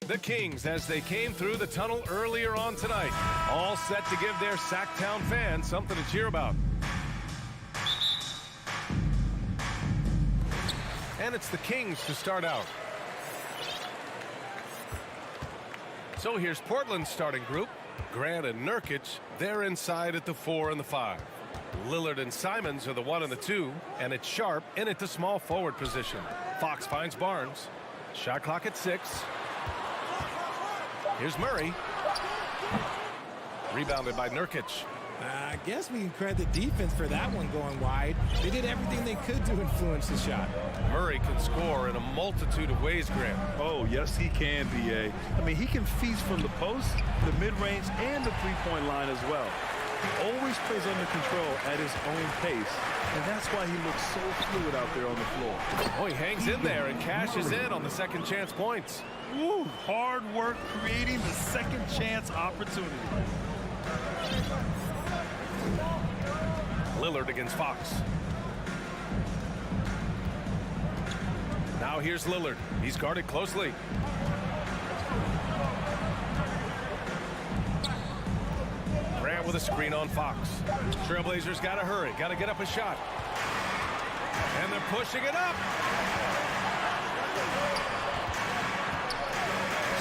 The Kings, as they came through the tunnel earlier on tonight, all set to give their Sacktown fans something to cheer about. And it's the Kings to start out. So here's Portland's starting group. Grant and Nurkic, they're inside at the 4 and the 5. Lillard and Simons are the 1 and the 2, and it's Sharp in at the small forward position. Fox finds Barnes. Shot clock at 6. Here's Murray. Rebounded by Nurkic. I guess we can credit the defense for that one going wide. They did everything they could to influence the shot. Murray can score in a multitude of ways, Grant. Oh, yes, he can, B.A. I mean, he can feast from the post, the mid-range, and the three-point line as well. He always plays under control at his own pace, and that's why he looks so fluid out there on the floor. Oh, he hangs in there and cashes in on the second chance points. Woo, hard work creating the second chance opportunity. Lillard against Fox. Now here's Lillard. He's guarded closely. Grant with a screen on Fox. Trailblazers got to hurry. Got to get up a shot. And they're pushing it up.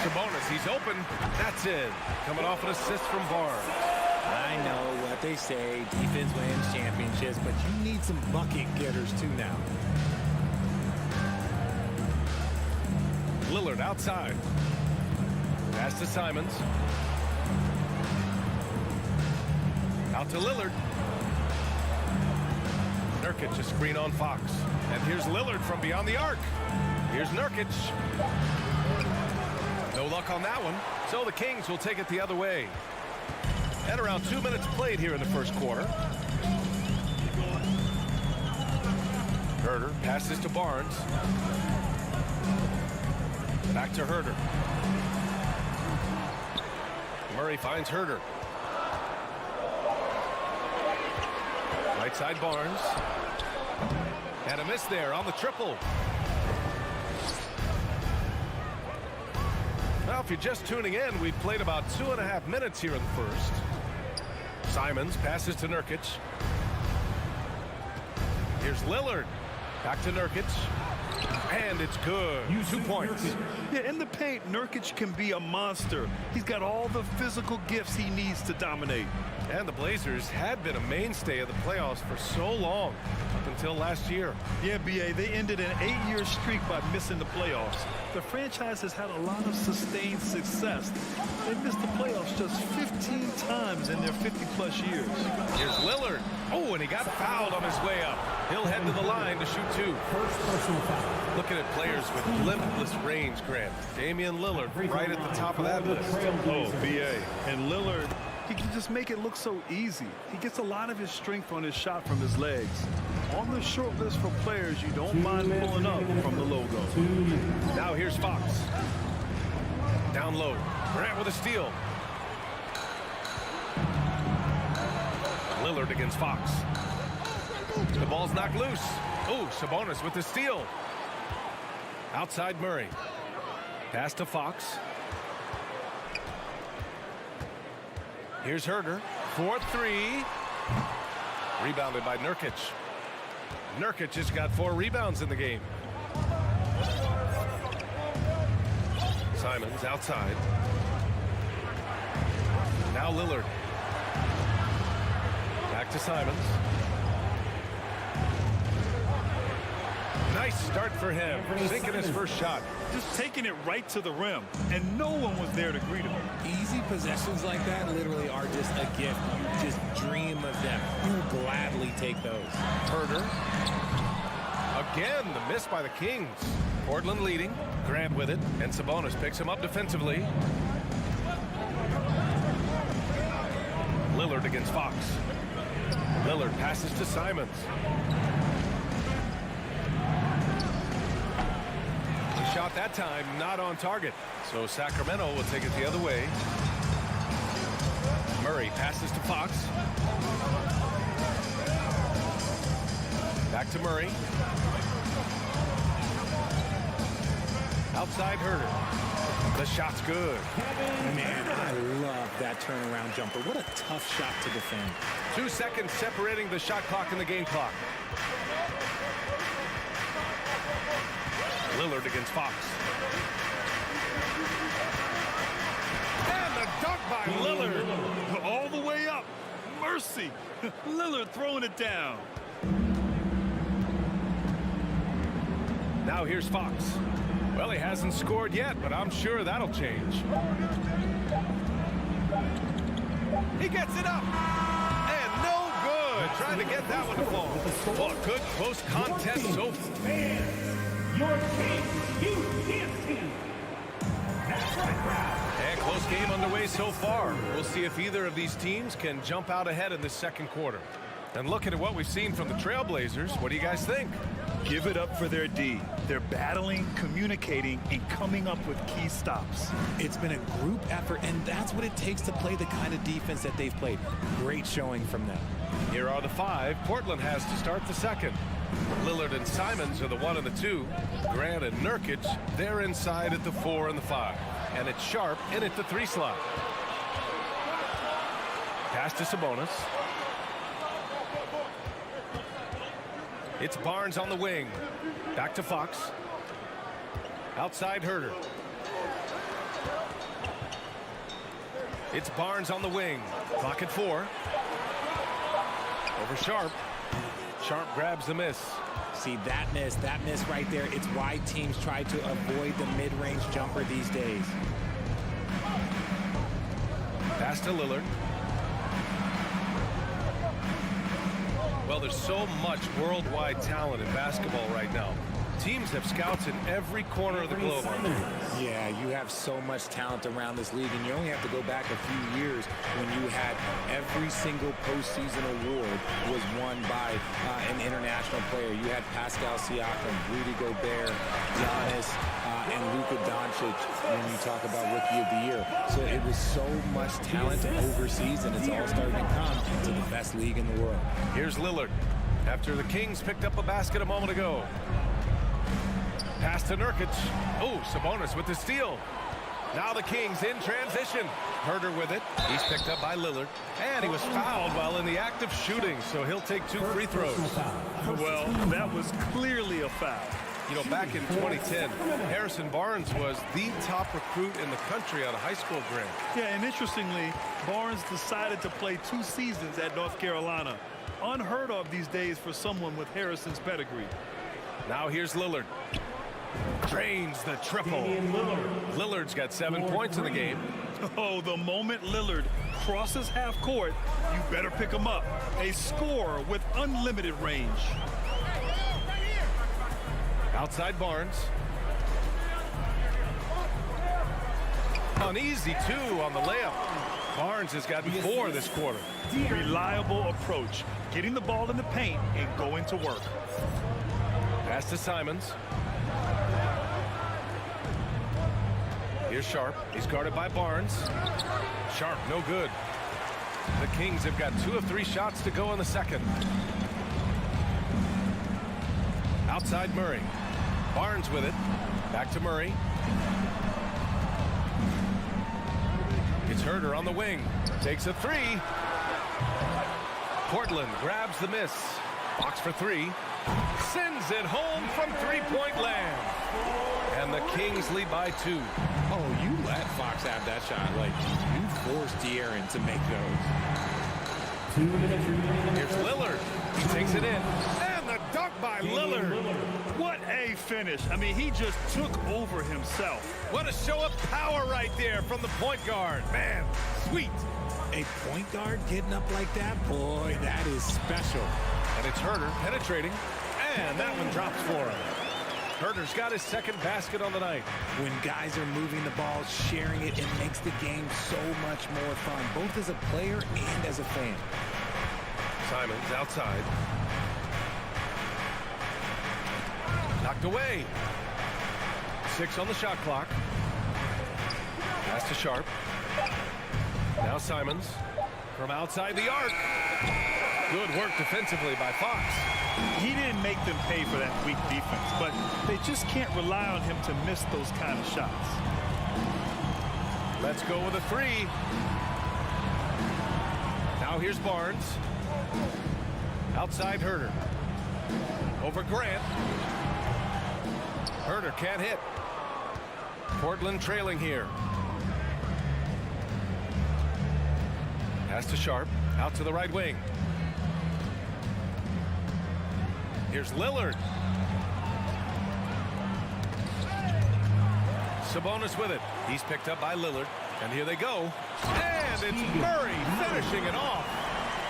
Sabonis, he's open. That's it. Coming off an assist from Barnes. I know what they say, defense wins championships, but you need some bucket getters too now. Lillard outside. Pass to Simons. Out to Lillard. Nurkic a screen on Fox. And here's Lillard from beyond the arc. Here's Nurkic. No luck on that one. So the Kings will take it the other way. And around 2 minutes played here in the first quarter. Herter passes to Barnes. Back to Herter. Murray finds Herter. Right side Barnes. And a miss there on the triple. Well, if you're just tuning in, we've played about 2.5 minutes here in the first. Simons passes to Nurkic. Here's Lillard. Back to Nurkic. And it's good. 2 points. Yeah, in the paint, Nurkic can be a monster. He's got all the physical gifts he needs to dominate. And the Blazers had been a mainstay of the playoffs for so long, up until last year. Yeah, B.A., they ended an 8-year streak by missing the playoffs. The franchise has had a lot of sustained success. They missed the playoffs just 15 times in their 50-plus years. Here's Lillard. Oh, and he got fouled on his way up. He'll head to the line to shoot 2. Looking at players with limitless range, Grant. Damian Lillard right at the top of that list. Oh, B.A. And Lillard, he can just make it look so easy. He gets a lot of his strength on his shot from his legs. On the short list for players you don't mind pulling up from the logo. Now here's Fox. Down low. Grant with a steal. Lillard against Fox. The ball's knocked loose. Oh, Sabonis with the steal. Outside Murray. Pass to Fox. Here's Herter. 4-3. Rebounded by Nurkic. Nurkic just got 4 rebounds in the game. Simons outside. Now Lillard. Back to Simons. Nice start for him. Sinking his first shot. Just taking it right to the rim, and no one was there to greet him. Easy possessions like that literally are just a gift. You just dream of them. You gladly take those. Herter. Again, the miss by the Kings. Portland leading. Grant with it, and Sabonis picks him up defensively. Lillard against Fox. Lillard passes to Simons. The shot that time not on target. So Sacramento will take it the other way. Murray passes to Fox. Back to Murray. Outside Herter. The shot's good. Man, I love that turnaround jumper. What a tough shot to defend. 2 seconds separating the shot clock and the game clock. Lillard against Fox. And the dunk by Lillard. All the way up. Mercy. Lillard throwing it down. Now here's Fox. Well, he hasn't scored yet, but I'm sure that'll change. He gets it up. And no good. Trying to get that one to fall. Oh, a good close contest so far. Your team, you can't see. That's right, And close game underway so far. We'll see if either of these teams can jump out ahead in this second quarter. And looking at what we've seen from the Trailblazers, what do you guys think? Give it up for their D. They're battling, communicating, and coming up with key stops. It's been a group effort, and that's what it takes to play the kind of defense that they've played. Great showing from them. Here are the 5. Portland has to start the second. Lillard and Simons are the 1 and the 2. Grant and Nurkic, they're inside at the 4 and the 5. And it's Sharp in at the 3 slot. Pass to Sabonis. It's Barnes on the wing. Back to Fox. Outside Herter. It's Barnes on the wing. Clock at 4. Over Sharp. Sharp grabs the miss. See, that miss right there, it's why teams try to avoid the mid-range jumper these days. Pass to Lillard. Well, there's so much worldwide talent in basketball right now. Teams have scouts in every corner of the globe. Yeah, you have so much talent around this league, and you only have to go back a few years when you had every single postseason award was won by an international player. You had Pascal Siakam, Rudy Gobert, Giannis, and Luka Doncic when you talk about Rookie of the Year. So it was so much talent overseas, and it's all starting to come to the best league in the world. Here's Lillard after the Kings picked up a basket a moment ago. Pass to Nurkic. Oh, Sabonis with the steal. Now the Kings in transition. Herter with it. He's picked up by Lillard. And he was fouled while in the act of shooting, so he'll take 2 free throws. Well, that was clearly a foul. You know, back in 2010, Harrison Barnes was the top recruit in the country out of high school, Grant. Yeah, and interestingly, Barnes decided to play 2 seasons at North Carolina. Unheard of these days for someone with Harrison's pedigree. Now here's Lillard. Drains the triple. Lillard's got 7 points in the game. Oh, the moment Lillard crosses half court, you better pick him up. A scorer with unlimited range. Outside Barnes. An easy 2 on the layup. Barnes has gotten 4 this quarter. Reliable approach. Getting the ball in the paint and going to work. Pass to Simons. Here's Sharp. He's guarded by Barnes. Sharp, no good. The Kings have got 2 of 3 shots to go in the second. Outside Murray. Barnes with it. Back to Murray. It's Herter on the wing. Takes a 3. Portland grabs the miss. Fox for 3. Sends it home from 3-point land. And the Kings lead by 2. Oh, you let Fox have that shot. Like, you forced De'Aaron to make those. Here's Lillard. He takes it in. And the dunk by Lillard. What a finish. I mean, he just took over himself. What a show of power right there from the point guard. Man, sweet. A point guard getting up like that? Boy, that is special. And it's Herter penetrating. And that one drops for him. Herter's got his second basket on the night. When guys are moving the ball, sharing it, it makes the game so much more fun, both as a player and as a fan. Simons outside. Knocked away. 6 on the shot clock. Pass to Sharp. Now Simons from outside the arc. Good work defensively by Fox. He didn't make them pay for that weak defense, but they just can't rely on him to miss those kind of shots. Let's go with a three. Now here's Barnes. Outside Herter. Over Grant. Herter can't hit. Portland trailing here. Pass to Sharp. Out to the right wing. Here's Lillard. Sabonis with it. He's picked up by Lillard. And here they go. And it's Murray finishing it off.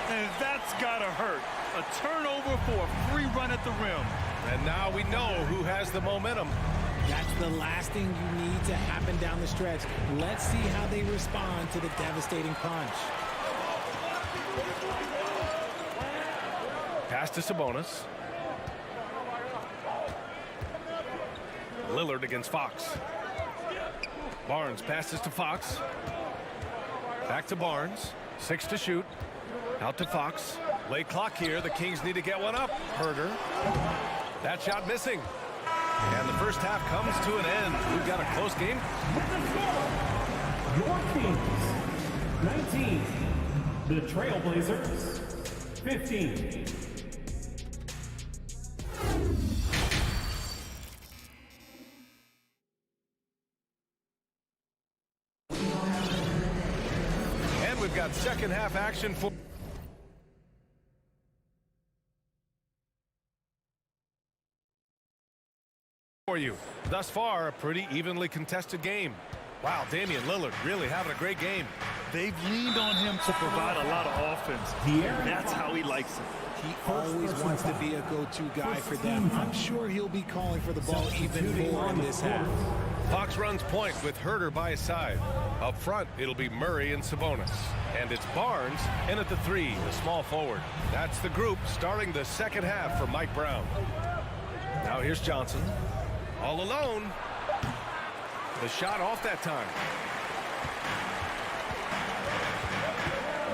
And that's gotta hurt. A turnover for a free run at the rim. And now we know who has the momentum. That's the last thing you need to happen down the stretch. Let's see how they respond to the devastating punch. Pass to Sabonis. Lillard against Fox. Barnes passes to Fox. Back to Barnes. 6 to shoot. Out to Fox. Late clock here. The Kings need to get one up. Herter. That shot missing. And the first half comes to an end. We've got a close game. Your Kings, 19. The Trailblazers, 15. And we've got second half action for you. Thus far, a pretty evenly contested game. Wow, Damian Lillard really having a great game. They've leaned on him to provide a lot of offense. That's how he likes it. He always wants to be a go-to guy for them. I'm sure he'll be calling for the ball even more in this half. Fox runs point with Herter by his side. Up front, it'll be Murray and Sabonis. And it's Barnes in at the 3, the small forward. That's the group starting the second half for Mike Brown. Now here's Johnson. All alone. The shot off that time.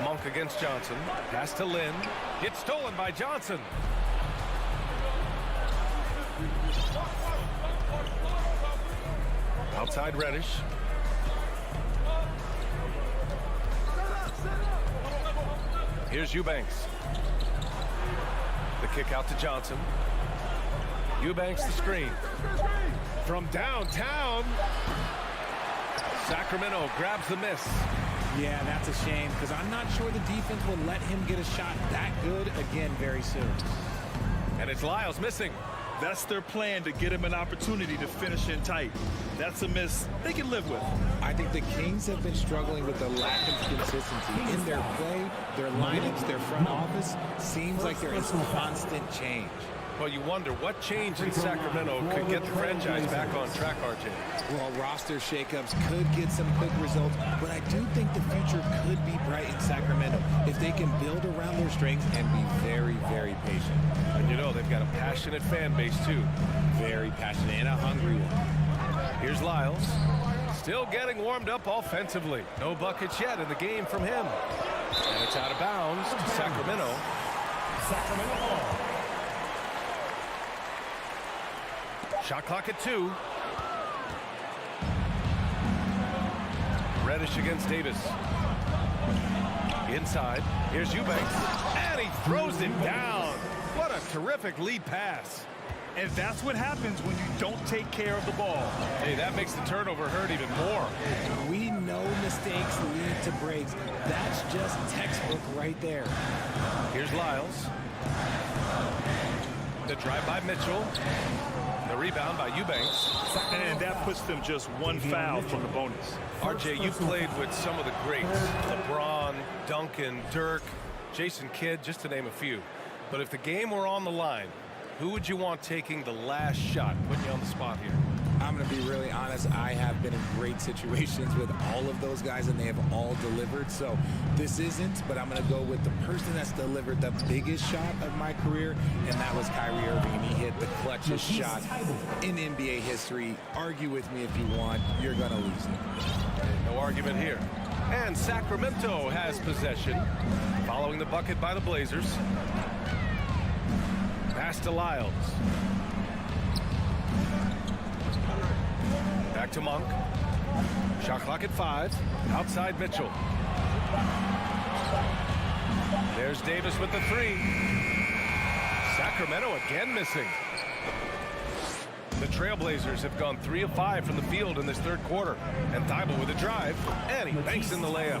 Monk against Johnson. Pass to Lynn. It's stolen by Johnson. Outside Reddish. Here's Eubanks. The kick out to Johnson. Eubanks the screen. From downtown. Sacramento grabs the miss. Yeah, that's a shame because I'm not sure the defense will let him get a shot that good again very soon. And it's Lyles missing. That's their plan, to get him an opportunity to finish in tight. That's a miss they can live with. I think the Kings have been struggling with the lack of consistency in their play, their lineups, their front office. Seems like there is constant change. Well, you wonder what change in Sacramento could get the franchise back on track, RJ. Well, roster shakeups could get some quick results, but I do think the future could be bright in Sacramento if they can build around their strengths and be very, very patient. And you know, they've got a passionate fan base, too. Very passionate and a hungry one. Here's Lyles. Still getting warmed up offensively. No buckets yet in the game from him. And it's out of bounds to Sacramento. Sacramento. Shot clock at 2. Reddish against Davis. Inside. Here's Eubanks. And he throws it down. What a terrific lead pass. And that's what happens when you don't take care of the ball. Hey, that makes the turnover hurt even more. We know mistakes lead to breaks. That's just textbook right there. Here's Lyles. The drive by Mitchell. The rebound by Eubanks. And that puts them just one foul from the bonus. RJ, you played with some of the greats. LeBron, Duncan, Dirk, Jason Kidd, just to name a few. But if the game were on the line, who would you want taking the last shot? Putting you on the spot here. I'm going to be really honest. I have been in great situations with all of those guys, and they have all delivered. So this isn't, but I'm going to go with the person that's delivered the biggest shot of my career, and that was Kyrie Irving. And he hit the clutchest shot in NBA history. Argue with me if you want. You're going to lose it. No argument here. And Sacramento has possession. Following the bucket by the Blazers. Pass to Lyles. Back to Monk. Shot clock at 5. Outside Mitchell. There's Davis with the 3. Sacramento again missing. The Trailblazers have gone 3 of 5 from the field in this third quarter. And Thibault with a drive, and he banks in the layup.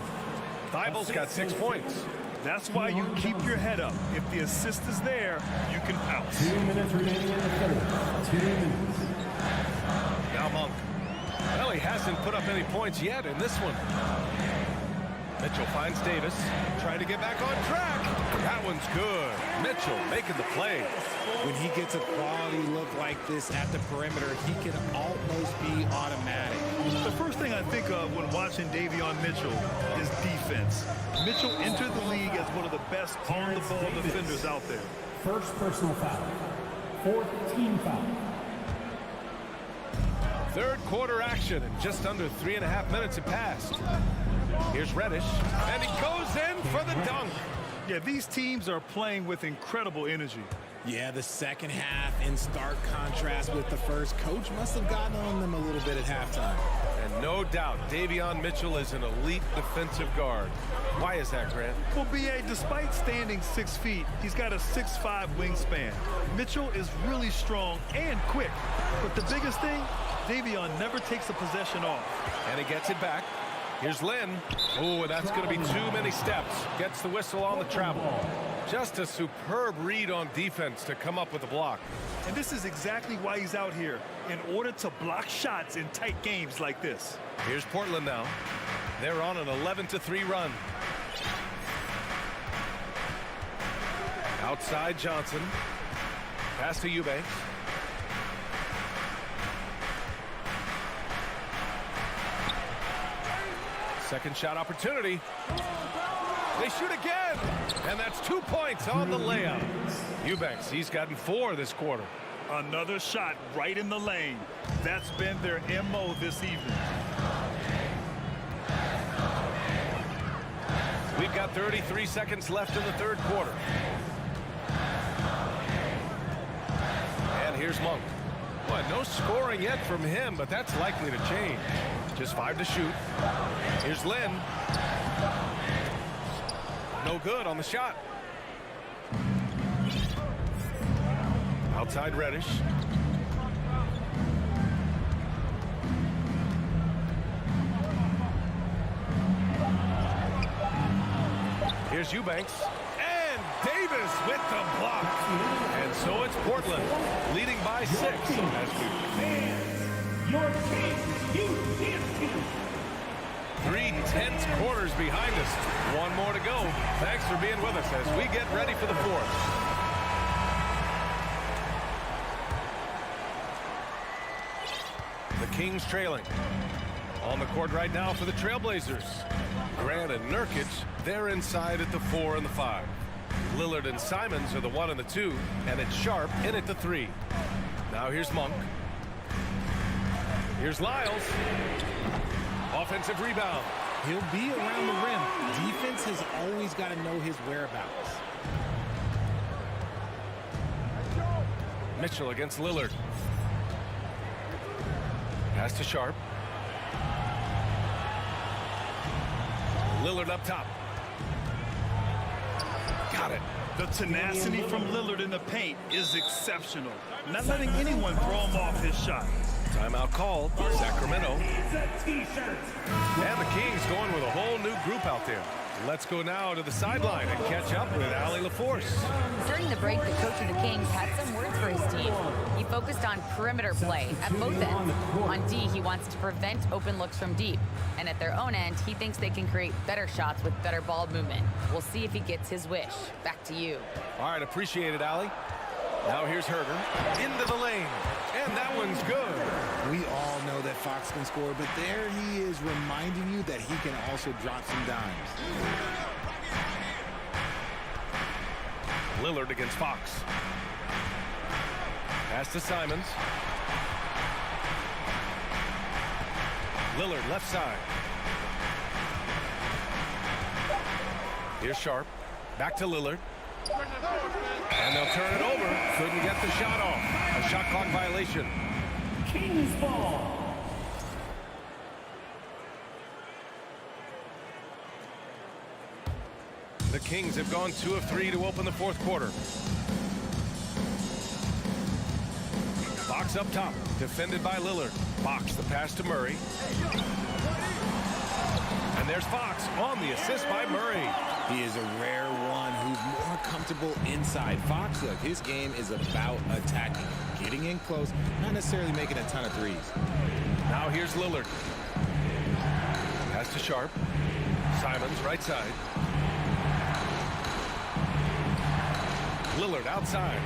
Thibault's got 6 points. That's why you keep your head up. If the assist is there, you can pounce. 2 minutes remaining in the third. 2 minutes. Now Monk. Well, he hasn't put up any points yet in this one. Mitchell finds Davis. Trying to get back on track. That one's good. Mitchell making the play. When he gets a quality look like this at the perimeter, he can almost be automatic. The first thing I think of when watching Davion Mitchell is defense. Mitchell entered the league as one of the best on-the-ball defenders out there. First personal foul. 4th team foul. Third quarter action, and just under 3.5 minutes have passed. Here's Reddish, and he goes in for the dunk. Yeah, these teams are playing with incredible energy. Yeah, the second half in stark contrast with the first. Coach must have gotten on them a little bit at halftime. And no doubt, Davion Mitchell is an elite defensive guard. Why is that, Grant? Well, B.A., despite standing 6 feet, he's got a 6'5" wingspan. Mitchell is really strong and quick. But the biggest thing, Davion never takes a possession off. And he gets it back. Here's Lynn. Oh, that's going to be too many steps. Gets the whistle on the travel. Just a superb read on defense to come up with a block. And this is exactly why he's out here, in order to block shots in tight games like this. Here's Portland now. They're on an 11-3 run. Outside Johnson. Pass to Eubanks. Second shot opportunity. They shoot again. And that's 2 points on the layup. Eubanks, he's gotten 4 this quarter. Another shot right in the lane. That's been their MO this evening. We've got 33 seconds left in the third quarter. And here's Monk. Boy, no scoring yet from him, but that's likely to change. Just 5 to shoot. Here's Lynn. No good on the shot. Outside Reddish. Here's Eubanks. And Davis with the block. And so it's Portland leading by 6 as we Your team, 3 tense quarters behind us. 1 more to go. Thanks for being with us as we get ready for the fourth. The Kings trailing. On the court right now for the Trailblazers. Grant and Nurkic, they're inside at the 4 and the 5. Lillard and Simons are the 1 and the 2, and it's Sharp in at the 3. Now here's Monk. Here's Lyles. Offensive rebound. He'll be around the rim. Defense has always got to know his whereabouts. Mitchell against Lillard. Pass to Sharp. Lillard up top. Got it. The tenacity from Lillard in the paint is exceptional. Not letting anyone throw him off his shot. Timeout called. Sacramento. And the Kings going with a whole new group out there. Let's go now to the sideline and catch up with Allie LaForce. During the break, the coach of the Kings had some words for his team. He focused on perimeter play at both ends. On D, he wants to prevent open looks from deep. And at their own end, he thinks they can create better shots with better ball movement. We'll see if he gets his wish. Back to you. All right, appreciate it, Allie. Now here's Herter. Into the lane. And that one's good. We all know that Fox can score, but there he is reminding you that he can also drop some dimes. Lillard against Fox. Pass to Simons. Lillard left side. Here's Sharp. Back to Lillard. And they'll turn it over. Couldn't get the shot off. A shot clock violation. Kings ball. The Kings have gone 2 of 3 to open the fourth quarter. Fox up top, defended by Lillard. Fox the pass to Murray. And there's Fox on the assist by Murray. He is a rare one who's more comfortable inside. Fox, look, his game is about attacking, getting in close, not necessarily making a ton of threes. Now here's Lillard. Pass to Sharp. Simons right side. Lillard outside.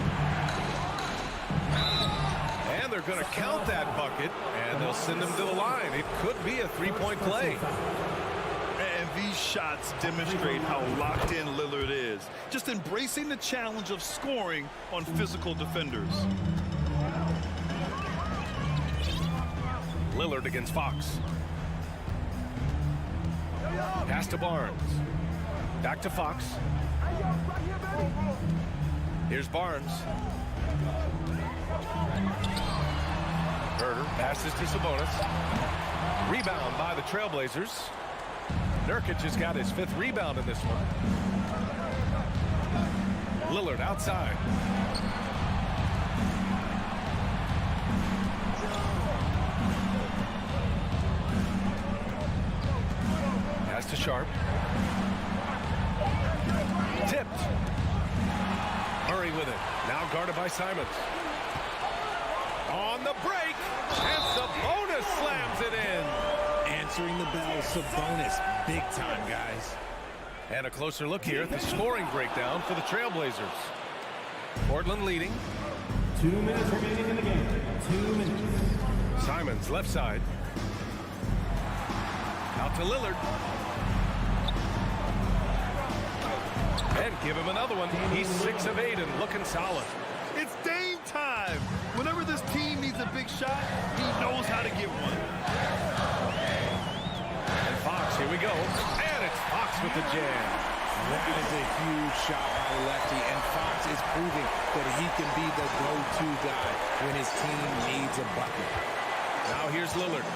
And they're going to count that bucket, and they'll send him to the line. It could be a three-point play. And these shots demonstrate how locked in Lillard is. Just embracing the challenge of scoring on physical defenders. Lillard against Fox. Pass to Barnes. Back to Fox. Here's Barnes. Herter passes to Sabonis. Rebound by the Trailblazers. Nurkic has got his 5th rebound in this one. Lillard outside. Pass to Sharp. Tipped. Murray with it. Now guarded by Simons. On the break. And Sabonis slams it in. Answering the bell, Sabonis, big time, guys. And a closer look here at the scoring breakdown for the Trailblazers. Portland leading. 2 minutes remaining in the game. 2 minutes. Simons left side. Out to Lillard. And give him another one. He's 6 of 8 and looking solid. It's Dame time. Whenever this team needs a big shot, he knows how to get one. And Fox, here we go. And it's Fox with the jam. That is a huge shot by lefty, and Fox is proving that he can be the go-to guy when his team needs a bucket. Now here's Lillard.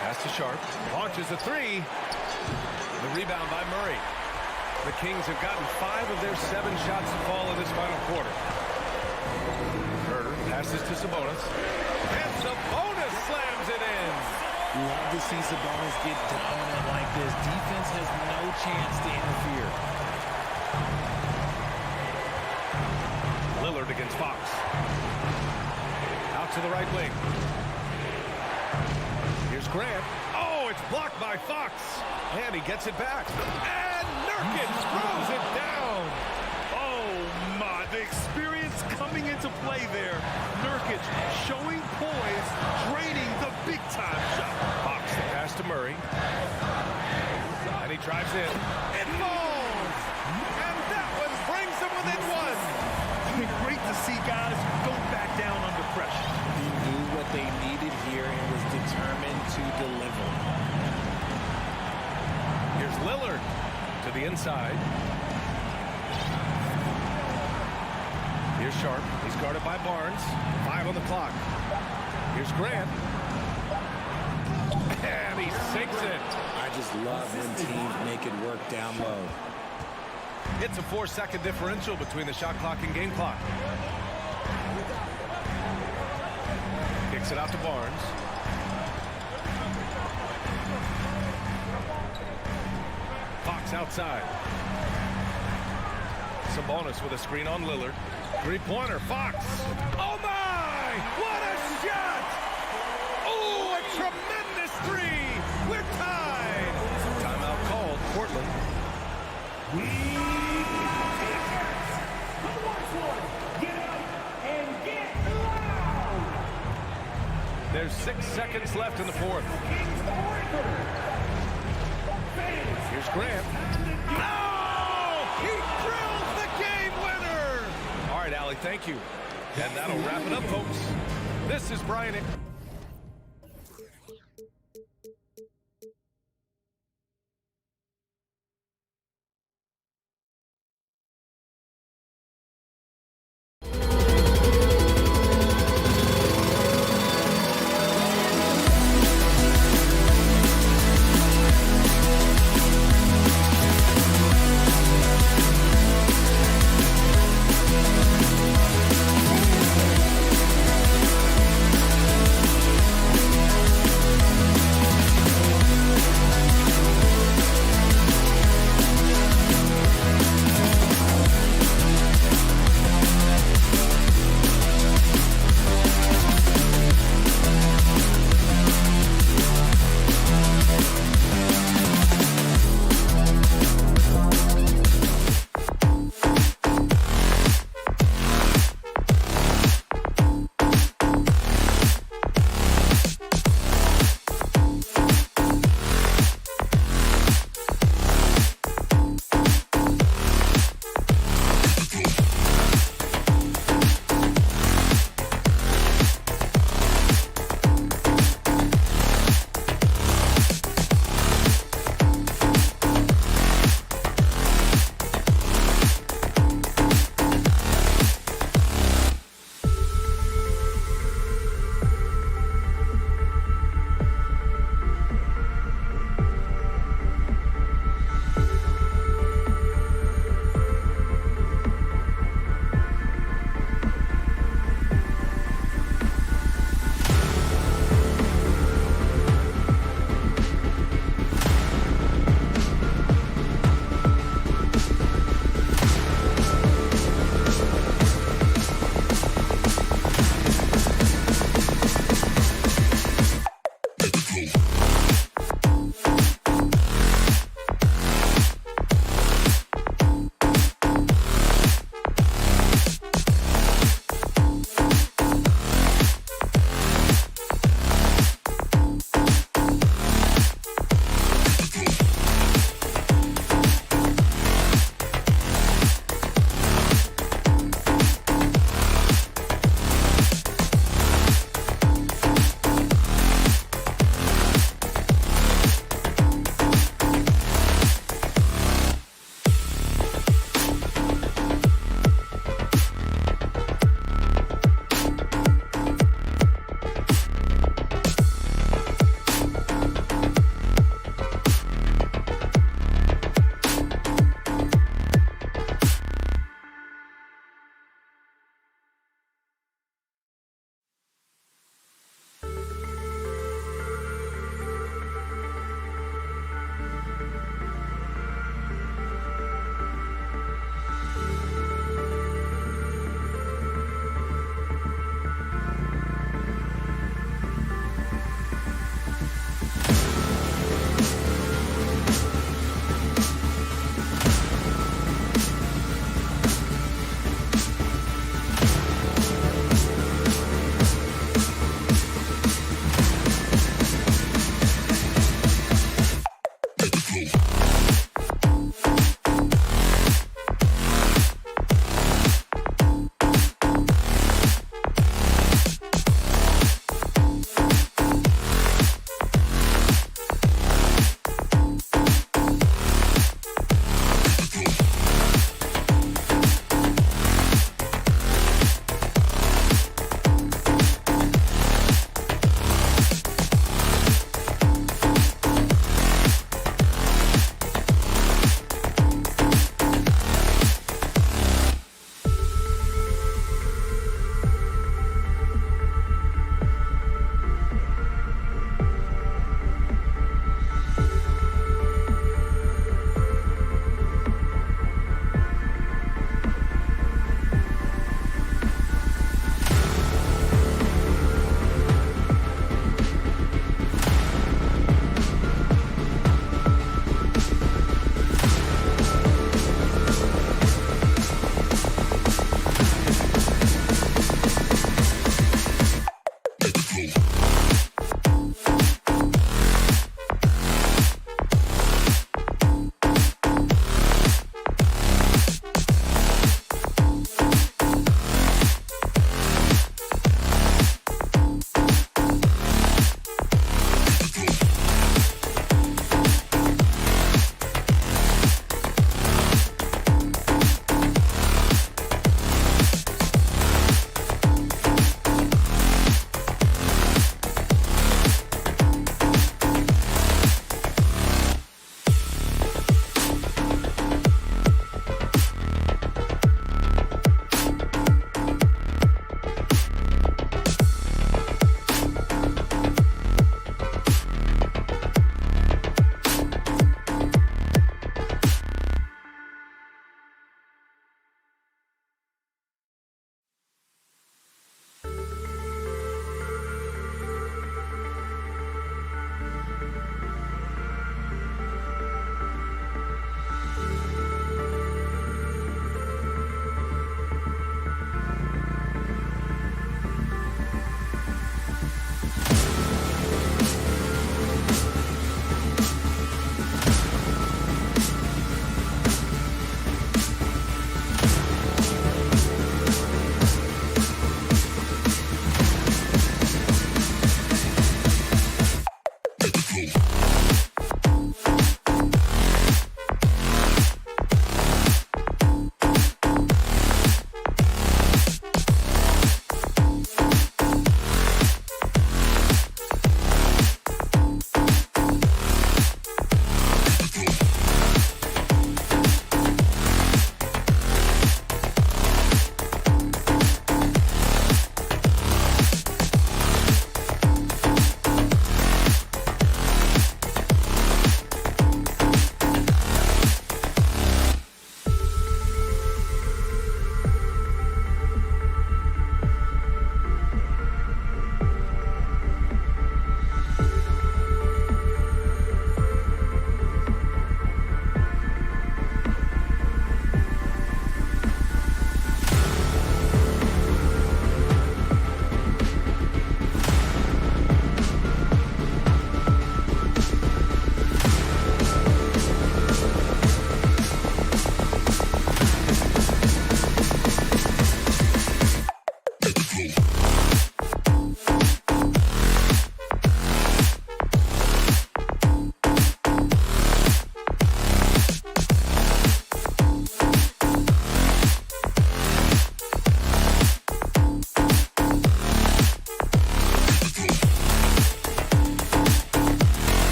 Pass to Sharp. Launches a 3. The rebound by Murray. The Kings have gotten 5 of their 7 shots to fall in this final quarter. Herter passes to Sabonis. And Sabonis slams it in. Love to see Sabonis get dominant like this. Defense has no chance to interfere. Lillard against Fox. Out to the right wing. Here's Grant. Oh, it's blocked by Fox. And he gets it back. And Nurkic throws it down. Oh, my. The experience coming into play there. Nurkic showing poise, draining the big-time shot. Fox the pass to Murray. And he drives in. It falls. And that one brings them within 1. Great to see guys who don't back down under pressure. He knew what they needed here and was determined to deliver. Here's Lillard to the inside. Here's Sharp. He's guarded by Barnes. 5 on the clock. Here's Grant. And he sinks it. I just love when teams make it work down low. It's a 4-second differential between the shot clock and game clock. Kicks it out to Barnes. Fox outside. Sabonis with a screen on Lillard. 3-pointer, Fox. Oh my! What a shot! Oh, a tremendous 3! We're tied! Timeout called, Portland. There's 6 seconds left in the fourth. Here's Grant. No! He drills the game winner! All right, Allie, thank you. And that'll wrap it up, folks. This is Brian.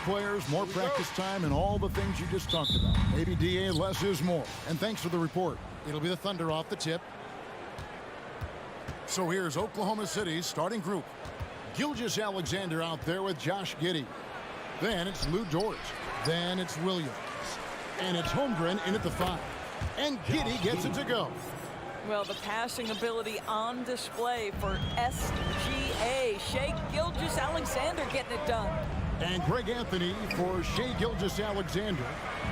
players, more practice time, and all the things you just talked about. Maybe DA, less is more. And thanks for the report. It'll be the Thunder off the tip. So here's Oklahoma City's starting group. Gilgeous-Alexander out there with Josh Giddey. Then it's Lou Dort. Then it's Williams. And it's Holmgren in at the 5. And Giddey gets it to go. Well, the passing ability on display for SGA. Shai Gilgeous-Alexander getting it done. And Greg Anthony for Shai Gilgeous-Alexander.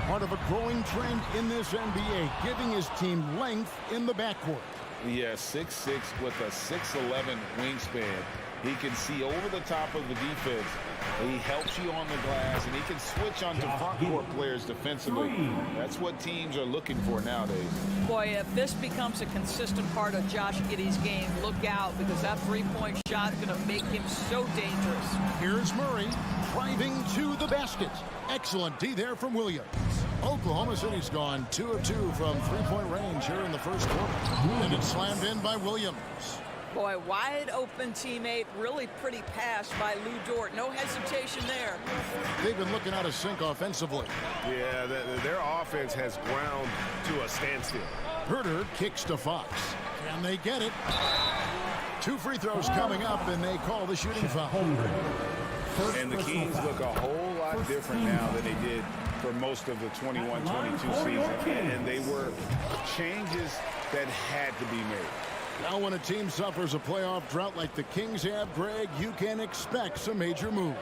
Part of a growing trend in this NBA, giving his team length in the backcourt. Yeah, 6'6" with a 6'11" wingspan. He can see over the top of the defense. He helps you on the glass, and he can switch onto front court players defensively. That's what teams are looking for nowadays. Boy, if this becomes a consistent part of Josh Giddey's game, look out, because that three-point shot is going to make him so dangerous. Here's Murray driving to the basket. Excellent D there from Williams. Oklahoma City's gone 2 of 2 from three-point range here in the first quarter. And it's slammed in by Williams. Boy, wide open teammate, really pretty pass by Lou Dort. No hesitation there. They've been looking out of sync offensively. Yeah, their offense has ground to a standstill. Herter kicks to Fox. Can they get it? 2 free throws coming up, and they call the shooting foul. And the Kings look a whole lot different now than they did for most of the 21-22 season. And they were changes that had to be made. Now when a team suffers a playoff drought like the Kings have, Greg, you can expect some major moves.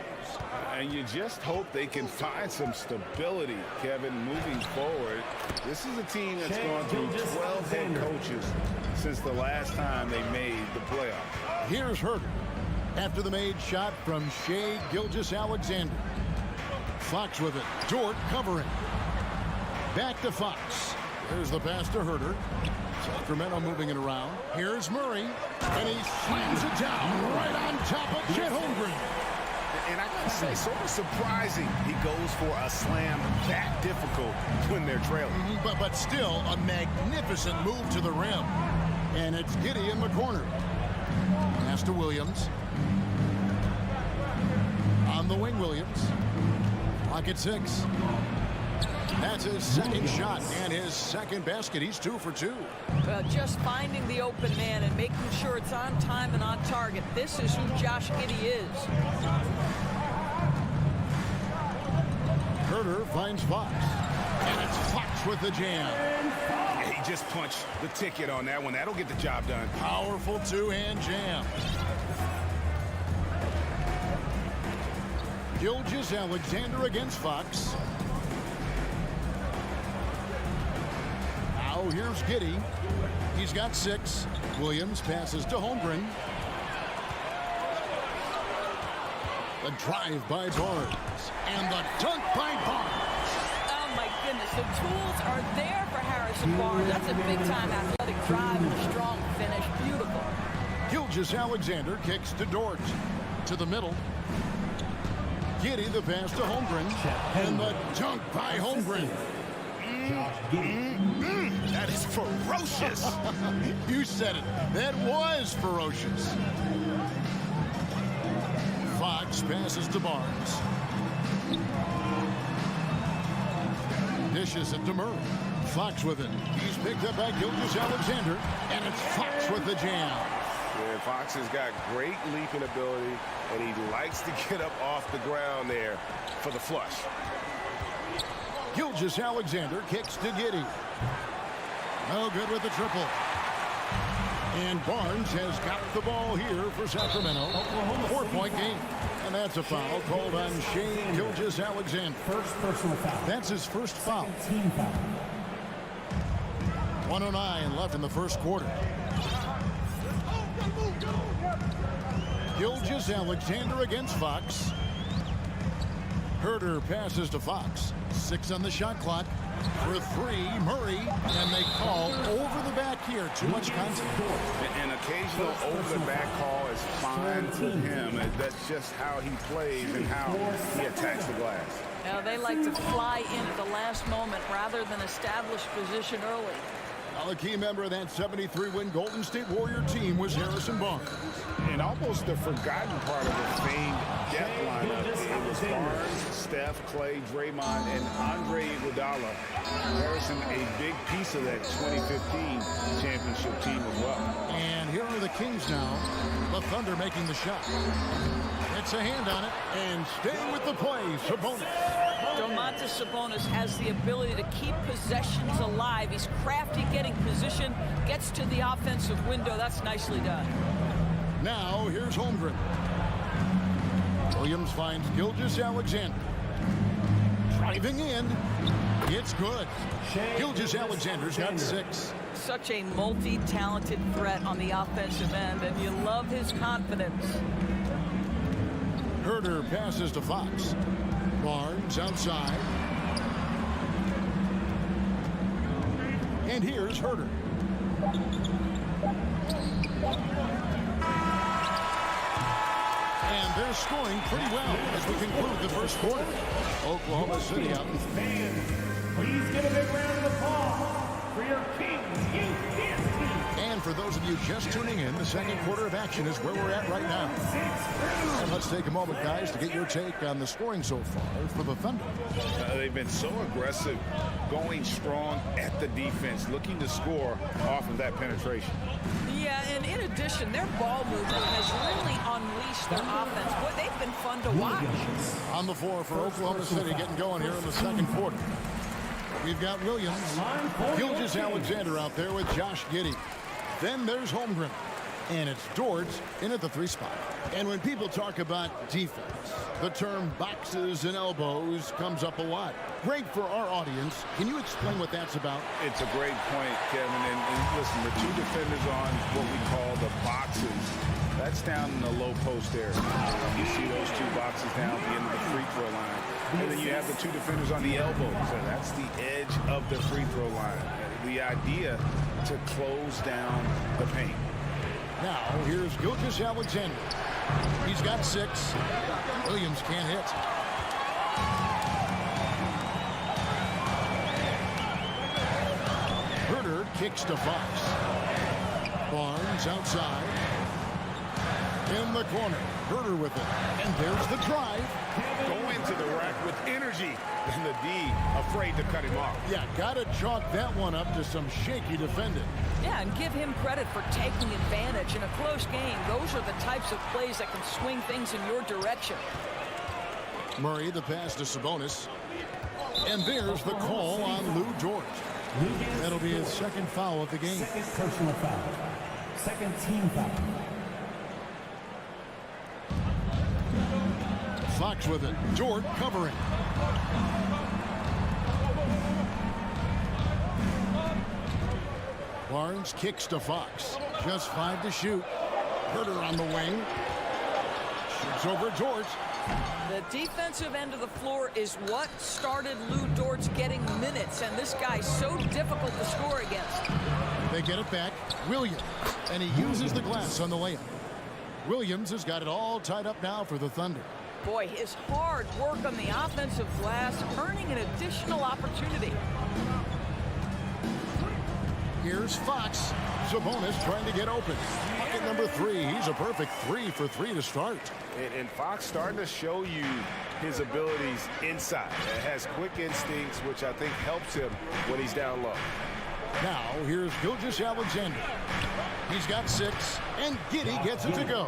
And you just hope they can find some stability, Kevin, moving forward. This is a team that's gone through 12 head coaches since the last time they made the playoffs. Here's Herter after the made shot from Shai Gilgeous-Alexander. Fox with it. Dort covering. Back to Fox. There's the pass to Herter. Sacramento moving it around. Here's Murray, and he slams it down right on top of Chet Holmgren. And I gotta say, sort of surprising he goes for a slam that difficult when they're trailing. But still a magnificent move to the rim. And it's Giddey in the corner. Pass to Williams. On the wing, Williams. Clock at 6. That's his second shot and his second basket. He's 2 for 2. Well, just finding the open man and making sure it's on time and on target. This is who Josh Giddey is. Herter finds Fox. And it's Fox with the jam. He just punched the ticket on that one. That'll get the job done. Powerful two-hand jam. Gilgeous-Alexander against Fox. Now here's Giddey. He's got 6. Williams passes to Holmgren. The drive by Barnes. And the dunk by Barnes. Oh, my goodness. The tools are there for Harrison Barnes. That's a big-time athletic drive and a strong finish. Beautiful. Gilgeous-Alexander kicks to Dort. To the middle. Giddey the pass to Holmgren. And the dunk by Holmgren. That is ferocious. You said it. That was ferocious. Fox passes to Barnes. Dishes it to Murray. Fox with it. He's picked up by Gilgeous-Alexander. And it's Fox with the jam. Yeah, Fox has got great leaping ability, and he likes to get up off the ground there for the flush. Gilgeous-Alexander kicks to Giddey. No good with the triple. And Barnes has got the ball here for Sacramento. 4-point game. And that's a foul called on Shai Gilgeous-Alexander. First personal foul. That's his first foul. Team foul. 1:09 left in the first quarter. Gilgeous-Alexander against Fox. Herter passes to Fox. 6 on the shot clock. For 3, Murray, and they call over the back here. Too much contact. An occasional over the back call is fine for him. That's just how he plays and how he attacks the glass. Now, they like to fly in at the last moment rather than establish position early. A key member of that 73-win Golden State Warrior team was Harrison Barnes. And almost the forgotten part of the famed depth lineup. It was Barnes, Steph, Clay, Draymond, and Andre Iguodala. Harrison, a big piece of that 2015 championship team as well. And here are the Kings now. The Thunder making the shot. It's a hand on it, and staying with the play, Sabonis. Domantas Sabonis has the ability to keep possessions alive. He's crafty getting position, gets to the offensive window. That's nicely done. Now, here's Holmgren. Williams finds Gilgeous-Alexander. Driving in. It's good. Gilgeous-Alexander's got 6. Such a multi-talented threat on the offensive end, and you love his confidence. Herter passes to Fox. Barnes outside. And here's Herter. And they're scoring pretty well as we conclude the first quarter. Oklahoma City up. Fans, please give a big round of applause for your Kings Youth Dance Team. And for those of you just tuning in, the second quarter of action is where we're at right now. And let's take a moment, guys, to get your take on the scoring so far for the Thunder. They've been so aggressive, going strong at the defense, looking to score off of that penetration. Yeah, and in addition, their ball movement has really unleashed their offense. Boy, they've been fun to watch. On the floor for Oklahoma City, getting going here in the second quarter. We've got Williams, Gilgeous-Alexander out there with Josh Giddey. Then there's Holmgren. And it's Dort in at the 3 spot. And when people talk about defense, the term boxes and elbows comes up a lot. Great for our audience. Can you explain what that's about? It's a great point, Kevin. And listen, the 2 defenders on what we call the boxes, that's down in the low post area. You see those 2 boxes down at the end of the free throw line. And then you have the 2 defenders on the elbows. So that's the edge of the free throw line. The idea to close down the paint. Now, here's Gilgeous-Alexander. He's got 6. Williams can't hit. Herter kicks to Fox. Barnes outside. In the corner. Herter with it. And there's the drive. Go into the rack with energy. And the D afraid to cut him off. Yeah, got to chalk that one up to some shaky defending. Yeah, and give him credit for taking advantage in a close game. Those are the types of plays that can swing things in your direction. Murray, the pass to Sabonis. And there's the call on Lou Dort. That'll be his second foul of the game. Second personal foul. Second team foul. Fox with it. Dort covering. Barnes kicks to Fox. Just 5 to shoot. Herter on the wing. Shoots over Dort. The defensive end of the floor is what started Lou Dort's getting minutes, and this guy's so difficult to score against. They get it back. Williams. And he uses the glass on the layup. Williams has got it all tied up now for the Thunder. Boy, his hard work on the offensive glass, earning an additional opportunity. Here's Fox. Sabonis trying to get open. Bucket number 3. He's a perfect 3 for 3 to start. And Fox starting to show you his abilities inside. Has quick instincts, which I think helps him when he's down low. Now, here's Gilgeous-Alexander. He's got 6, and Giddey gets it to go.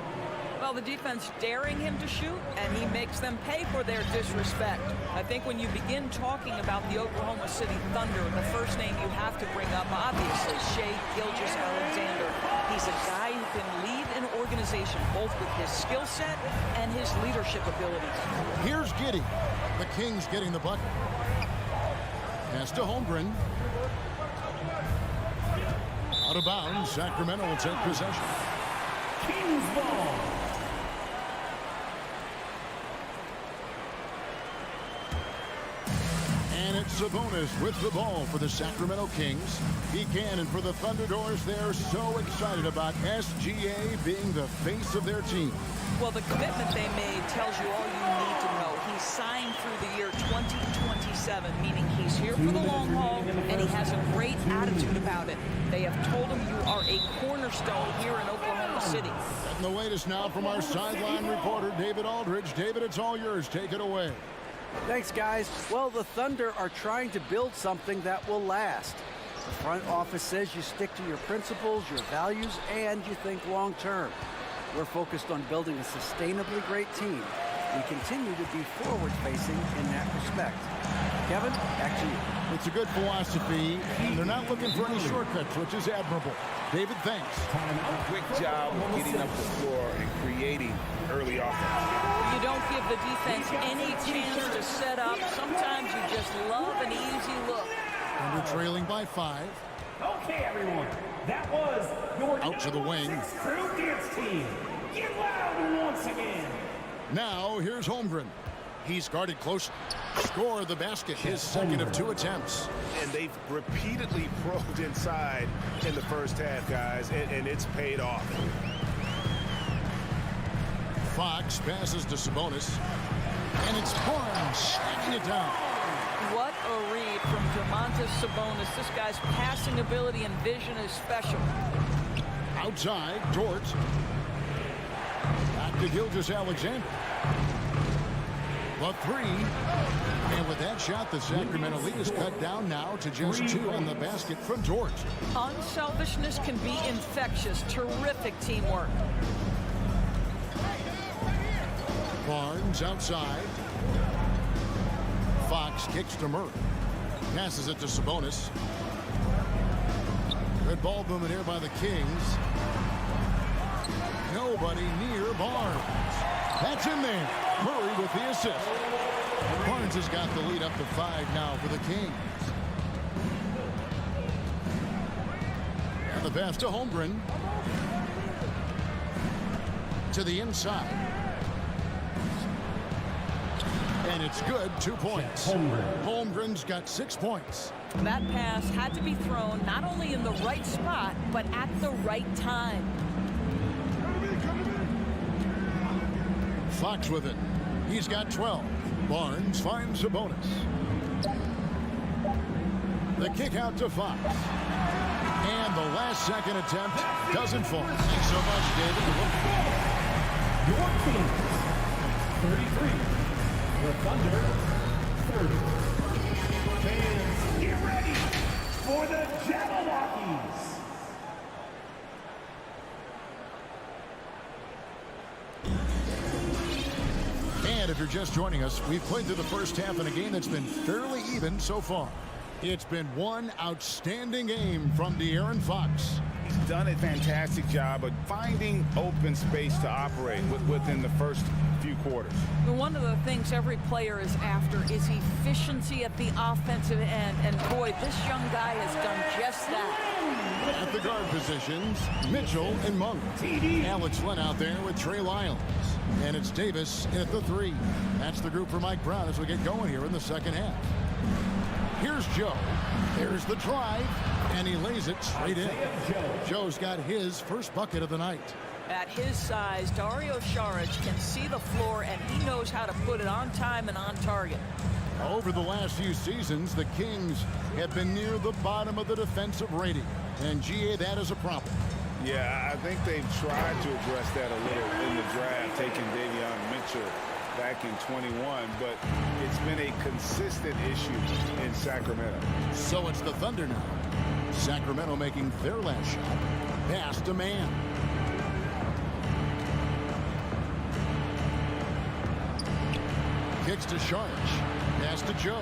Well, the defense daring him to shoot, and he makes them pay for their disrespect. I think when you begin talking about the Oklahoma City Thunder, the first name you have to bring up, obviously, Shai Gilgeous-Alexander. He's a guy who can lead an organization, both with his skill set and his leadership abilities. Here's Giddey. The Kings getting the bucket. Pass to Holmgren. Out of bounds, Sacramento will take possession. Kings ball. And it's Sabonis with the ball for the Sacramento Kings. He can, and for the Thunderdoors, they're so excited about SGA being the face of their team. Well, the commitment they made tells you all you need to know. He signed through the year 2027. 27, meaning he's here for the long haul, and he has a great attitude about it. They have told him you are a cornerstone here in Oklahoma City. And the latest now from our sideline reporter, David Aldridge. David, it's all yours. Take it away. Thanks, guys. Well, the Thunder are trying to build something that will last. The front office says you stick to your principles, your values, and you think long term. We're focused on building a sustainably great team. We continue to be forward-facing in that respect. Kevin, back to you. It's a good philosophy, and they're not looking for any shortcuts, which is admirable. David, thanks. Quick job of getting up the floor and creating early offense. You don't give the defense any chance to set up. Sometimes you just love an easy look. And we're trailing by 5. Okay, everyone. That was your Out to the wing. crew dance team. Get loud once again. Now, here's Holmgren. He's guarded close. Score the basket, his second of 2 attempts. And they've repeatedly probed inside in the first half, guys, and it's paid off. Fox passes to Sabonis. And it's Barnes snagging it down. What a read from Domantas Sabonis. This guy's passing ability and vision is special. Outside, Dort. Back to Gilgeous-Alexander. The 3. And with that shot, the Sacramento lead is cut down now to just 2 on the basket from Dort. Unselfishness can be infectious. Terrific teamwork. Barnes outside. Fox kicks to Murray. Passes it to Sabonis. Good ball movement here by the Kings. Nobody near Barnes. That's in there. Murray with the assist. Barnes has got the lead up to 5 now for the Kings. And the pass to Holmgren. To the inside. And it's good, 2 points. Holmgren's got 6 points. That pass had to be thrown not only in the right spot, but at the right time. Fox with it. He's got 12. Barnes finds Sabonis. The kick out to Fox. And the last second attempt doesn't fall. Thanks so much, David. Your Kings, 33. The Thunder, 30. Fans, get ready for the Jabberwockies. And if you're just joining us, we've played through the first half in a game that's been fairly even so far. It's been one outstanding game from De'Aaron Fox. He's done a fantastic job of finding open space to operate within the first few quarters. One of the things every player is after is efficiency at the offensive end. And boy, this young guy has done just that. At the guard positions, Mitchell and Monk. Alex Len out there with Trey Lyles. And it's Davis in at the 3. That's the group for Mike Brown as we get going here in the second half. Here's Joe. There's the drive, and he lays it straight in. Joe's got his first bucket of the night. At his size, Dario Saric can see the floor, and he knows how to put it on time and on target. Over the last few seasons, the Kings have been near the bottom of the defensive rating. And, GA, that is a problem. Yeah, I think they've tried to address that a little in the draft, taking Davion Mitchell back in 21, but it's been a consistent issue in Sacramento. So it's the Thunder now. Sacramento making their last shot. Pass to man. Kicks to Saric. Pass to Joe.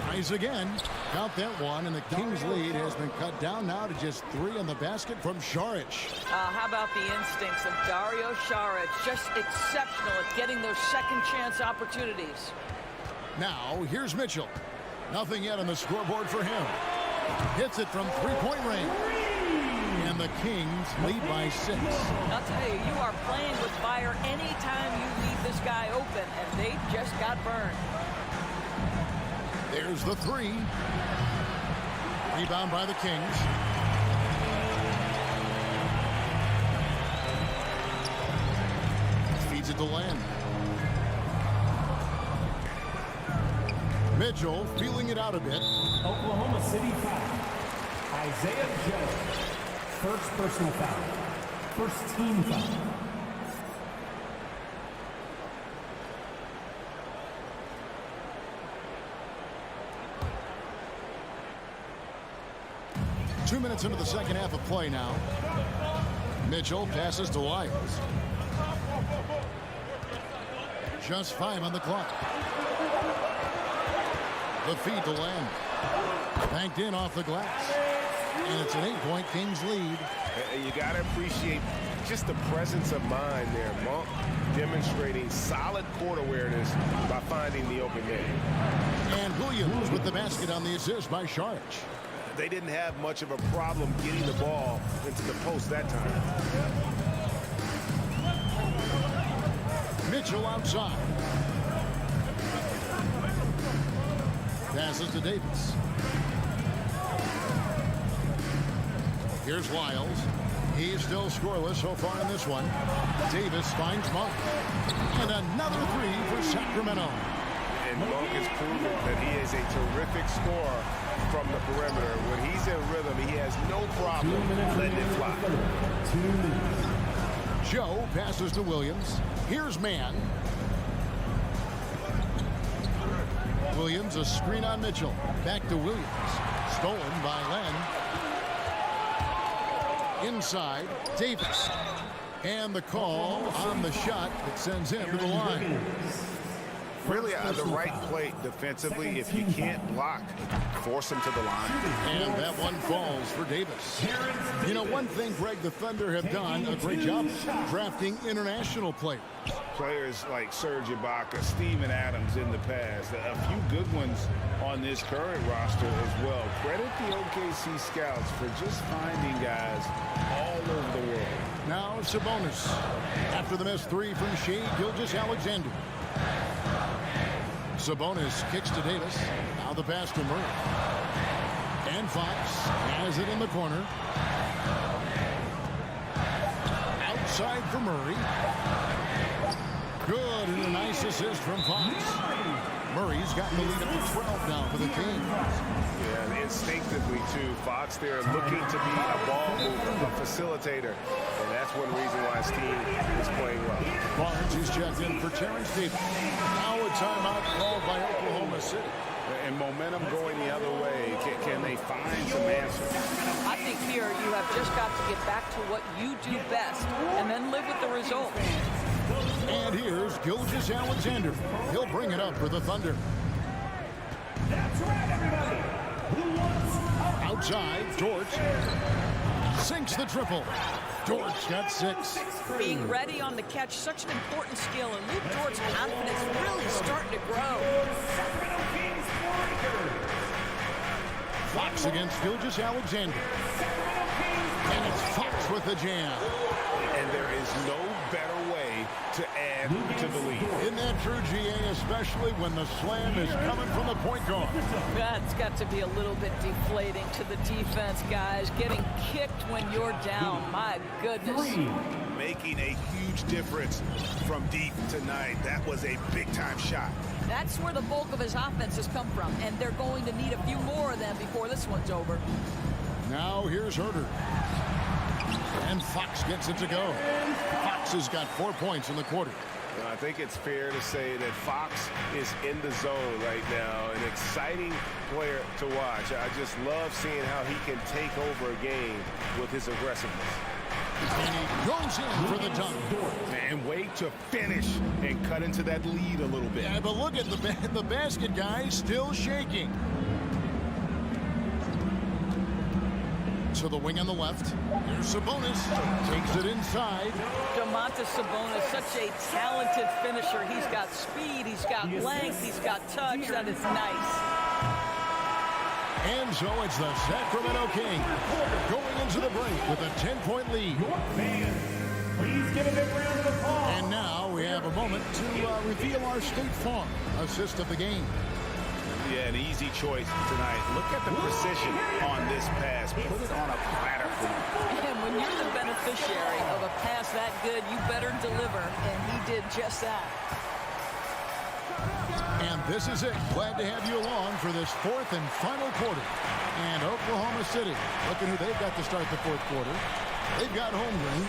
Tries again. Count that one, and the Kings lead has been cut down now to just 3 on the basket from Saric. How about the instincts of Dario Saric? Just exceptional at getting those second chance opportunities. Now, here's Mitchell. Nothing yet on the scoreboard for him. Hits it from 3-point range. And the Kings lead by 6. I'll tell you, you are playing with fire anytime you leave this guy open, and they just got burned. There's the 3. Rebound by the Kings. Feeds it to Len. Mitchell feeling it out a bit. Oklahoma City foul. Isaiah Joe. First personal foul. First team foul. Two minutes into the second half of play now. Mitchell passes to Wiles. Just 5 on the clock. The feed to Lamb. Banked in off the glass. And it's an 8-point Kings lead. You got to appreciate just the presence of mind there. Monk demonstrating solid court awareness by finding the open man. And Williams with the basket on the assist by Sharch. They didn't have much of a problem getting the ball into the post that time. Mitchell outside. Passes to Davis. Here's Wiles. He's still scoreless so far in this one. Davis finds Monk. And another three for Sacramento. And Monk has proven that he is a terrific scorer from the perimeter. When he's in rhythm, he has no problem letting it fly. 2 minutes. Joe passes to Williams. Here's Mann. Williams, a screen on Mitchell. Back to Williams. Stolen by Len. Inside, Davis. And the call on the shot that sends him to the line. Really the right play defensively. If you can't block, force him to the line. And that one falls for Davis. You know, one thing, Greg, the Thunder have done a great job drafting international players. Players like Serge Ibaka, Steven Adams in the past. A few good ones on this current roster as well. Credit the OKC scouts for just finding guys all over the world. Now Sabonis. After the missed three from Shea Gilgeous-Alexander. Sabonis kicks to Davis. Now the pass to Murray. And Fox has it in the corner. Outside for Murray. Good, and a nice assist from Fox. Murray's gotten the lead up to 12 now for the Kings. Yeah, and instinctively, too. Fox there looking to be a ball mover, a facilitator. And that's one reason why his team is playing well. Barnes is checked in for Terrence Davis. Now a timeout called by Oklahoma City. And momentum going the other way. Can they find some answers? I think here you have just got to get back to what you do best and then live with the result. And here's Gilgeous-Alexander. He'll bring it up for the Thunder. That's right, everybody. Who wants Outside, Dort sinks the triple. Dort's got 6. Being ready on the catch, such an important skill, and Luke Dort's confidence really starting to grow. Sacramento Kings for record. Fox against Gilgeous-Alexander. And it's Fox with the jam. And there is no better way to add to the lead. Isn't that true, GA, especially when the slam is coming from the point guard? That's got to be a little bit deflating to the defense, guys. Getting kicked when you're down, my goodness. Making a huge difference from deep tonight. That was a big-time shot. That's where the bulk of his offense has come from, and they're going to need a few more of them before this one's over. Now here's Herter. And Fox gets it to go. Fox has got 4 points in the quarter. I think it's fair to say that Fox is in the zone right now. An exciting player to watch. I just love seeing how he can take over a game with his aggressiveness. And he goes in for the dunk. And wait to finish and cut into that lead a little bit. Yeah, but look at the basket, guys, still shaking. To the wing on the left. Here's Sabonis. Takes it inside. Domantas Sabonis, such a talented finisher. He's got speed, he's got length, he's got touch. That is nice. And so it's the Sacramento Kings going into the break with a 10-point lead. Please give a big round of applause. And now we have a moment to reveal our State Farm assist of the game. Yeah, an easy choice tonight. Look at the precision on this pass. Put it on a platter for you. And when you're the beneficiary of a pass that good, you better deliver. And he did just that. And This is it. Glad to have you along for this fourth and final quarter. And Oklahoma City, looking who they've got to start the fourth quarter. They've got Holmgren.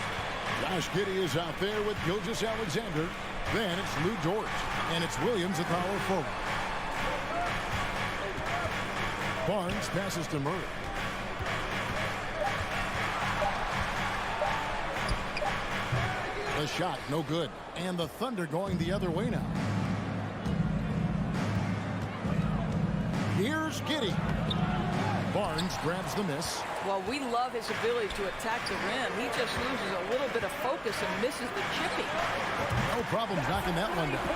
Josh Giddey is out there with Gilgeous-Alexander. Then it's Lou Dort. And it's Williams at power forward. Barnes passes to Murray. The shot, no good. And the Thunder going the other way now. Here's Giddey. Barnes grabs the miss. Well, we love his ability to attack the rim. He just loses a little bit of focus and misses the chipping. No problem knocking that one down.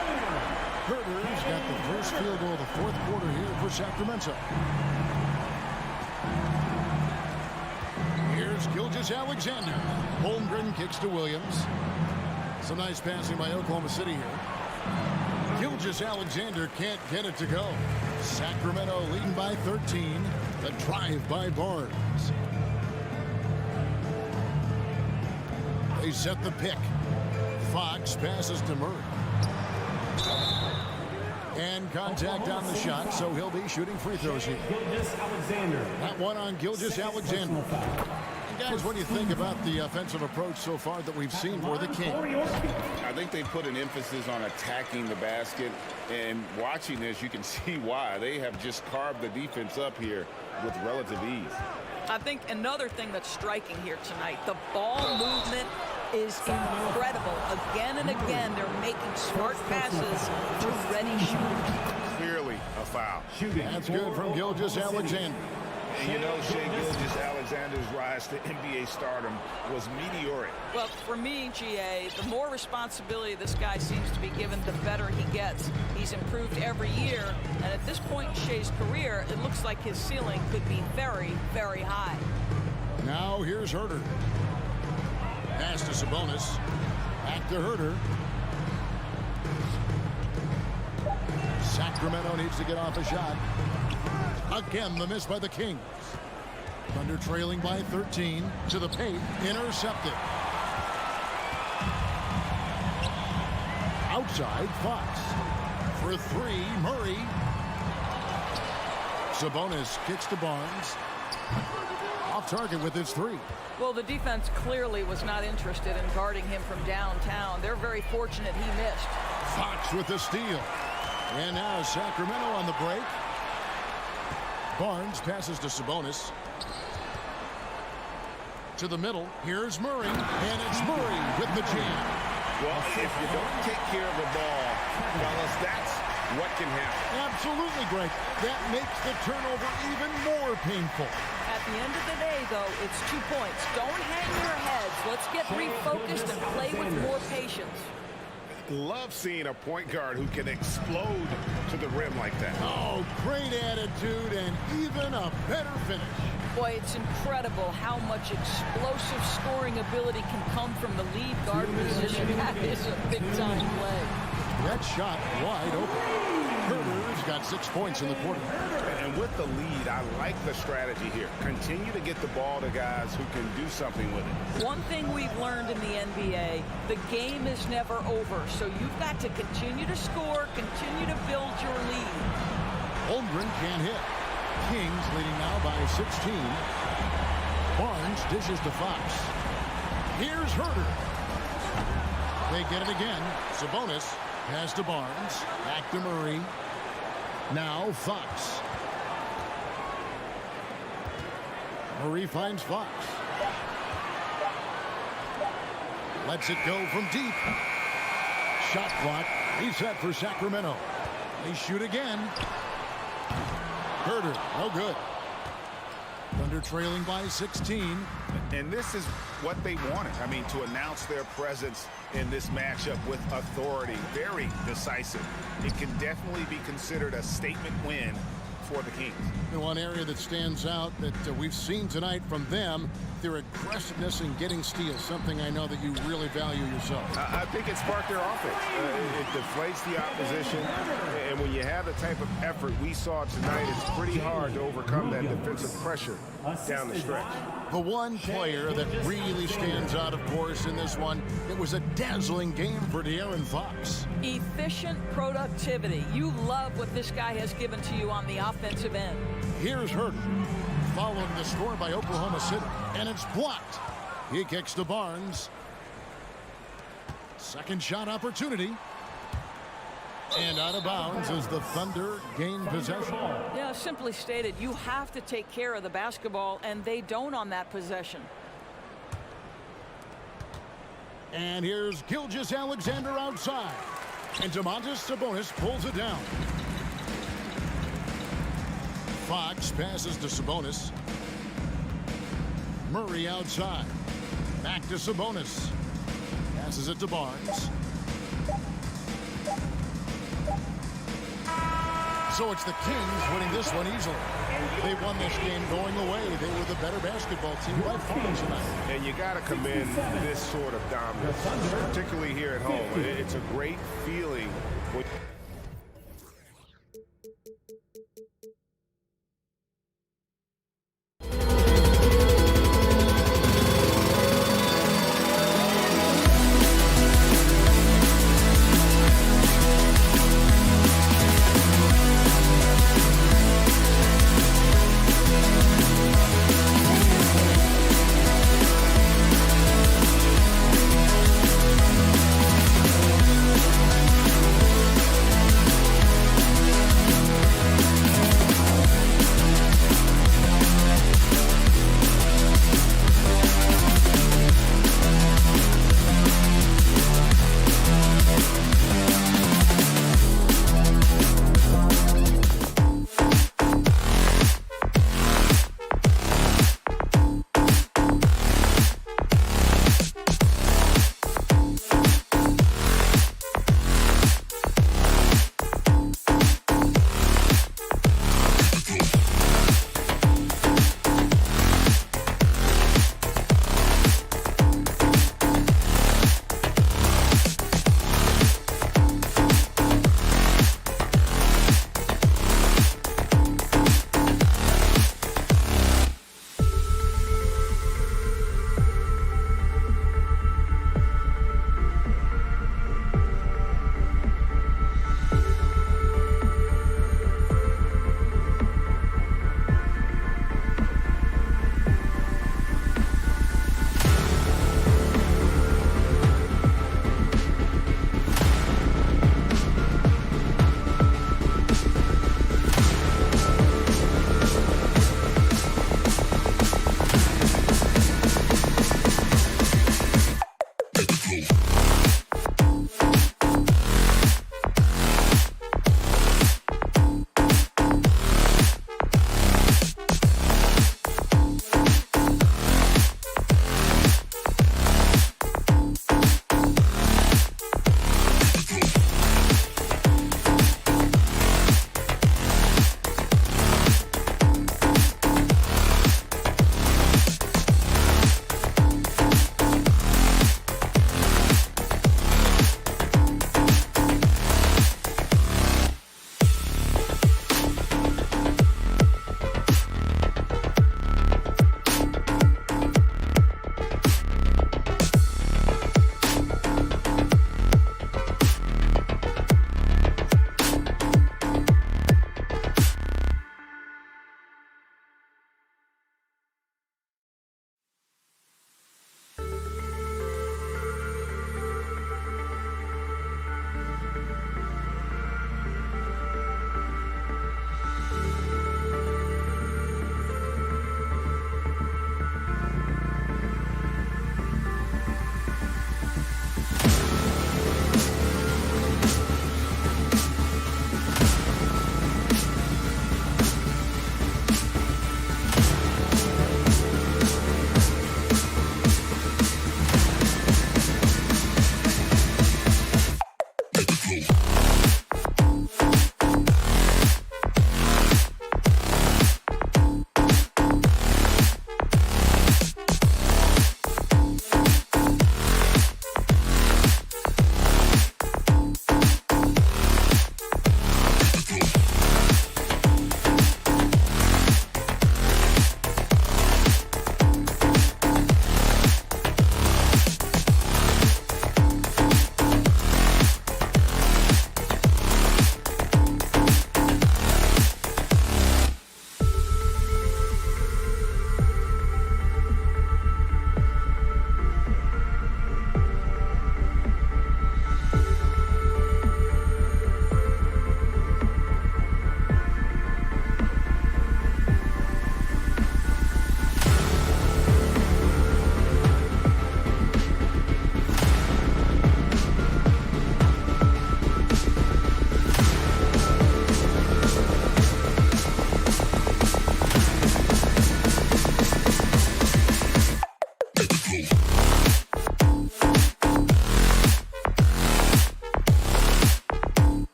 Herter's got the first field goal of the fourth quarter here for Sacramento. Here's Gilgeous-Alexander. Holmgren kicks to Williams. Some nice passing by Oklahoma City here. Gilgeous-Alexander can't get it to go. Sacramento leading by 13. The drive by Barnes. They set the pick. Fox passes to Murray. And contact on the shot, so he'll be shooting free throws here. That one on Gilgeous-Alexander. Guys, what do you think about the offensive approach so far that we've seen for the Kings? I think they put an emphasis on attacking the basket, and watching this, you can see why. They have just carved the defense up here with relative ease. I think another thing that's striking here tonight, the ball movement is incredible. Again and again, they're making smart passes to ready shooters. Clearly a foul. That's good from Gilgeous-Alexander. And you know, Shai Gilgeous-Alexander's rise to NBA stardom was meteoric. Well, for me, GA, the more responsibility this guy seems to be given, the better he gets. He's improved every year, and at this point in Shai's career, it looks like his ceiling could be very, very high. Now here's Herter. Pass to Sabonis. Back to Herter. Sacramento needs to get off a shot. Again, the miss by the Kings. Thunder trailing by 13 to the paint. Intercepted. Outside, Fox. For three, Murray. Sabonis kicks to Barnes. Off target with his three. Well, the defense clearly was not interested in guarding him from downtown. They're very fortunate he missed. Fox with the steal. And now Sacramento on the break. Barnes passes to Sabonis. To the middle. Here's Murray. And it's Murray with the jam. Well, if you don't take care of the ball, fellas, that's what can happen. Absolutely, Greg. That makes the turnover even more painful. At the end of the day, though, it's 2 points. Don't hang your heads. Let's get refocused and play with more patience. Love seeing a point guard who can explode to the rim like that. Oh, great attitude and even a better finish. Boy, it's incredible how much explosive scoring ability can come from the lead guard position. That is a big-time play. That shot wide open. Herter's got 6 points in the quarter. And with the lead, I like the strategy here. Continue to get the ball to guys who can do something with it. One thing we've learned in the NBA, the game is never over. So you've got to continue to score, continue to build your lead. Holmgren can't hit. Kings leading now by 16. Barnes dishes to Fox. Here's Herter. They get it again. Sabonis pass to Barnes. Back to Murray. Now Fox. Murray finds Fox. Lets it go from deep. Shot clock reset for Sacramento. They shoot again. Herter, no good. Thunder trailing by 16. And this is what they wanted. I mean, to announce their presence in this matchup with authority. Very decisive. It can definitely be considered a statement win for the Kings. And one area that stands out that we've seen tonight from them, their aggressiveness in getting steals, something I know that you really value yourself. I think it sparked their offense. It deflates the opposition, and when you have the type of effort we saw tonight, it's pretty hard to overcome that defensive pressure down the stretch. The one player that really stands out, of course, in this one, it was a dazzling game for De'Aaron Fox. Efficient productivity. You love what this guy has given to you on the offensive end. Here's Herter, following the score by Oklahoma City, and it's blocked. He kicks to Barnes. Second shot opportunity. And out of bounds as the Thunder gain possession. Yeah, simply stated, you have to take care of the basketball, and they don't on that possession. And here's Gilgeous-Alexander outside. And Domantas Sabonis pulls it down. Fox passes to Sabonis. Murray outside. Back to Sabonis. Passes it to Barnes. So it's the Kings winning this one easily. They won this game going away. They were the better basketball team by far tonight. And you got to commend this sort of dominance, particularly here at home. It's a great feeling when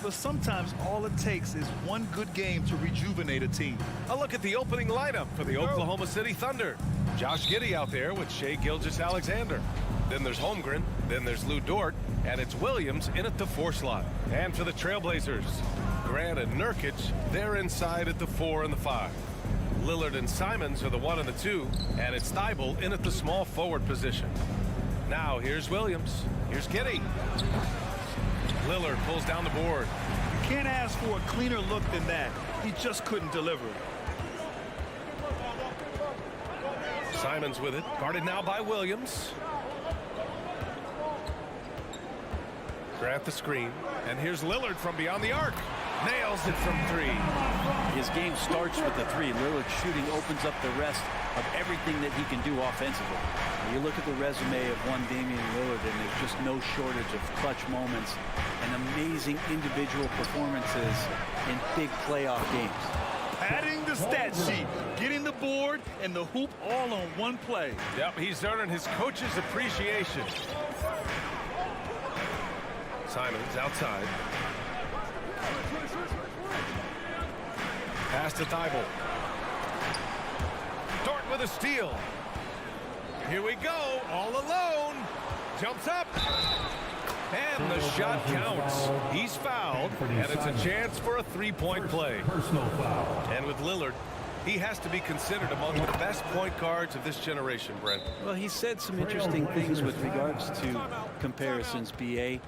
but sometimes all it takes is one good game to rejuvenate a team. A look at the opening lineup for the Oklahoma City Thunder. Josh Giddey out there with Shai Gilgeous-Alexander. Then there's Holmgren, then there's Lou Dort, and it's Williams in at the 4 slot. And for the Trailblazers, Grant and Nurkic, they're inside at the 4 and the 5. Lillard and Simons are the 1 and the 2, and it's Thibault in at the small forward position. Now here's Williams, here's Giddey. Lillard pulls down the board. You can't ask for a cleaner look than that. He just couldn't deliver. Simons with it, guarded now by Williams. Grant the screen, and here's Lillard from beyond the arc. Nails it from 3. His game starts with the 3. Lillard shooting opens up the rest of everything that he can do offensively. You look at the resume of one Damian Lillard, and there's just no shortage of clutch moments and amazing individual performances in big playoff games. Padding the stat sheet, getting the board and the hoop all on one play. Yep, he's earning his coach's appreciation. Simons outside. Pass to Thibault. Dort with a steal. Here we go, all alone. Jumps up. And the shot counts. He's fouled, and it's a chance for a 3-point play. And with Lillard, he has to be considered among the best point guards of this generation, Brent. Well, he said some interesting things with regards to comparisons, B.A.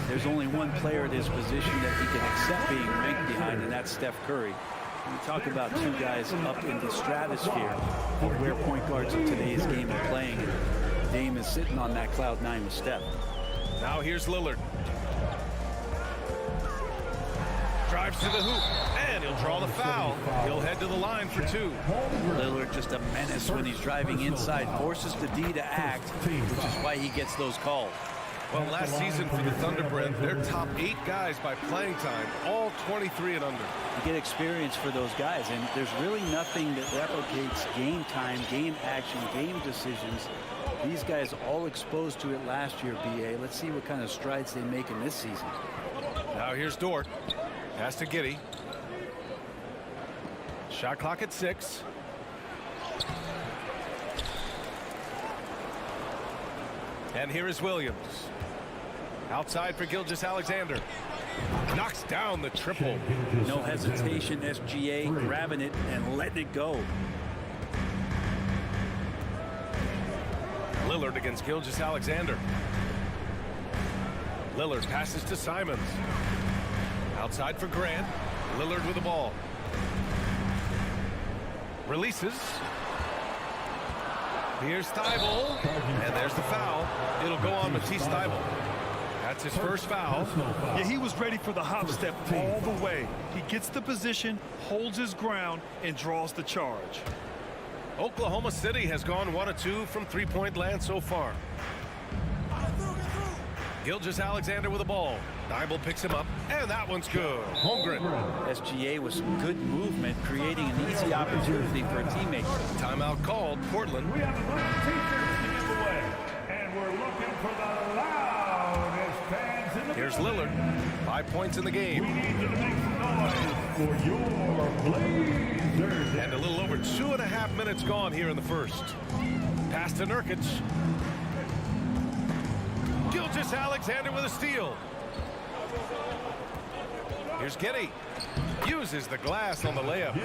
There's only one player at his position that he can accept being ranked behind, and that's Steph Curry. We talk about 2 guys up in the stratosphere of where point guards of today's game are playing. Dame is sitting on that cloud 9 with Steph. Now here's Lillard. Drives to the hoop, and he'll draw the foul. He'll head to the line for 2. Lillard just a menace when he's driving inside, forces the D to act, which is why he gets those calls. Well, last season for the Thunder, Brent, their top 8 guys by playing time, all 23 and under. You get experience for those guys, and there's really nothing that replicates game time, game action, game decisions. These guys all exposed to it last year, B.A. Let's see what kind of strides they make in this season. Now here's Dort. Pass to Giddey. Shot clock at 6. And here is Williams. Outside for Gilgeous-Alexander. Knocks down the triple. No hesitation, SGA grabbing it and letting it go. Lillard against Gilgeous-Alexander. Lillard passes to Simons. Outside for Grant. Lillard with the ball. Releases. Here's Thibault. And there's the foul. It'll go on Matisse Thibault. That's his first foul. Yeah, he was ready for the hop step all the way. He gets the position, holds his ground, and draws the charge. Oklahoma City has gone 1 of 2 from 3-point land so far. Gilgeous-Alexander with the ball. Thibault picks him up, and that one's good. Holmgren. SGA with some good movement, creating an easy opportunity for a teammate. Timeout called, Portland. We have a t-shirt to give away, and we're looking for the loudest fans in the Here's Lillard. 5 points in the game. We need you to make some noise for your Blazers. And a little over 2.5 minutes gone here in the first. Pass to Nurkic. Gilgeous-Alexander with a steal. Here's Giddey. Uses the glass on the layup.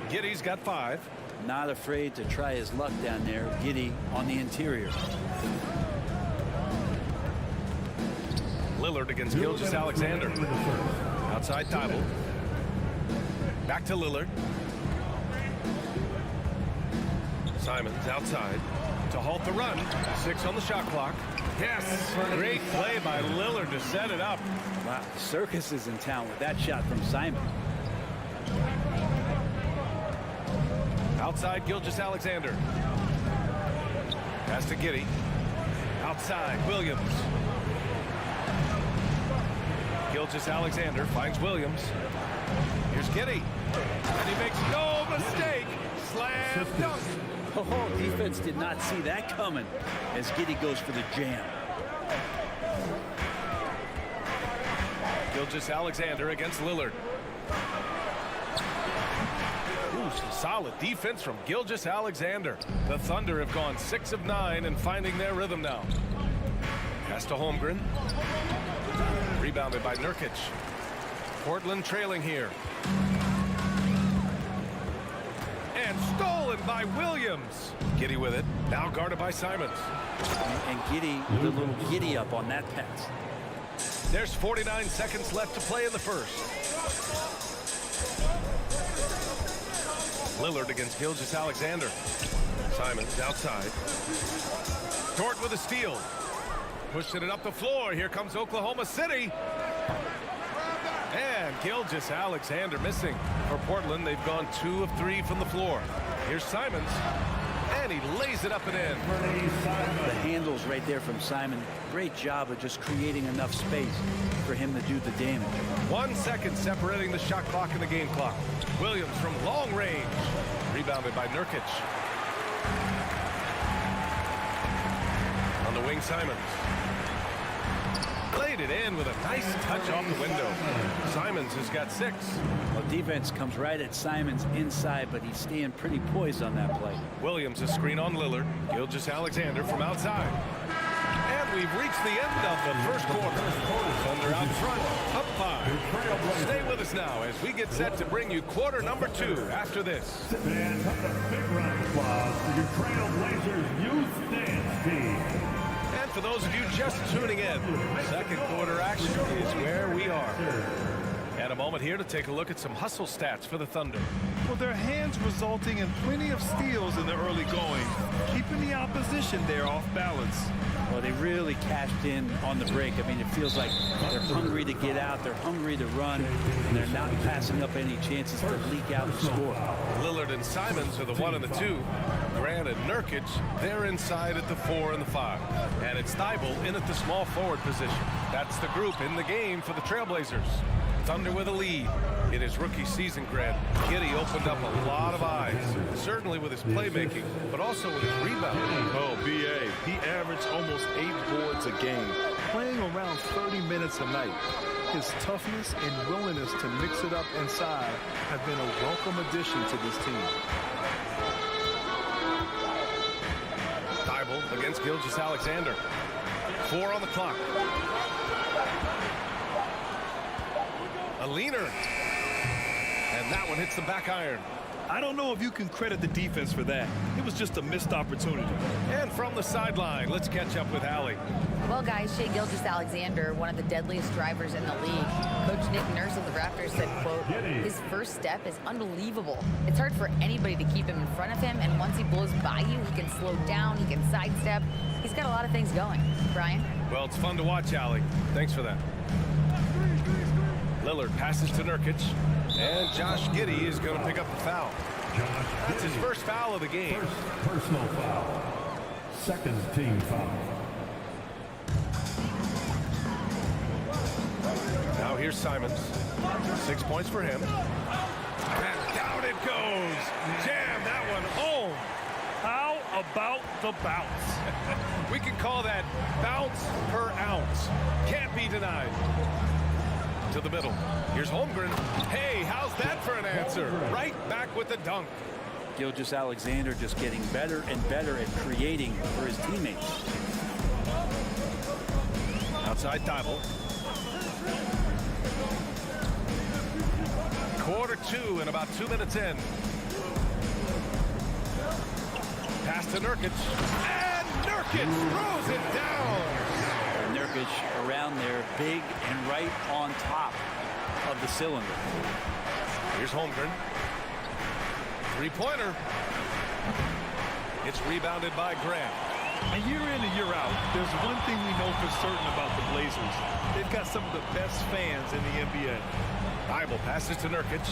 Giddey's got 5. Not afraid to try his luck down there. Giddey on the interior. Lillard against Gilgeous-Alexander. Outside Thibault. Back to Lillard. Simons outside to halt the run. 6 on the shot clock. Yes, great play by Lillard to set it up. Wow, Circus is in town with that shot from Simon. Outside Gilgeous-Alexander. Pass to Giddey. Outside Williams. Gilgeous-Alexander finds Williams. Here's Giddey. And he makes no mistake. Slam dunk. Oh, defense did not see that coming as Giddey goes for the jam. Gilgeous-Alexander against Lillard. Ooh, some solid defense from Gilgeous-Alexander. The Thunder have gone 6 of 9 and finding their rhythm now. Pass to Holmgren. Rebounded by Nurkic. Portland trailing here. And stolen by Williams. Giddy with it. Now guarded by Simons. And Giddy with a little giddy up on that pass. There's 49 seconds left to play in the first. Lillard against Gilgeous-Alexander. Simons outside. Dort with a steal. Pushing it up the floor. Here comes Oklahoma City. And Gilgeous-Alexander missing. For Portland, they've gone 2 of 3 from the floor. Here's Simons. And he lays it up and in. The handles right there from Simon. Great job of just creating enough space for him to do the damage. 1 second separating the shot clock and the game clock. Williams from long range. Rebounded by Nurkic. On the wing, Simons. Laid it in with a nice touch off the window. Simons has got 6. Well, defense comes right at Simons inside, but he's staying pretty poised on that play. Williams a screen on Lillard. Gilgeous-Alexander from outside. And we've reached the end of the first quarter. Thunder out front, up 5. Stay with us now as we get set to bring you quarter number 2 after this. And a big round of applause for your Trailblazers youth dance team. And for those of you just tuning in, second quarter action is where we are. And a moment here to take a look at some hustle stats for the Thunder. Well, their hands resulting in plenty of steals in the early going, keeping the opposition there off balance. Well, they really cashed in on the break. I mean, it feels like they're hungry to get out, they're hungry to run, and they're not passing up any chances to leak out and score. Lillard and Simons are the 1 and the 2. Grant and Nurkic, they're inside at the 4 and the 5. And it's Thibault in at the small forward position. That's the group in the game for the Trailblazers. Thunder with a lead. In his rookie season, Grant, Giddy opened up a lot of eyes, certainly with his playmaking, but also with his rebounding. Oh, B.A., he averaged almost 8 boards a game, playing around 30 minutes a night. His toughness and willingness to mix it up inside have been a welcome addition to this team. Thibault against Gilgeous-Alexander. 4 on the clock. A leaner. And that one hits the back iron. I don't know if you can credit the defense for that. It was just a missed opportunity. And from the sideline, let's catch up with Allie. Well, guys, Shai Gilgeous-Alexander, one of the deadliest drivers in the league. Coach Nick Nurse of the Raptors said, quote, his first step is unbelievable. It's hard for anybody to keep him in front of him, and once he blows by you, he can slow down, he can sidestep. He's got a lot of things going. Brian? Well, it's fun to watch, Allie. Thanks for that. Lillard passes to Nurkic, and Josh Giddey is going to pick up the foul. That's his first foul of the game. First personal foul. Second team foul. Now here's Simons. 6 points for him. And down it goes. Jam that one home. How about the bounce? We can call that bounce per ounce. Can't be denied. To the middle. Here's Holmgren. Hey, how's that for an answer? Right back with the dunk. Gilgeous-Alexander just getting better and better at creating for his teammates. Outside Thibault. Quarter 2 and about 2 minutes in. Pass to Nurkic. And Nurkic throws it down. Nurkic around there, big and right on top of the cylinder. Here's Holmgren. Three-pointer. It's rebounded by Grant. And year in and year out, there's one thing we know for certain about the Blazers. They've got some of the best fans in the NBA. Thibault passes to Nurkic.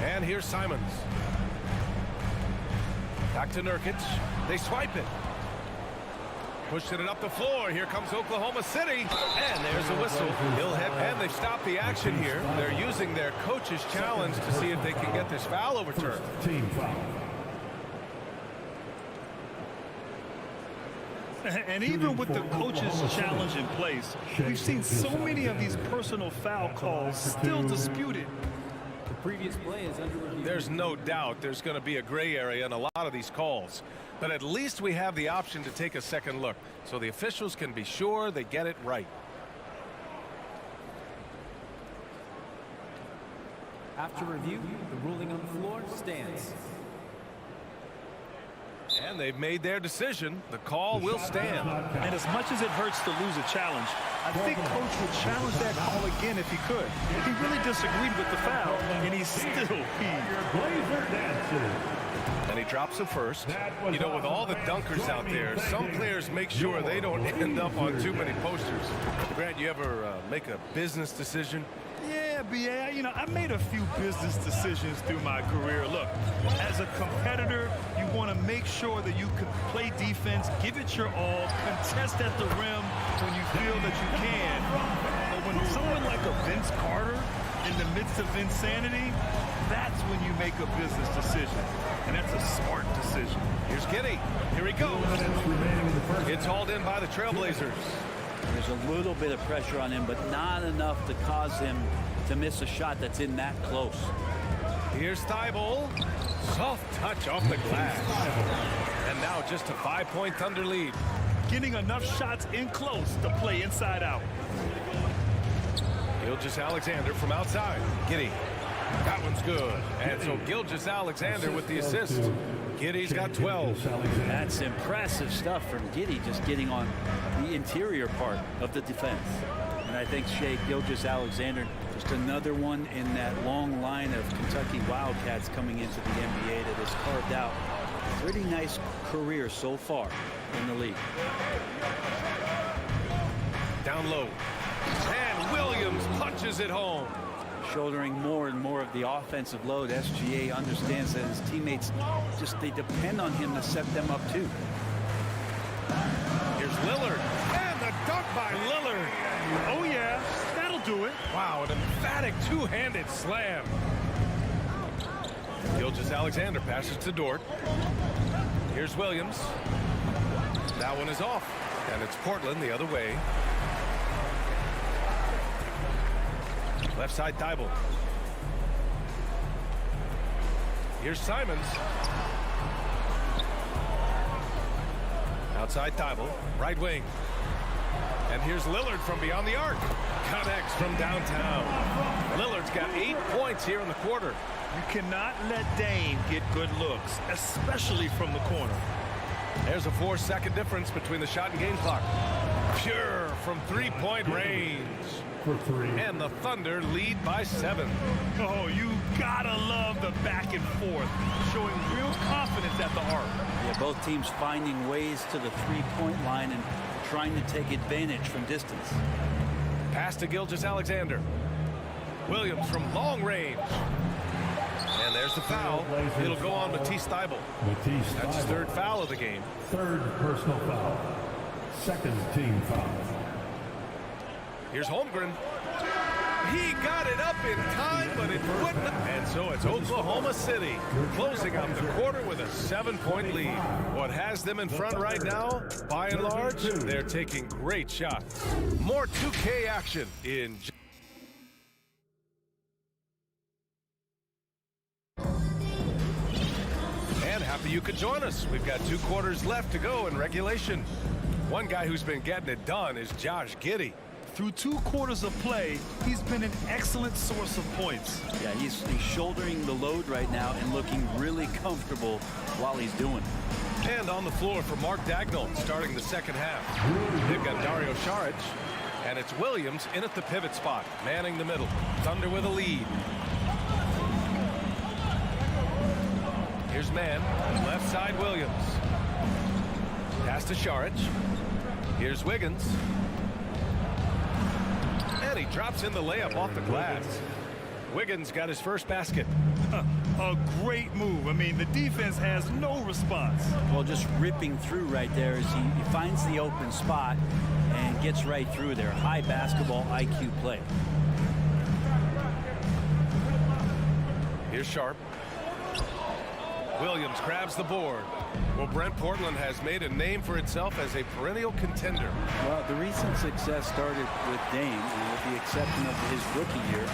And here's Simons. Back to Nurkic. They swipe it. Pushing it up the floor. Here comes Oklahoma City. And there's a whistle. He'll head, and they've stopped the action here. They're using their coach's challenge to see if they can get this foul overturned. Team foul. And even with the coach's challenge in place, we've seen so many of these personal foul calls still disputed. The previous play is under review. There's no doubt there's going to be a gray area in a lot of these calls. But at least we have the option to take a second look, so the officials can be sure they get it right. After review, the ruling on the floor stands. And they've made their decision. The call will stand. And as much as it hurts to lose a challenge, I think Coach would challenge that call again if he could. He really disagreed with the foul, and he's still peeved. And he drops it first. You know, with all the dunkers out there, some players make sure they don't end up on too many posters. Grant, you ever make a business decision? Yeah, B.A., you know, I made a few business decisions through my career. Look, as a competitor, you want to make sure that you can play defense, give it your all, contest at the rim when you feel that you can. But when someone like a Vince Carter in the midst of insanity, that's when you make a business decision. And that's a smart decision. Here's Giddey. Here he goes. It's hauled in by the Trailblazers. There's a little bit of pressure on him, but not enough to cause him to miss a shot that's in that close. Here's Thibault. Soft touch off the glass. And now just a 5-point Thunder lead. Getting enough shots in close to play inside out. Gilgeous-Alexander from outside. Giddey. That one's good. And so Gilgeous-Alexander with the assist. Giddey's got 12. That's impressive stuff from Giddey, just getting on the interior part of the defense. And I think Shai Gilgeous-Alexander, just another one in that long line of Kentucky Wildcats coming into the NBA that has carved out a pretty nice career so far in the league. Down low. And Williams punches it home. Shouldering more and more of the offensive load. SGA understands that his teammates they depend on him to set them up too. Here's Lillard. And the dunk by Lillard. Oh yeah, that'll do it. Wow, an emphatic two-handed slam. Gilgeous-Alexander passes to Dort. Here's Williams. That one is off. And it's Portland the other way. Left side, Thibault. Here's Simons. Outside, Thibault. Right wing. And here's Lillard from beyond the arc. Connects from downtown. Lillard's got 8 points here in the quarter. You cannot let Dame get good looks, especially from the corner. There's a 4-second difference between the shot and game clock. Pure from three-point range. For three. And the Thunder lead by 7. Oh, you gotta love the back and forth, showing real confidence at the arc. Yeah, both teams finding ways to the three-point line and trying to take advantage from distance. Pass to Gilgeous-Alexander. Williams from long range. And there's the foul. It'll go on Matisse Thibault. That's his third foul of the game. Third personal foul. Second team foul. Here's Holmgren. He got it up in time, but it wouldn't. And so it's Oklahoma City closing out the quarter with a 7-point lead. What has them in front right now, by and large, they're taking great shots. More 2K action in... And happy you could join us. We've got 2 quarters left to go in regulation. One guy who's been getting it done is Josh Giddey. Through 2 quarters of play, he's been an excellent source of points. Yeah, he's shouldering the load right now and looking really comfortable while he's doing it. And on the floor for Mark Dagnall starting the second half. They've got Dario Saric, and it's Williams in at the pivot spot, manning the middle. Thunder with a lead. Here's Mann, left side Williams. Pass to Saric. Here's Wiggins. And he drops in the layup off the glass. Wiggins got his first basket. A great move. I mean, the defense has no response. Well, just ripping through right there as he finds the open spot and gets right through there. High basketball IQ play. Here's Sharp. Williams grabs the board. Well, Brent, Portland has made a name for itself as a perennial contender. Well, the recent success started with Dame, and with the exception of his rookie year,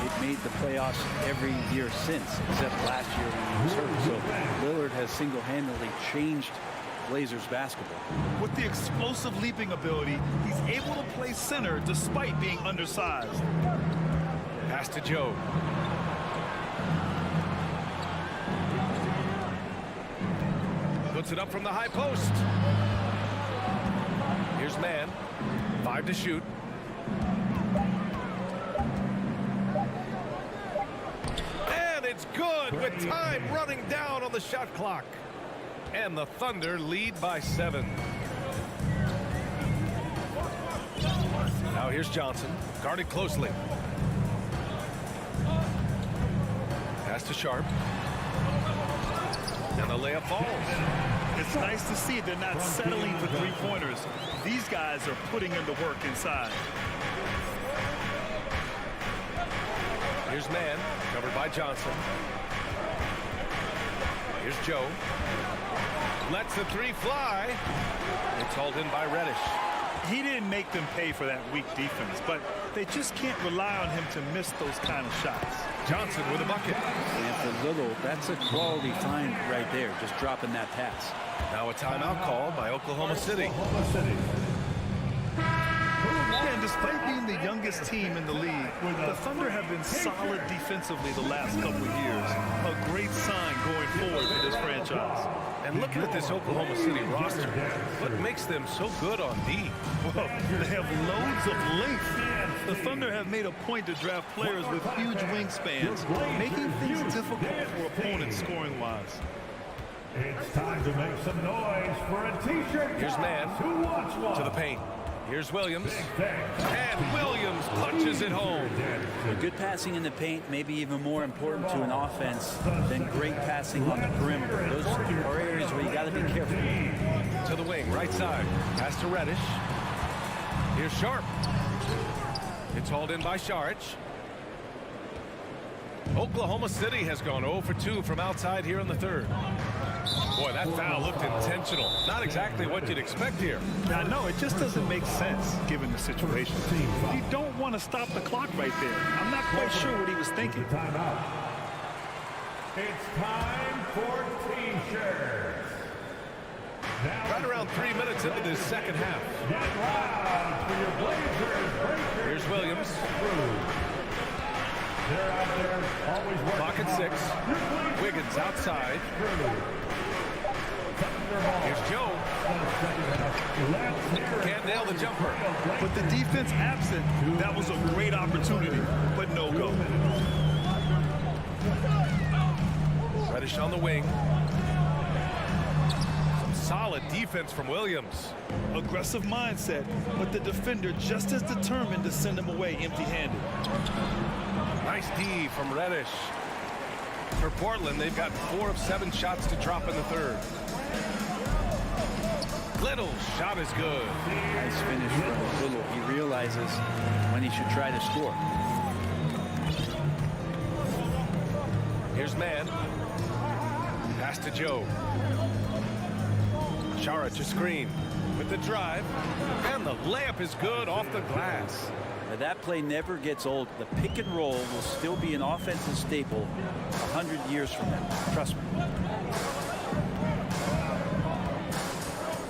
they've made the playoffs every year since, except last year when he was hurt. So Lillard has single-handedly changed Blazers basketball. With the explosive leaping ability, he's able to play center despite being undersized. Pass to Joe. Puts it up from the high post. Here's man. 5 to shoot. And it's good with time running down on the shot clock. And the Thunder lead by 7. Now here's Johnson, guarded closely. Pass to Sharp. And the layup falls. It's nice to see they're not settling for three-pointers. These guys are putting in the work inside. Here's man, covered by Johnson. Here's Joe. Lets the three fly. It's hauled in by Reddish. He didn't make them pay for that weak defense, but they just can't rely on him to miss those kind of shots. Johnson with a bucket. And for Little, that's a quality find right there, just dropping that pass. Now a timeout called by Oklahoma City. And despite being the youngest team in the league, the Thunder have been solid defensively the last couple of years. A great sign going forward for this franchise. And looking at this Oklahoma City roster, what makes them so good on D? Well, they have loads of length. The Thunder have made a point to draft players with huge wingspans, making things difficult for opponents scoring-wise. It's time to make some noise for a t-shirt. Here's man to the paint. Here's Williams. And Williams punches it home. Well, good passing in the paint may be even more important to an offense than great passing on the perimeter. Those are areas where you got to be careful. To the wing, right side. Pass to Reddish. Here's Sharp. It's hauled in by Saric. Oklahoma City has gone 0 for 2 from outside here in the third. Boy, that foul looked intentional. Not exactly what you'd expect here. Now, no, it just doesn't make sense given the situation. You don't want to stop the clock right there. I'm not quite sure what he was thinking. Timeout. It's time for t-shirts. Right around 3 minutes into this second half. Get loud for your Blazers. Here's Williams. They're out there always working. Clock at 6. Wiggins outside. Here's Joe. Can't nail the jumper. But the defense absent, that was a great opportunity, but no go. Reddish on the wing. Some solid defense from Williams. Aggressive mindset, but the defender just as determined to send him away empty-handed. Nice D from Reddish. For Portland, they've got 4 of 7 shots to drop in the third. Little's shot is good. Nice finish from Little. He realizes when he should try to score. Here's man. Pass to Joe. Saric a screen with the drive. And the layup is good off the glass. Now that play never gets old. The pick and roll will still be an offensive staple 100 years from now. Trust me.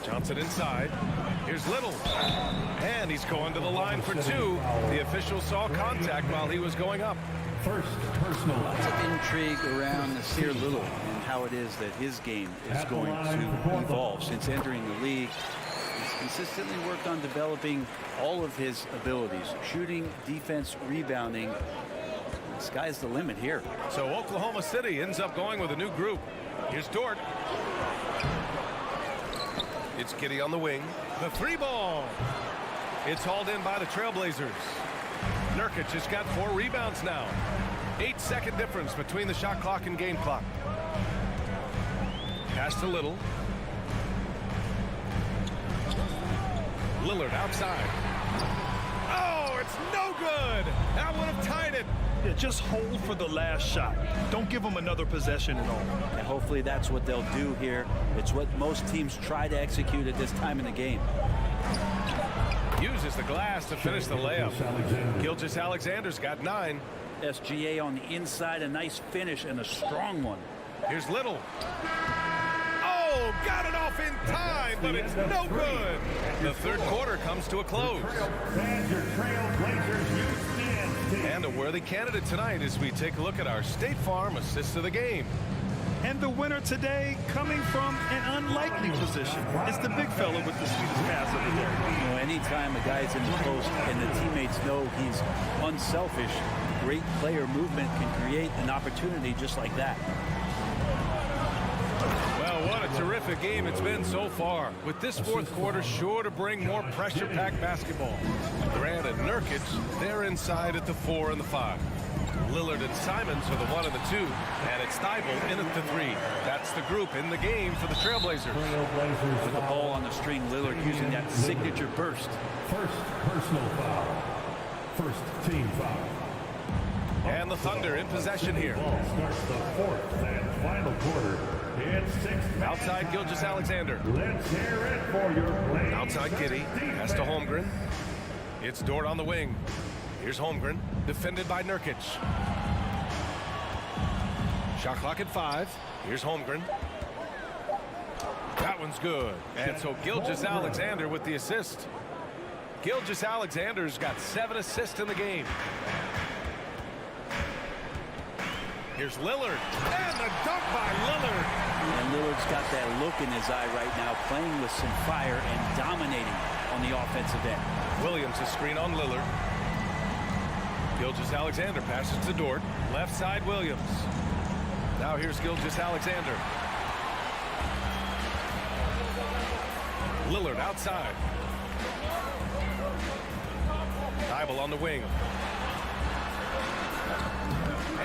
Johnson inside. Here's Little. And he's going to the line for 2. The official saw contact while he was going up. First personal. Lots of intrigue around Nasir Little and how it is that his game is going to evolve. Since entering the league, he's consistently worked on developing all of his abilities. Shooting, defense, rebounding. The sky's the limit here. So Oklahoma City ends up going with a new group. Here's Dort. It's Giddey on the wing. The 3-ball. It's hauled in by the Trailblazers. Nurkic has got 4 rebounds now. 8-second difference between the shot clock and game clock. Pass to Little. Lillard outside. Oh, it's no good. That would have tied it. Yeah, just hold for the last shot. Don't give them another possession at all. And hopefully that's what they'll do here. It's what most teams try to execute at this time in the game. Uses the glass to finish the layup. Gilgeous-Alexander's got 9. SGA on the inside, a nice finish and a strong one. Here's Little. Oh, got it off in time, but it's no good. The third quarter comes to a close. And a worthy candidate tonight as we take a look at our State Farm assist of the game. And the winner today coming from an unlikely position. It's the big fella with the sweetest pass of the day. You know, anytime a guy's in the post and the teammates know he's unselfish, great player movement can create an opportunity just like that. Well, what a terrific game it's been so far. With this fourth quarter sure to bring more pressure-packed basketball. Grant and Nurkic, they're inside at the 4 and the 5. Lillard and Simons are the 1 and the 2, and it's Thibault in at the 3. That's the group in the game for the Trailblazers. With the ball on the string, Lillard using that signature burst. First personal foul. First team foul. And the Thunder in possession here. Ball starts the fourth and final quarter. It's 6 Outside Gilgeous-Alexander. Let's hear it for your Blazers. Outside Giddey. Pass to Holmgren. It's Dort on the wing. Here's Holmgren, defended by Nurkic. Shot clock at 5. Here's Holmgren. That one's good. And so Gilgeous-Alexander with the assist. Gilgeous-Alexander's got 7 assists in the game. Here's Lillard. And the dunk by Lillard. And Lillard's got that look in his eye right now, playing with some fire and dominating on the offensive end. Williams a screen on Lillard. Gilgeous-Alexander passes to Dort. Left side Williams. Now here's Gilgeous-Alexander. Lillard outside. Thibault on the wing.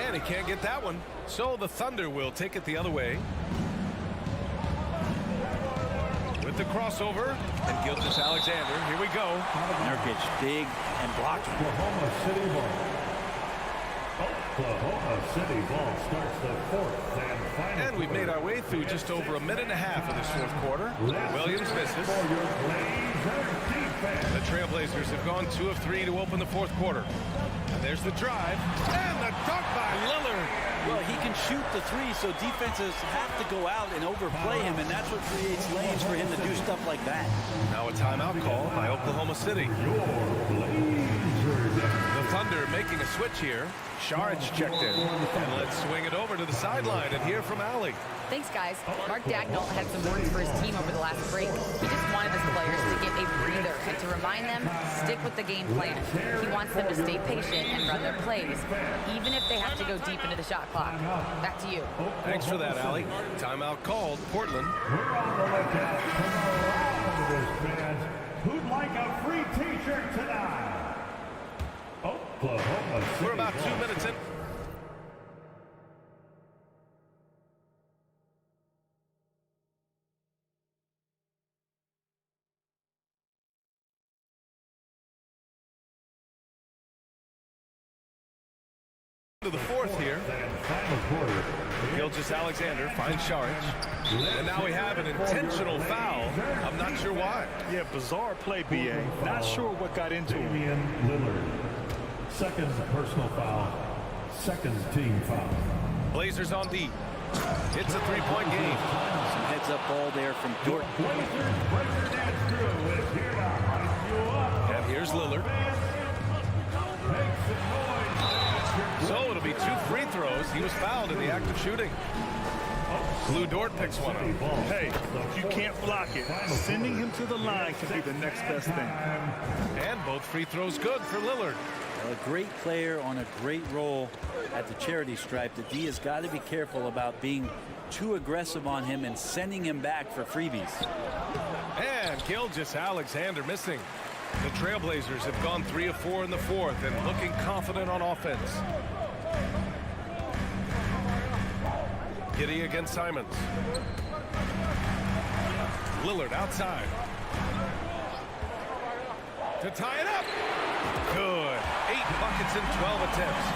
And he can't get that one. So the Thunder will take it the other way. With the crossover. And Gilgeous-Alexander. Here we go. Nurkic big and blocking. Oklahoma City ball. Oklahoma City ball starts the fourth and final. And we've made our way through just over a minute and a half of this fourth quarter. Williams misses. The Trailblazers have gone 2 of 3 to open the fourth quarter. And there's the drive. And the dunk by Lillard. Well, he can shoot the 3, so defenses have to go out and overplay him, and that's what creates lanes for him to do stuff like that. Now a timeout call by Oklahoma City. The Thunder making a switch here. Saric checked in. And let's swing it over to the sideline and hear from Allie. Thanks, guys. Mark Dagnall had some words for his team over the last break. He just wanted his players to get a breather and to remind them, stick with the game plan. He wants them to stay patient and run their plays, even if they have to go deep into the shot clock. Back to you. Thanks for that, Allie. Timeout called. Portland. We're on the lookout for the fans who'd like a free t-shirt tonight. Oklahoma City. We're about 2 minutes in. To the fourth here. Gilgeous-Alexander finds Saric. And now we have an intentional foul. I'm not sure why. Yeah, bizarre play, B.A. Not sure what got into him. Damian Lillard. Second personal foul. Second team foul. Blazers on D. It's a 3-point game. Some heads-up ball there from Dort. And here's Lillard. So it'll be 2 free throws. He was fouled in the act of shooting. Lou Dort picks one up. Hey, if you can't block it, sending him to the line can be the next best thing. And both free throws good for Lillard. A great player on a great role at the charity stripe. The D has got to be careful about being too aggressive on him and sending him back for freebies. And Gilgeous-Alexander missing. The Trailblazers have gone 3 of 4 in the fourth and looking confident on offense. Giddey against Simons. Lillard outside. to tie it up. Good. 8 buckets in 12 attempts.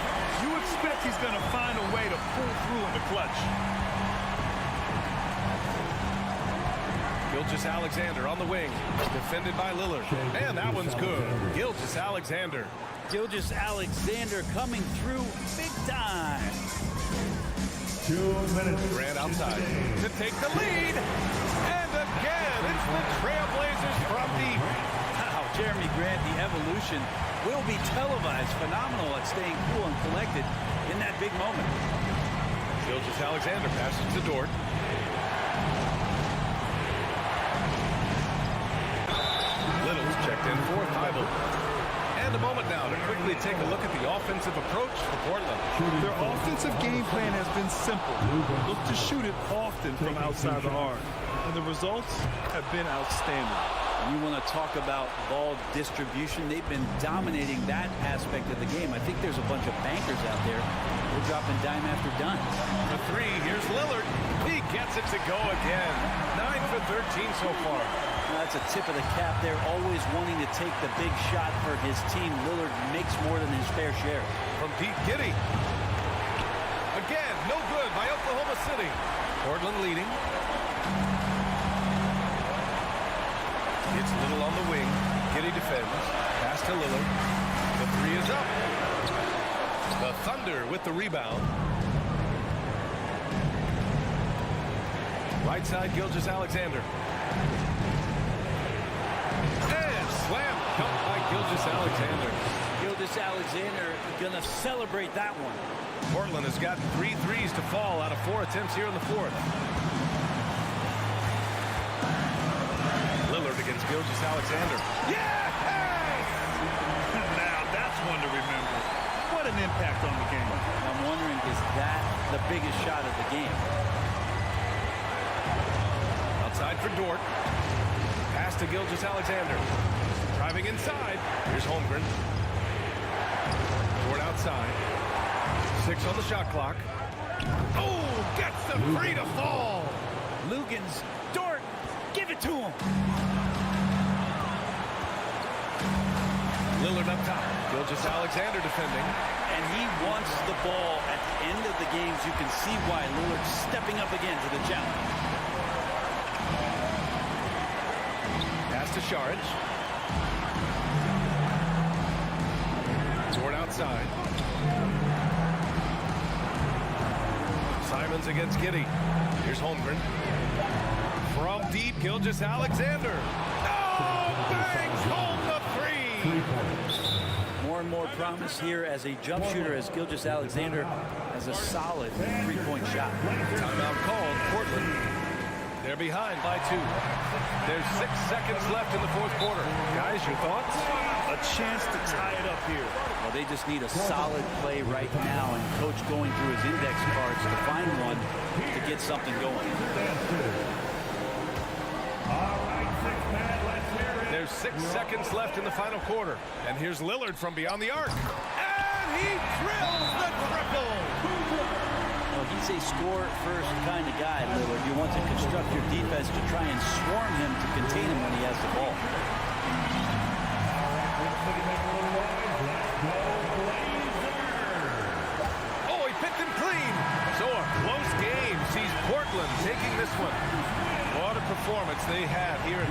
You expect he's going to find a way to pull through in the clutch. Gilgeous-Alexander on the wing, defended by Lillard. And that one's good. Gilgeous-Alexander. Gilgeous-Alexander coming through big time. 2 minutes. Grant outside to take the lead. And again, it's the Trailblazers from deep. Wow, Jeremy Grant, the evolution will be televised. Phenomenal at staying cool and collected in that big moment. Gilgeous-Alexander passes to Dort. Little's checked in for Thibault. And a moment now to quickly take a look at the offensive approach for Portland. Their offensive game plan has been simple. Look to shoot it often from outside the arc. And the results have been outstanding. You want to talk about ball distribution. They've been dominating that aspect of the game. I think there's a bunch of bankers out there. They're dropping dime after dime. The three, here's Lillard. He gets it to go again. 9 for 13 so far. That's a tip of the cap there, always wanting to take the big shot for his team. Lillard makes more than his fair share. From deep, Giddey. Again, no good by Oklahoma City. Portland leading. It's Little on the wing. Giddey defends. Pass to Lillard. The three is up. The Thunder with the rebound. Right side, Gilgeous-Alexander. Slam cut by Gilgeous-Alexander. Gilgeous-Alexander gonna celebrate that one. Portland has gotten 3 threes to fall out of 4 attempts here in the fourth. Lillard against Gilgeous-Alexander. Yes! Now that's one to remember. What an impact on the game. I'm wondering, is that the biggest shot of the game? Outside for Dort. Pass to Gilgeous-Alexander. Driving inside. Here's Holmgren. Dort outside. 6 on the shot clock. Oh, gets the three to fall. Lugans, Dort, give it to him. Lillard up top. Gilgeous-Alexander defending. And he wants the ball at the end of the games. You can see why Lillard stepping up again to the challenge. Pass to Saric. Dort outside. Simons against Giddey. Here's Holmgren. From deep, Gilgeous-Alexander. Oh, bangs home the 3. More and more promise here as a jump shooter, as Gilgeous-Alexander has a solid three-point shot. Timeout called. Portland. They're behind by 2. There's 6 seconds left in the fourth quarter. Guys, your thoughts? A chance to tie it up here. Well, they just need a solid play right now, and Coach going through his index cards to find one to get something going. There's 6 seconds left in the final quarter. And here's Lillard from beyond the arc. And he drills the triple. Well, he's a score-first kind of guy, Lillard. You want to construct your defense to try and swarm him to contain him when he has the ball. Oh, he picked him clean. So a close game sees Portland taking this one. What a performance they had here.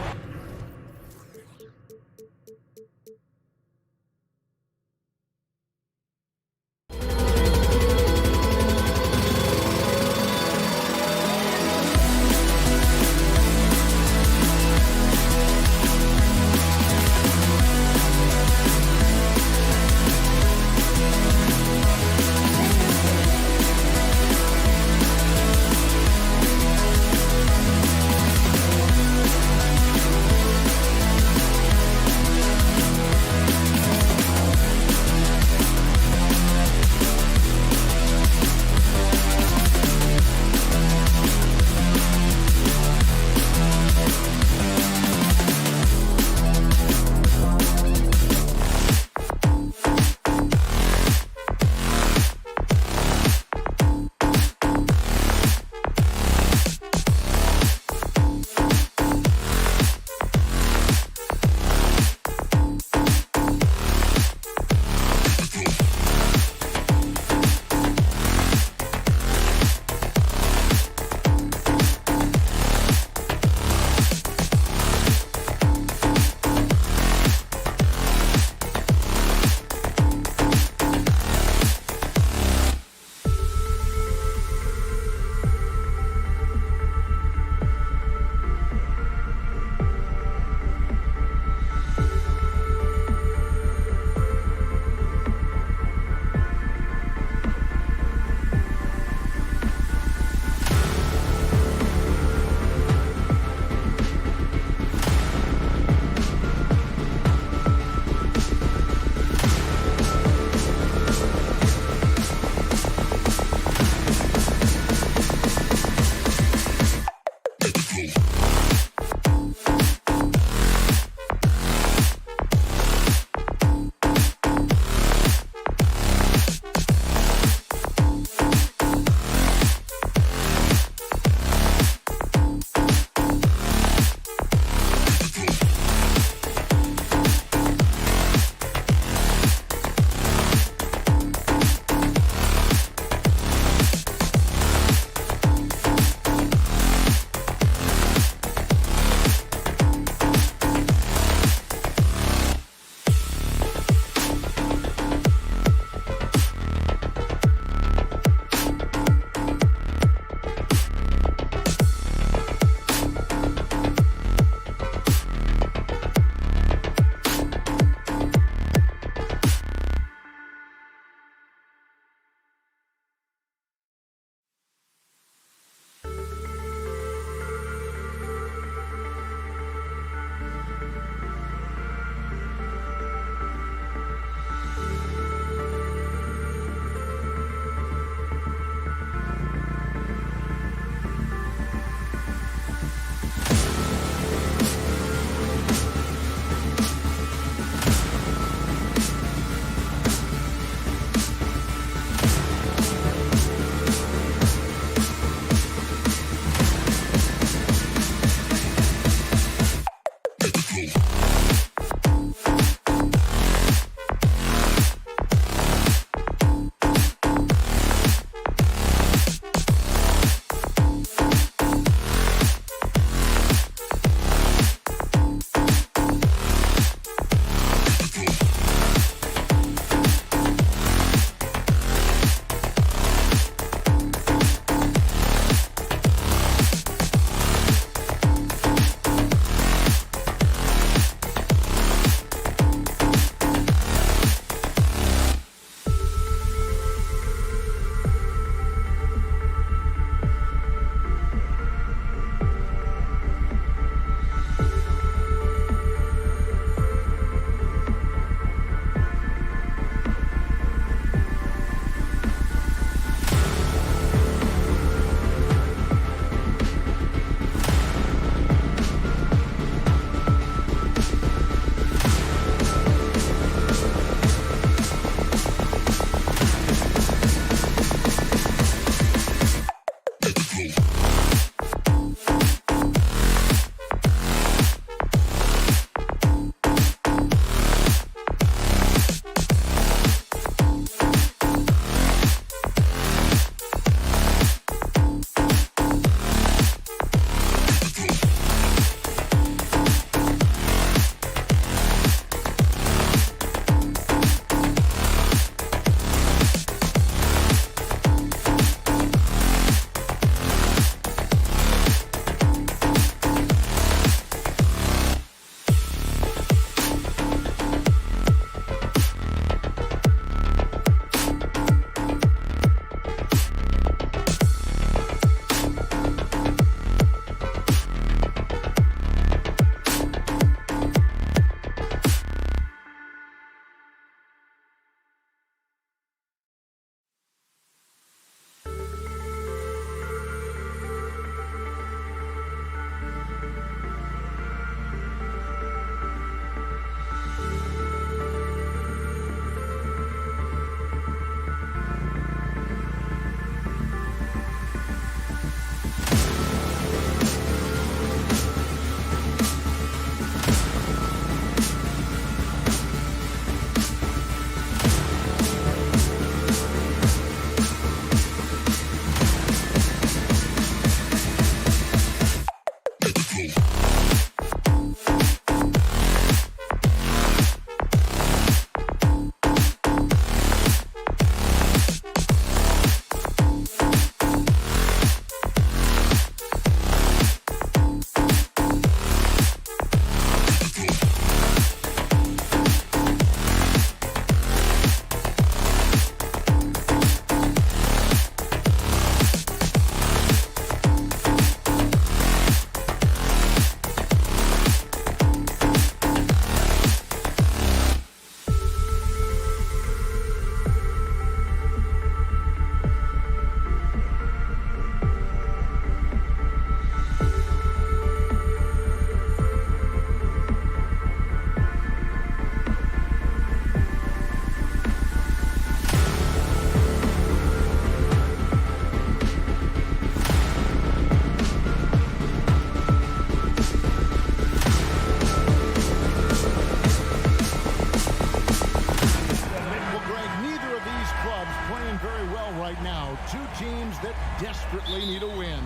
desperately need a win.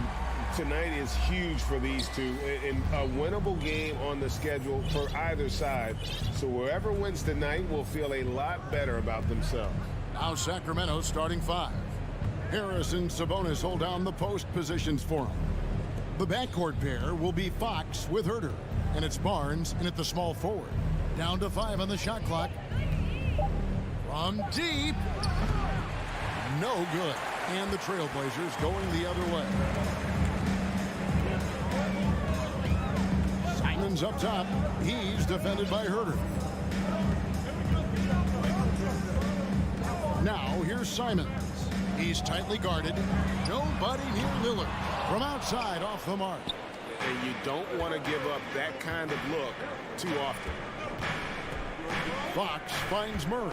Tonight is huge for these two, and a winnable game on the schedule for either side. So whoever wins tonight will feel a lot better about themselves. Now Sacramento starting five. Harris and Sabonis hold down the post positions for him. The backcourt pair will be Fox with Herter, and it's Barnes in at the small forward. Down to 5 on the shot clock. From deep. No good. And the Trailblazers going the other way. Simon's up top. He's defended by Herter. Now here's Simons. He's tightly guarded. Nobody near Lillard. From outside off the mark. And you don't want to give up that kind of look too often. Fox finds Murray.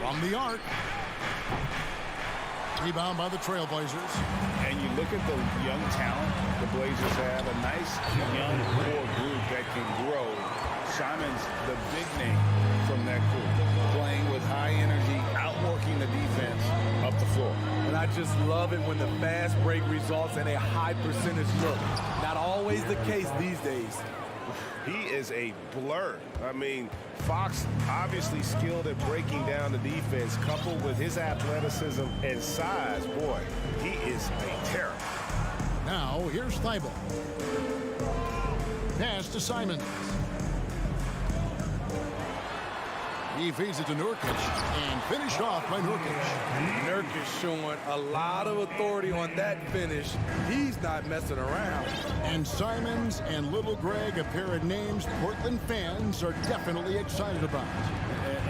From the arc. Rebound by the Trailblazers. And you look at the young talent the Blazers have, a nice young core group that can grow. Simon's the big name from that group, playing with high energy, outworking the defense up the floor. And I just love it when the fast break results in a high percentage look. Not always the case these days. He is a blur. I mean, Fox obviously skilled at breaking down the defense, coupled with his athleticism and size. Boy, he is a terror. Now, here's Thibault. Pass to Simons. He feeds it to Nurkic and finished off by Nurkic. Nurkic showing a lot of authority on that finish. He's not messing around. And Simons and Little Greg, a pair of names Portland fans are definitely excited about.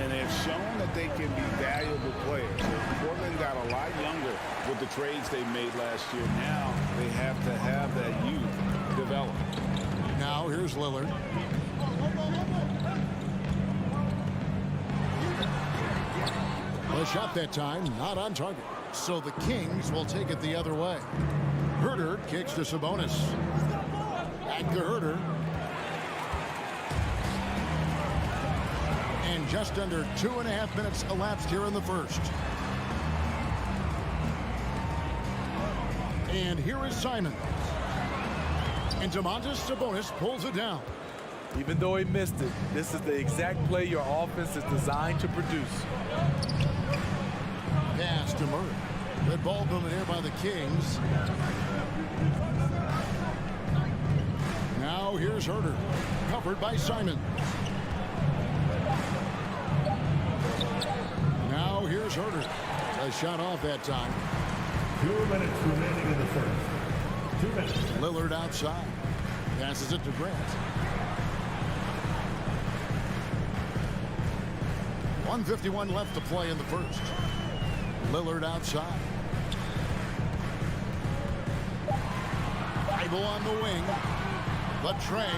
And they've shown that they can be valuable players. Portland got a lot younger with the trades they made last year. Now they have to have that youth develop. Now here's Lillard. The shot that time, not on target. So the Kings will take it the other way. Herder kicks to Sabonis. Back to Herder. And just under 2.5 minutes elapsed here in the first. And here is Simons. And Domantas Sabonis pulls it down. Even though he missed it, this is the exact play your offense is designed to produce. Pass to Murray. Good ball movement here by the Kings. Now here's Herder. Covered by Simons. Now here's Herder. A shot off that time. 2 minutes remaining in the first. 2 minutes. Lillard outside. Passes it to Grant. 1:51 left to play in the first. Lillard outside. Bible on the wing. The tray.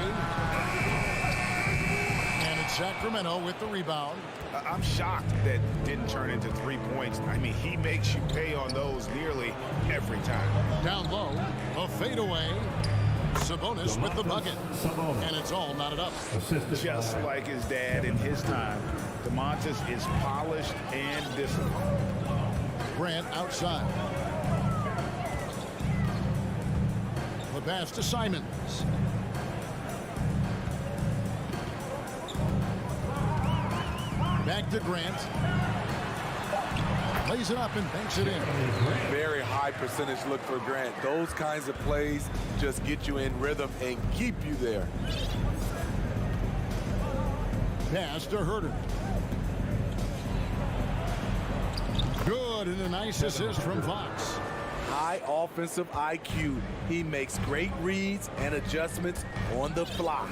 And it's Sacramento with the rebound. I'm shocked that didn't turn into 3 points. I mean, he makes you pay on those nearly every time. Down low, a fadeaway. Sabonis with the bucket. And it's all knotted up. Just like his dad in his time, Domantas is polished and disciplined. Grant outside. The pass to Simons. Back to Grant. Plays it up and banks it in. Very high percentage look for Grant. Those kinds of plays just get you in rhythm and keep you there. Pass to Herder. Good, and a nice assist from Fox. High offensive IQ. He makes great reads and adjustments on the fly.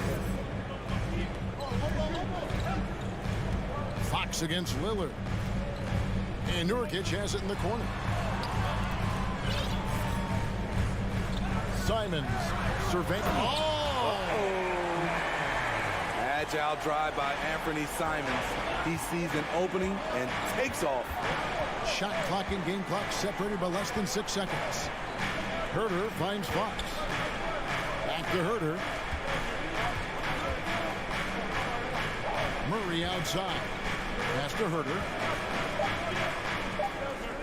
Fox against Lillard. And Nurkic has it in the corner. Simons surveying. Oh! Agile drive by Anthony Simons. He sees an opening and takes off. Shot clock and game clock separated by less than 6 seconds. Herder finds Fox. Back to Herder. Murray outside. Pass to Herder.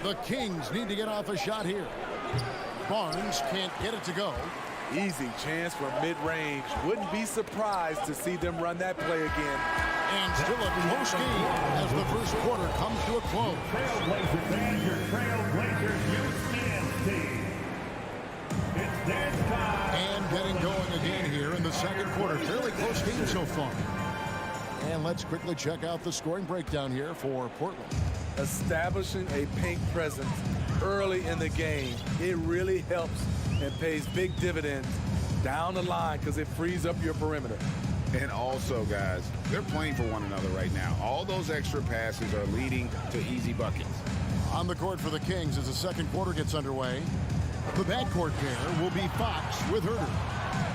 The Kings need to get off a shot here. Barnes can't get it to go. Easy chance for mid-range. Wouldn't be surprised to see them run that play again. And still a close game as the first quarter comes to a close. Trailblazers and your Trailblazers youth dance team. It's dance time. And getting going again here in the second quarter. Fairly close game so far. And let's quickly check out the scoring breakdown here for Portland. Establishing a paint presence early in the game, it really helps and pays big dividends down the line because it frees up your perimeter. And also, guys, they're playing for one another right now. All those extra passes are leading to easy buckets. On the court for the Kings as the second quarter gets underway. The backcourt pair will be Fox with Herder.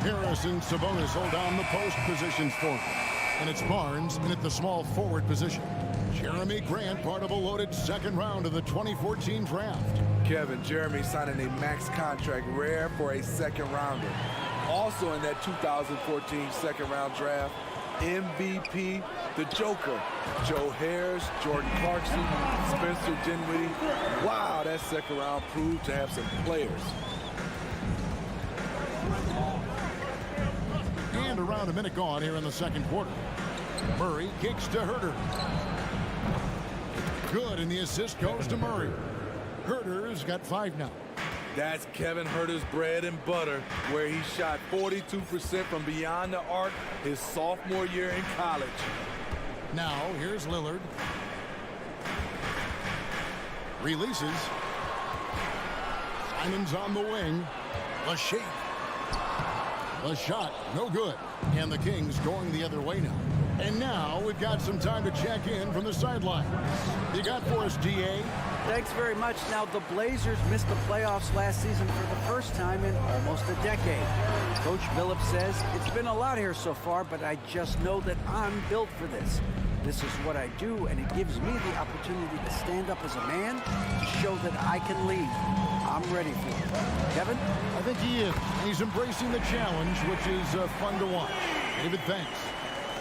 Harris and Sabonis hold down the post positions for them. And it's Barnes in at the small forward position. Jeremy Grant, part of a loaded second round of the 2014 draft. Kevin, Jeremy signing a max contract, rare for a second rounder. Also in that 2014 second round draft, MVP, the Joker, Joe Harris, Jordan Clarkson, Spencer Dinwiddie. Wow, that second round proved to have some players. And around a minute gone here in the second quarter. Murray kicks to Herder. Good, and the assist goes to Murray. Herder's got 5 now. That's Kevin Herder's bread and butter, where he shot 42% from beyond the arc his sophomore year in college. Now, here's Lillard. Releases. Simons on the wing. The shake. The shot, no good. And the Kings going the other way now. And now we've got some time to check in from the sideline. You got for us, DA? Thanks very much. Now, the Blazers missed the playoffs last season for the first time in almost a decade. Coach Phillips says, it's been a lot here so far, but I just know that I'm built for this. This is what I do, and it gives me the opportunity to stand up as a man to show that I can lead. I'm ready for it. Kevin? I think he is. He's embracing the challenge, which is fun to watch. David, thanks.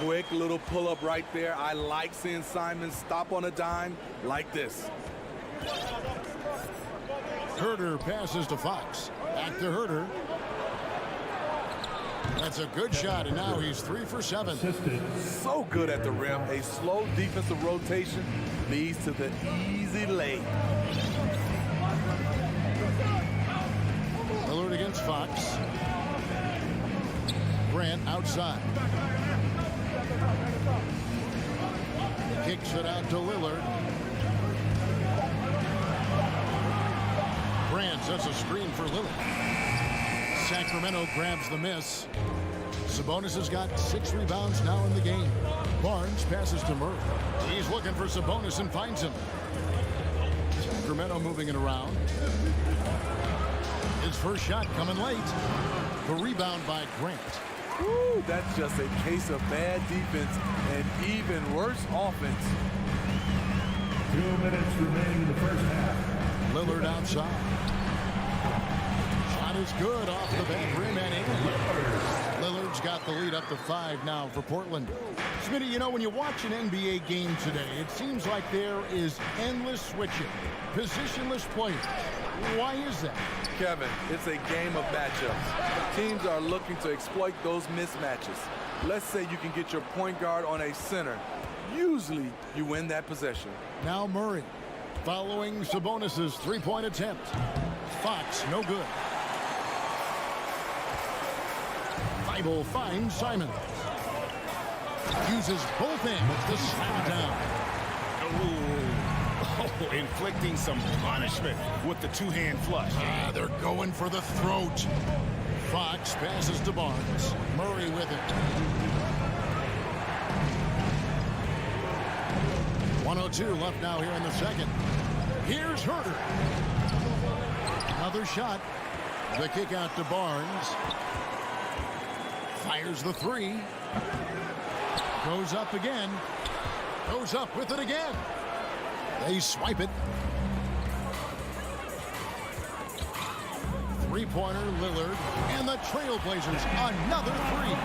Quick little pull-up right there. I like seeing Simon stop on a dime like this. Herder passes to Fox. Back to Herder. That's a good shot, and now he's 3 for 7. So good at the rim. A slow defensive rotation leads to the easy lay. Lillard against Fox. Grant outside. Kicks it out to Lillard. Grant sets a screen for Lillard. Sacramento grabs the miss. Sabonis has got 6 rebounds now in the game. Barnes passes to Murray. He's looking for Sabonis and finds him. Sacramento moving it around. His first shot coming late. The rebound by Grant. Woo, that's just a case of bad defense and even worse offense. 2 minutes remaining in the first half. Lillard outside. Shot is good off the back rim and in. Lillard's got the lead up to 5 now for Portland. Smitty, you know, when you watch an NBA game today, it seems like there is endless switching, positionless players. Why is that? Kevin, it's a game of matchups. Teams are looking to exploit those mismatches. Let's say you can get your point guard on a center. Usually, you win that possession. Now Murray, following Sabonis' three-point attempt. Fox, no good. Thibault finds Simon. Uses both ends to slam it down. Oh, inflicting some punishment with the two-hand flush. They're going for the throat. Fox passes to Barnes. Murray with it. 1:02 left now here in the second. Here's Herder. Another shot. The kick out to Barnes. Fires the 3. Goes up again. Goes up with it again. They swipe it. Three-pointer, Lillard, and the Trailblazers, another 3.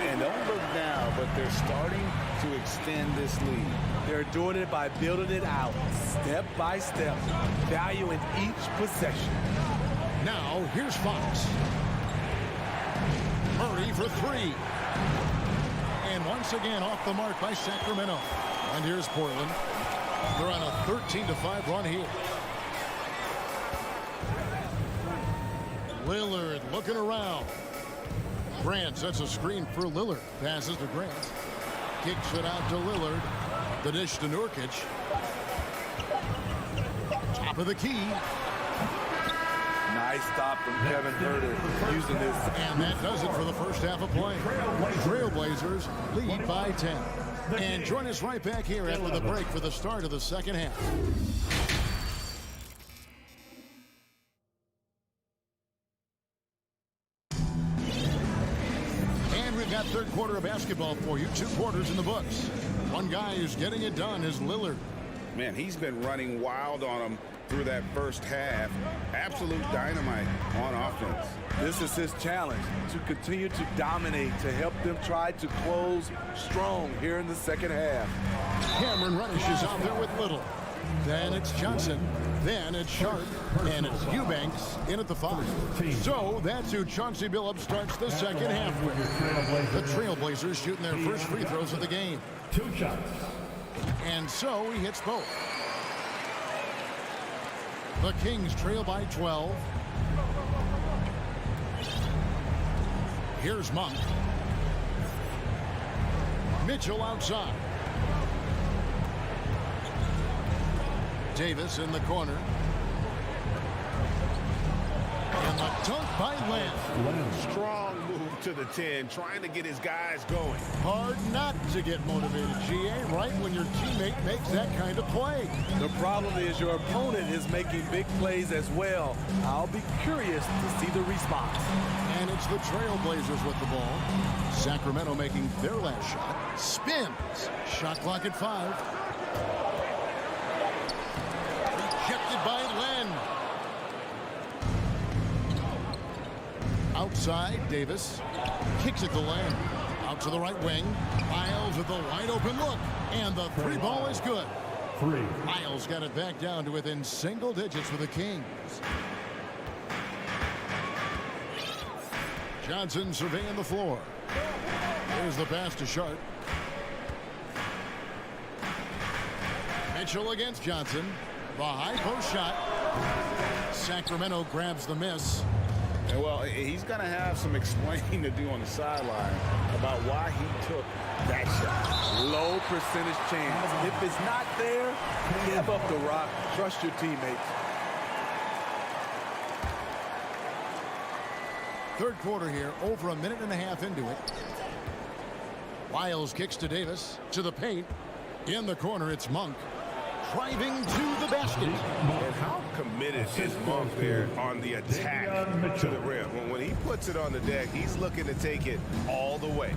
And don't look now, but they're starting to extend this lead. They're doing it by building it out, step by step, valuing each possession. Now, here's Fox. Murray for 3. And once again, off the mark by Sacramento. And here's Portland. They're on a 13-5 run here. Lillard looking around. Grant sets a screen for Lillard. Passes to Grant. Kicks it out to Lillard. The dish to Nurkic. Top of the key. Nice stop from Kevin Herder using this. And that does it for the first half of play. Trailblazers lead by 10. And join us right back here after the break for the start of the second half. And we've got third quarter of basketball for you. 2 quarters in the books. One guy who's getting it done is Lillard. Man, he's been running wild on them through that first half. Absolute dynamite on offense. This is his challenge, to continue to dominate, to help them try to close strong here in the second half. Cameron Reddish is out there with Little. Then it's Johnson. Then it's Sharp. And it's Eubanks in at the 5. So that's who Chauncey Billups starts the second half with. The Trailblazers shooting their first free throws of the game. 2 shots. And so he hits both. The Kings trail by 12. Here's Monk. Mitchell outside. Davis in the corner. And the Dunk by Len. Strong move to the 10, trying to get his guys going. Hard not to get motivated, GA, right when your teammate makes that kind of play. The problem is your opponent is making big plays as well. I'll be curious to see the response. And it's the Trailblazers with the ball. Sacramento making their last shot. Spins. Shot clock at 5. Rejected by Len. Outside, Davis kicks it to Len. Out to the right wing. Miles with the wide open look. And the 3 ball is good. 3. Miles got it back down to within single digits for the Kings. Johnson surveying the floor. There's the pass to Sharp. Mitchell against Johnson. The high post shot. Sacramento grabs the miss. And well, he's going to have some explaining to do on the sideline about why he took that shot. Low percentage chance. If it's not there, give up the rock. Trust your teammates. Third quarter here, over a minute and a half into it. Wiles kicks to Davis, to the paint. In the corner, it's Monk. Driving to the basket. And how committed is Monk there on the attack to the rim? When he puts it on the deck, he's looking to take it all the way.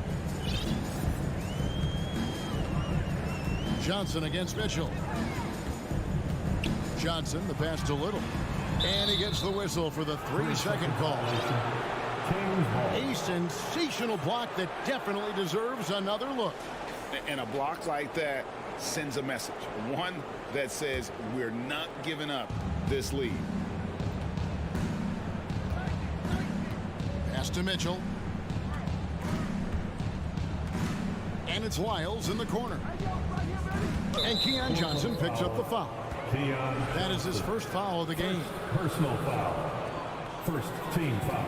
Johnson against Mitchell. Johnson, the pass to Little. And he gets the whistle for the 3-second call. A sensational block that definitely deserves another look. And a block like that sends a message. One that says we're not giving up this lead. Pass to Mitchell. And it's Wiles in the corner. And Keon Johnson picks up the foul. That is his first foul of the game. Personal foul. First team foul.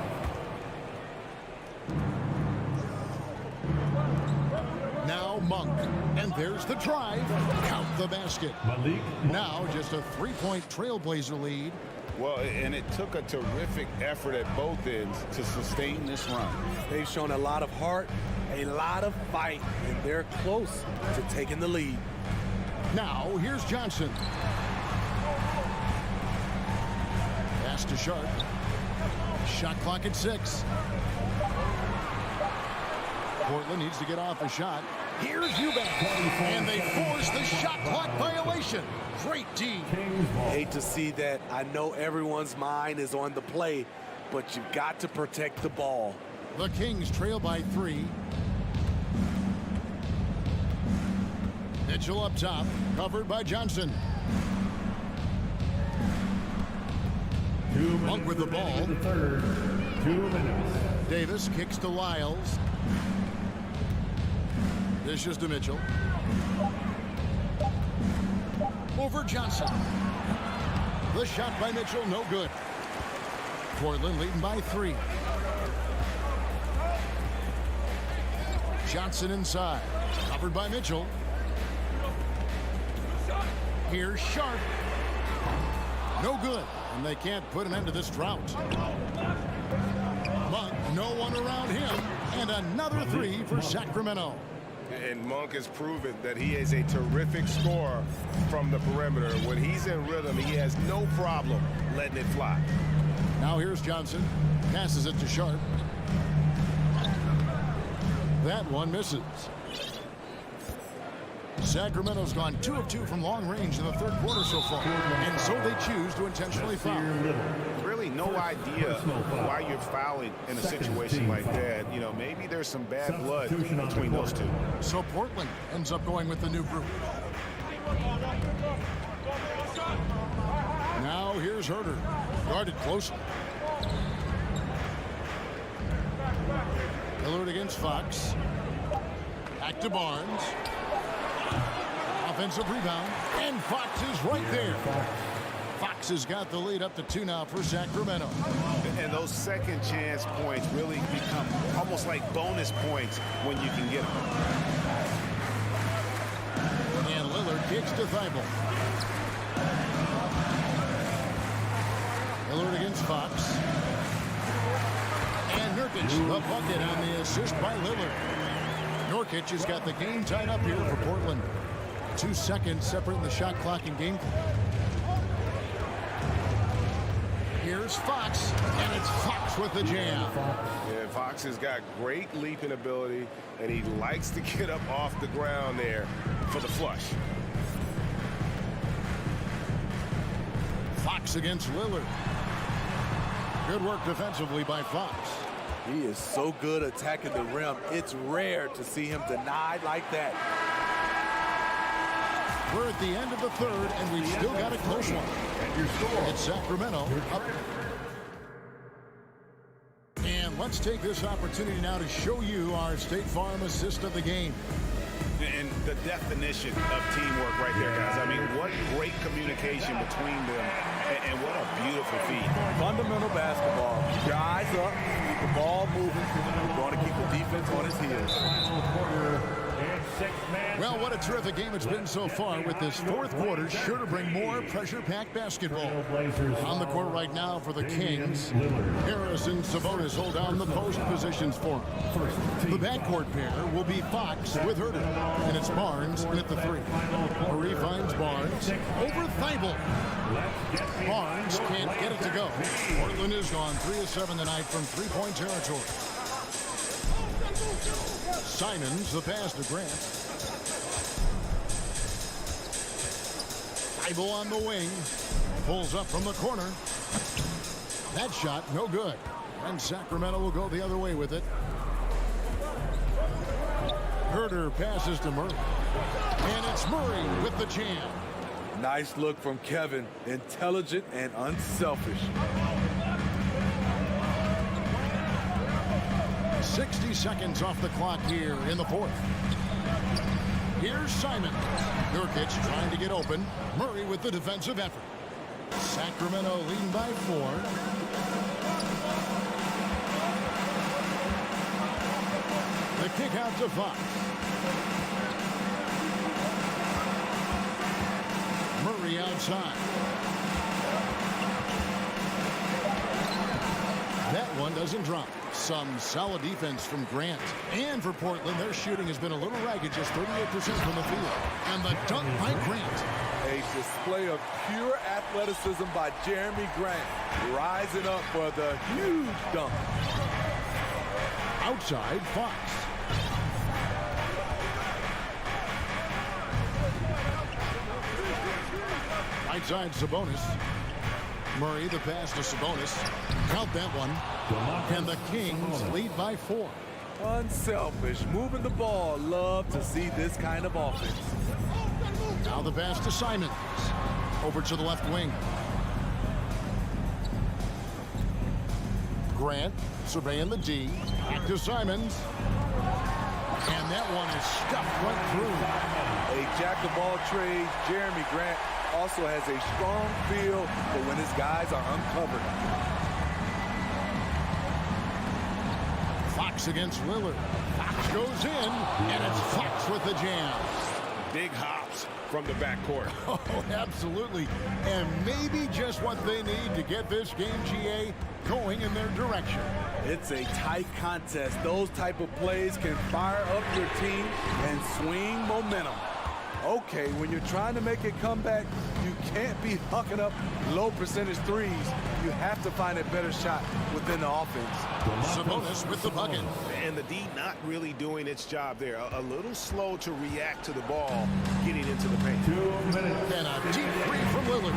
Now Monk. And there's the drive. Count the basket. Now just a 3-point Trailblazer lead. Well, and it took a terrific effort at both ends to sustain this run. They've shown a lot of heart, a lot of fight, and they're close to taking the lead. Now here's Johnson. Pass to Sharp. Shot clock at 6. Portland needs to get off a shot. Here's Eubank. And they force the shot clock violation. Great D. Hate to see that. I know everyone's mind is on the play, but you've got to protect the ball. The Kings trail by 3. Mitchell up top, covered by Johnson. Monk with the ball. 2 minutes. Davis kicks to Lyles. Dishes to Mitchell. Over Johnson. The shot by Mitchell, no good. Portland leading by 3. Johnson inside. Covered by Mitchell. Here's Sharp. No good. And they can't put an end to this drought. Monk, no one around him. And another 3 for Sacramento. And Monk has proven that he is a terrific scorer from the perimeter. When he's in rhythm, he has no problem letting it fly. Now here's Johnson. Passes it to Sharp. That one misses. Sacramento's gone 2 of 2 from long range in the third quarter so far. And so they choose to intentionally foul. Really no idea why you're fouling in a situation like that. You know, maybe there's some bad blood between those two. So Portland ends up going with the new group. Now here's Herter. Guarded closely. Lillard against Fox. Back to Barnes. Offensive rebound. And Fox is right there. Fox has got the lead up to 2 now for Sacramento. And those second chance points really become almost like bonus points when you can get them. And Lillard kicks to Thibault. Lillard against Fox. Nurkic, the bucket on the assist by Lillard. Nurkic has got the game tied up here for Portland. 2 seconds separating the shot clock and game clock. Here's Fox, and it's Fox with the jam. Yeah, Fox has got great leaping ability, and he likes to get up off the ground there for the flush. Fox against Lillard. Good work defensively by Fox. He is so good attacking the rim. It's rare to see him denied like that. We're at the end of the third, and we've still got a close one. It's Sacramento up. And let's take this opportunity now to show you our State Farm assist of the game. And the definition of teamwork right there, guys. I mean, what great communication between them, and what a beautiful feat. Fundamental basketball. Guys up, keep the ball moving. We're going to keep the defense on his heels. Well, what a terrific game it's been so far, with this fourth quarter sure to bring more pressure-packed basketball. On the court right now for the Kings, Harris and Sabonis hold down the post positions for him. The backcourt pair will be Fox with Herter, and it's Barnes in at the 3. Murray finds Barnes over Thibault. Barnes can't get it to go. Portland is gone 3 of 7 tonight from three-point territory. Simons, the pass to Grant. Thibault on the wing. Pulls up from the corner. That shot, no good. And Sacramento will go the other way with it. Herter passes to Murray. And it's Murray with the jam. Nice look from Kevin. Intelligent and unselfish. 60 seconds off the clock here in the fourth. Here's Simon. Nurkic trying to get open. Murray with the defensive effort. Sacramento leading by 4. The kick out to Fox. Murray outside. That one doesn't drop. Some solid defense from Grant. And for Portland, their shooting has been a little ragged, just 38% from the field. And the dunk by Grant. A display of pure athleticism by Jeremy Grant, rising up for the huge dunk. Outside, Fox. Right side, Sabonis. Murray, the pass to Sabonis. Count that one. And the Kings lead by 4. Unselfish, moving the ball. Love to see this kind of offense. Now the pass to Simons. Over to the left wing. Grant surveying the D. Back to Simons. And that one is stuffed right through. A jack-of-all trades, Jeremy Grant also has a strong feel for when his guys are uncovered. Fox against Lillard. Fox goes in, and it's Fox with the jam. Big hops from the backcourt. Oh, absolutely. And maybe just what they need to get this game, GA, going in their direction. It's a tight contest. Those type of plays can fire up your team and swing momentum. Okay, when you're trying to make a comeback, you can't be hucking up low percentage threes. You have to find a better shot within the offense. Sabonis with the bucket. And the D not really doing its job there. A little slow to react to the ball getting into the paint. 2 minutes. And a deep three from Lillard.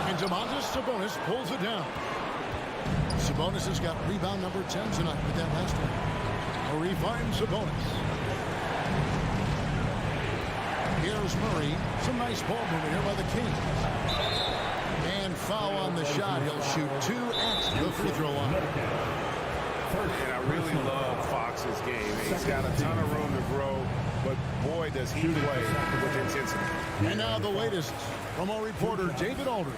And Domantas Sabonis pulls it down. Sabonis has got rebound number 10 tonight with that last one. Murray finds Sabonis. Here's Murray. Some nice ball movement here by the Kings. And foul on the shot. He'll shoot 2 at the free throw line. And I really love Fox's game. He's got a ton of room to grow, but boy, does he play with intensity. And now the latest from our reporter, David Aldridge.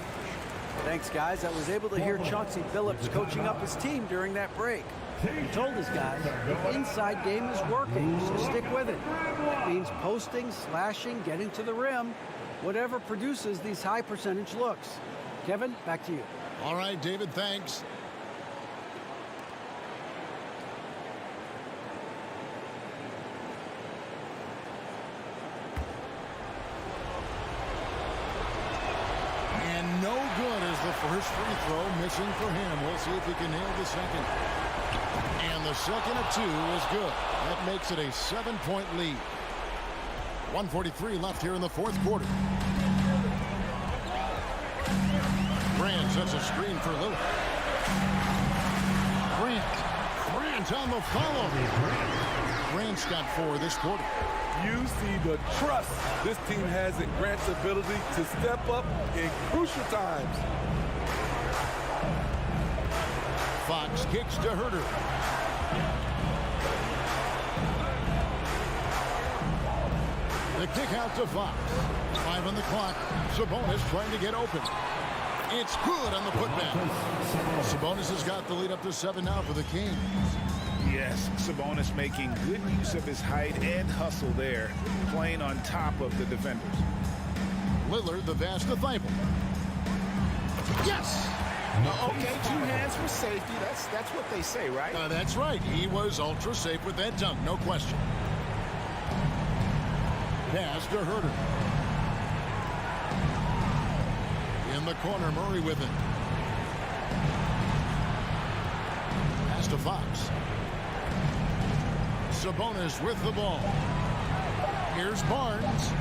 Thanks, guys. I was able to hear Chauncey Billups coaching up his team during that break. He told his guys the inside game is working, so stick with it. That means posting, slashing, getting to the rim, whatever produces these high percentage looks. Kevin, back to you. All right, David, thanks. the first free throw missing for him. We'll see if he can nail the second. And the second of 2 is good. That makes it a 7-point lead. 1:43 left here in the fourth quarter. Grant sets a screen for Lillard. Grant on the follow. Grant's got 4 this quarter. You see the trust this team has in Grant's ability to step up in crucial times. Fox kicks to Herter. The kick out to Fox. 5 on the clock. Sabonis trying to get open. It's good on the putback. Sabonis has got the lead up to 7 now for the Kings. Yes, Sabonis making good use of his height and hustle there, playing on top of the defenders. Lillard, the pass to Thibault. Yes! Okay, 2 hands for safety. That's what they say, right? That's right. He was ultra safe with that dunk, no question. Pass to Herter. In the corner, Murray with it. Pass to Fox. Sabonis with the ball. Here's Barnes.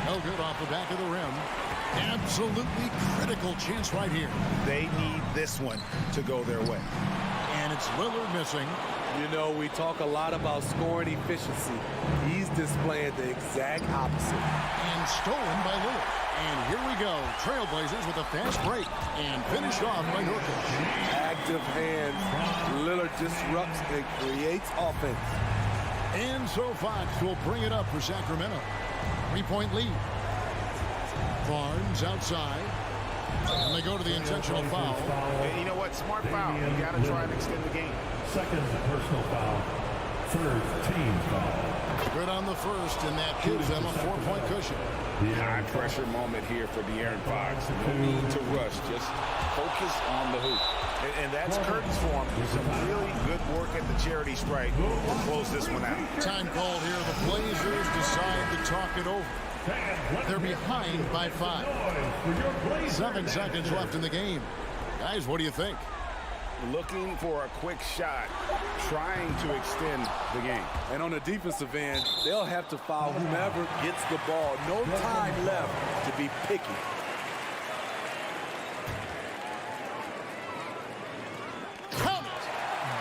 No good off the back of the rim. Absolutely critical chance right here. They need this one to go their way. And it's Lillard missing. You know, we talk a lot about scoring efficiency. He's displaying the exact opposite. And stolen by Lillard. And here we go. Trailblazers with a fast break. And finished off by Nurkic. Active hands. Lillard disrupts and creates offense. And so Fox will bring it up for Sacramento. 3-point lead. Barnes outside. And they go to the intentional foul. And you know what? Smart foul. You got to try and extend the game. Second personal foul. Third team foul. Good on the first, and that gives them a 4-point cushion. High pressure moment here for De'Aaron Fox. No need to rush. Just focus on the hoop. And that's curtains for him. Some really good work at the charity stripe to close this one out. Time called here. The Blazers decide to talk it over. They're behind by 5. 7 seconds left in the game. Guys, what do you think? Looking for a quick shot, trying to extend the game. And on the defensive end, they'll have to foul whomever gets the ball. No time left to be picky.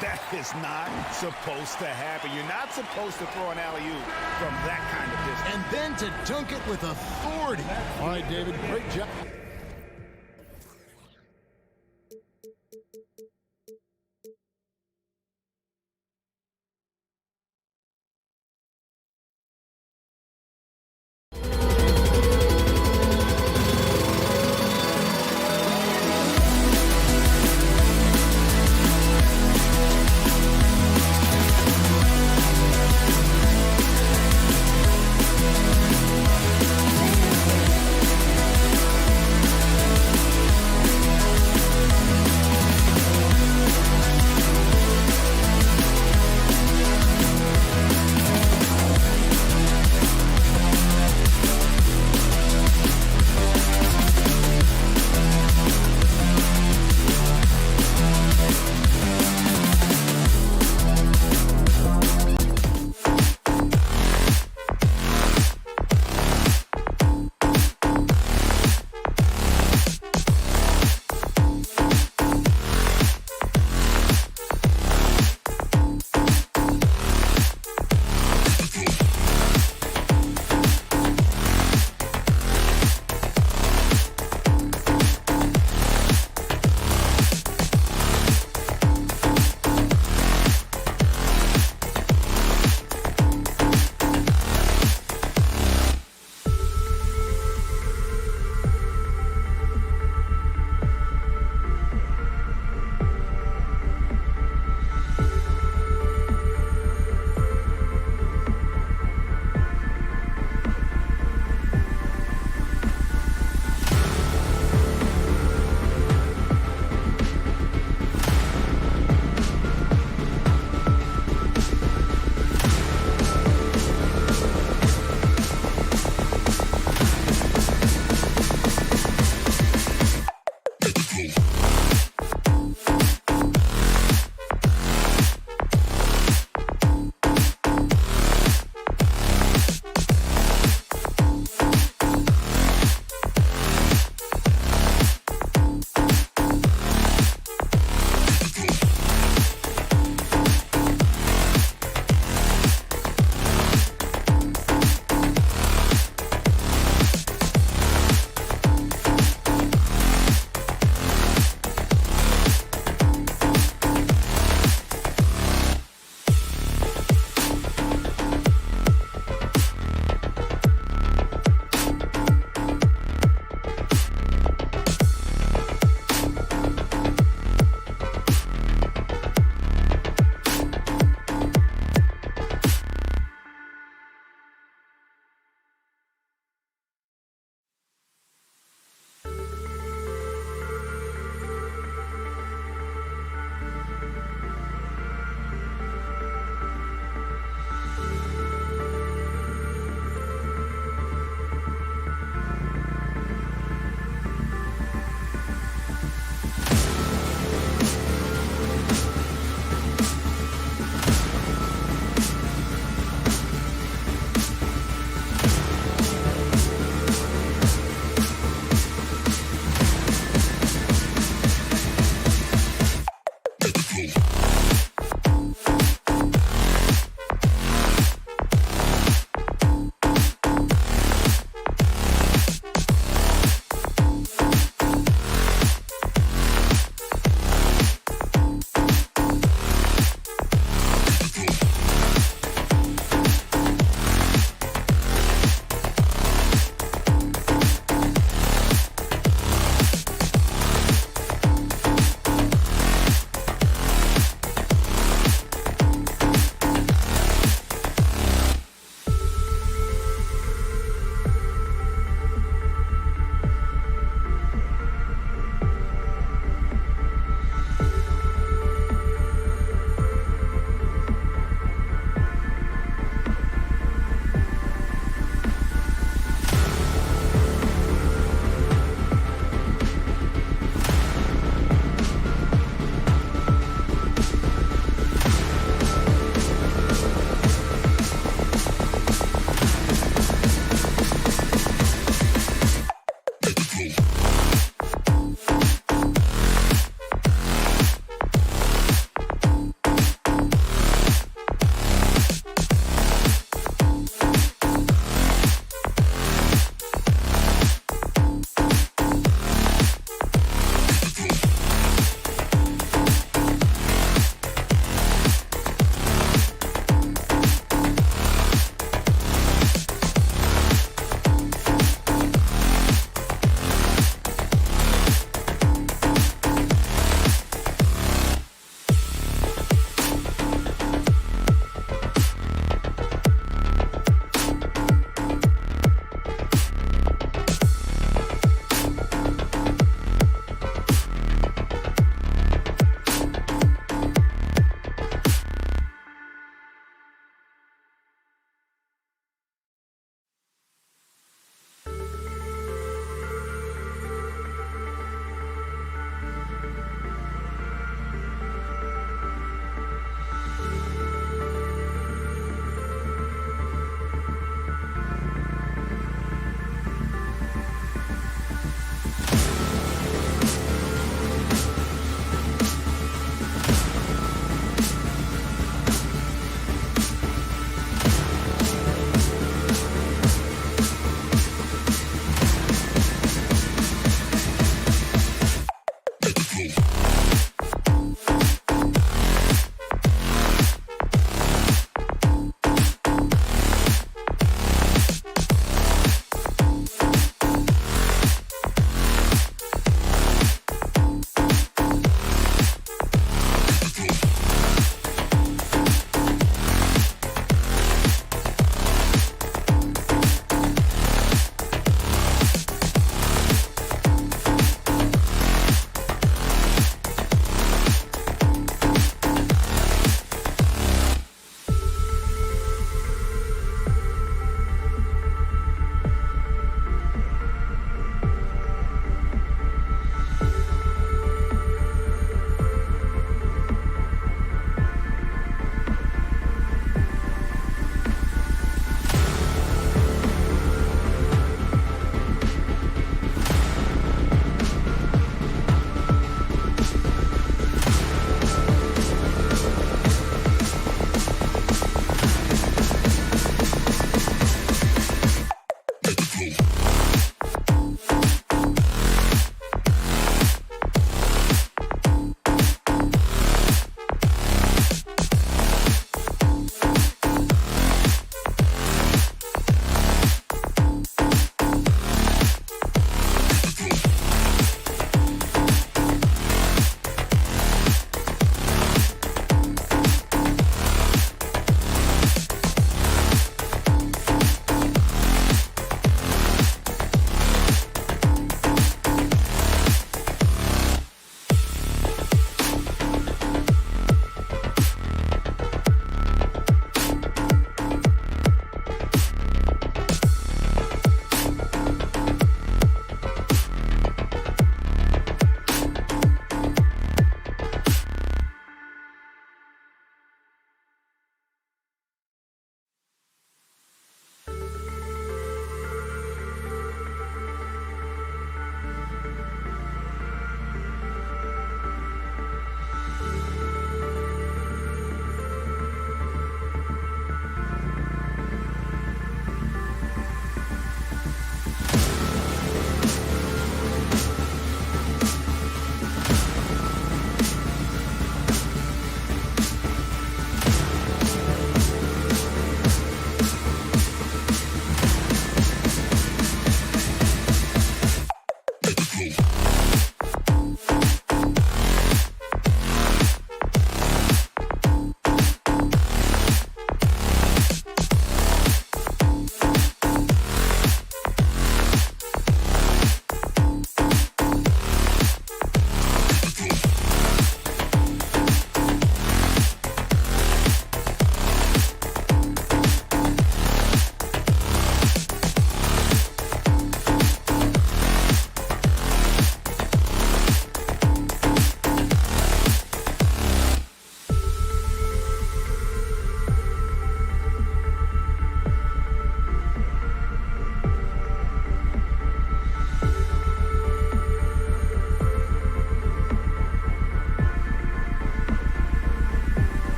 That is not supposed to happen. You're not supposed to throw an alley-oop from that kind of distance. And then to dunk it with authority. All right, David, great job.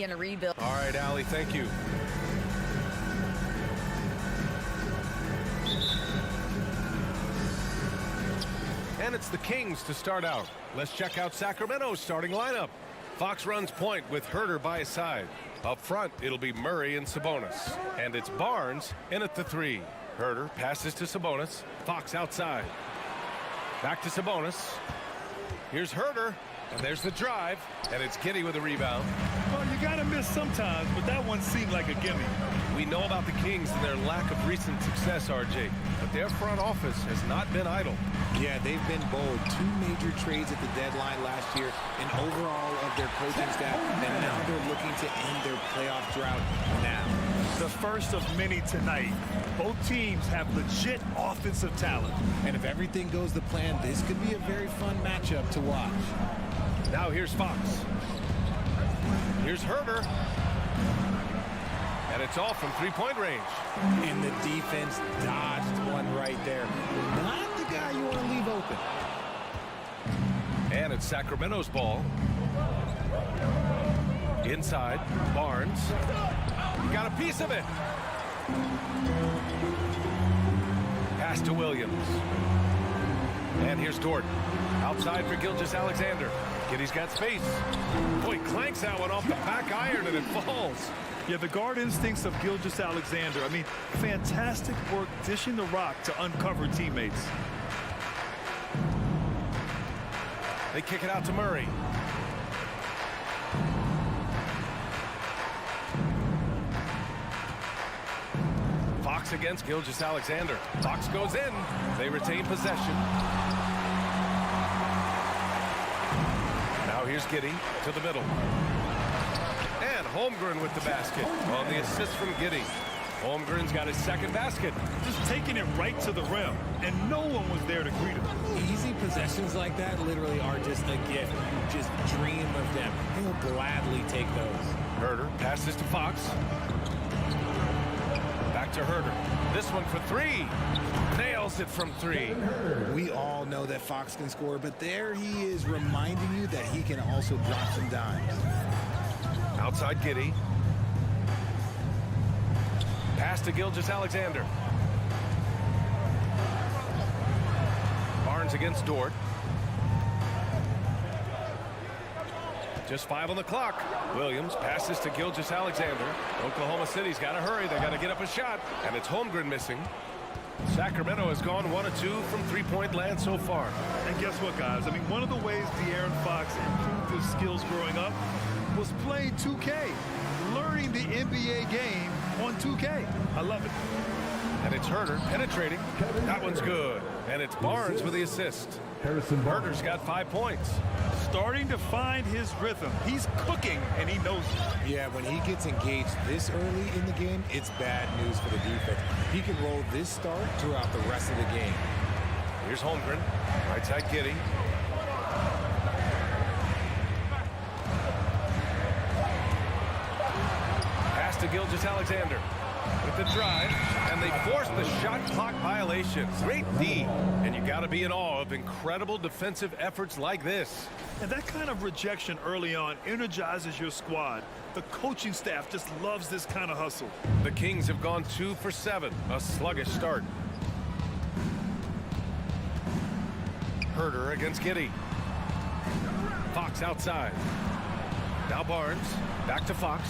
in a rebuild. All right, Allie, thank you. And it's the Kings to start out. Let's check out Sacramento's starting lineup. Fox runs point with Herter by his side. Up front, it'll be Murray and Sabonis. And it's Barnes in at the 3. Herder passes to Sabonis. Fox outside. Back to Sabonis. Here's Herder. And there's the drive. And it's Giddey with a rebound. Well, you got to miss sometimes, but that one seemed like a gimme. We know about the Kings and their lack of recent success, RJ. But their front office has not been idle. Yeah, they've been bold. 2 major trades at the deadline last year, an overhaul of their coaching staff, and now they're looking to end their playoff drought now. The first of many tonight. Both teams have legit offensive talent. And if everything goes to plan, this could be a very fun matchup to watch. Now here's Fox. Here's Herder. And it's off from three-point range. And the defense dodged one right there. Not the guy you want to leave open. And it's Sacramento's ball. Inside, Barnes. Got a piece of it. Pass to Williams. And here's Dort. Outside for Gilgeous-Alexander. Giddey's got space. Boy, clanks that one off the back iron and it falls. Yeah, the guard instincts of Gilgeous-Alexander. I mean, fantastic work dishing the rock to uncover teammates. They kick it out to Murray. Fox against Gilgeous-Alexander. Fox goes in. They retain possession. Now here's Giddey to the middle. And Holmgren with the basket on the assist from Giddey. Holmgren's got his second basket. Just taking it right to the rim, and no one was there to greet him. Easy possessions like that literally are just a gift. You just dream of them. He'll gladly take those. Herder passes to Fox. Back to Herder. This one for three. Nails it from three. We all know that Fox can score, but there he is reminding you that he can also drop some dimes. Outside Giddey. Pass to Gilgeous-Alexander. Barnes against Dort. Just 5 on the clock. Williams passes to Gilgeous-Alexander. Oklahoma City's got to hurry. They got to get up a shot. And it's Holmgren missing. Sacramento has gone 1 of 2 from three-point land so far. And guess what, guys? I mean, one of the ways De'Aaron Fox improved his skills growing up was playing 2K, learning the NBA game on 2K. I love it. And it's Herder penetrating. That one's good. And it's Barnes with the assist. Herder's got 5 points. Starting to find his rhythm. He's cooking, and he knows it. Yeah, when he gets engaged this early in the game, it's bad news for the defense. He can roll this start throughout the rest of the game. Here's Holmgren. Right side Giddey. Pass to Gilgeous-Alexander. With the drive, and they force the shot clock violation. Great D, and you got to be in awe of incredible defensive efforts like this. And that kind of rejection early on energizes your squad. The coaching staff just loves this kind of hustle. The Kings have gone 2 for 7, a sluggish start. Herder against Giddey. Fox outside. Now Barnes, back to Fox.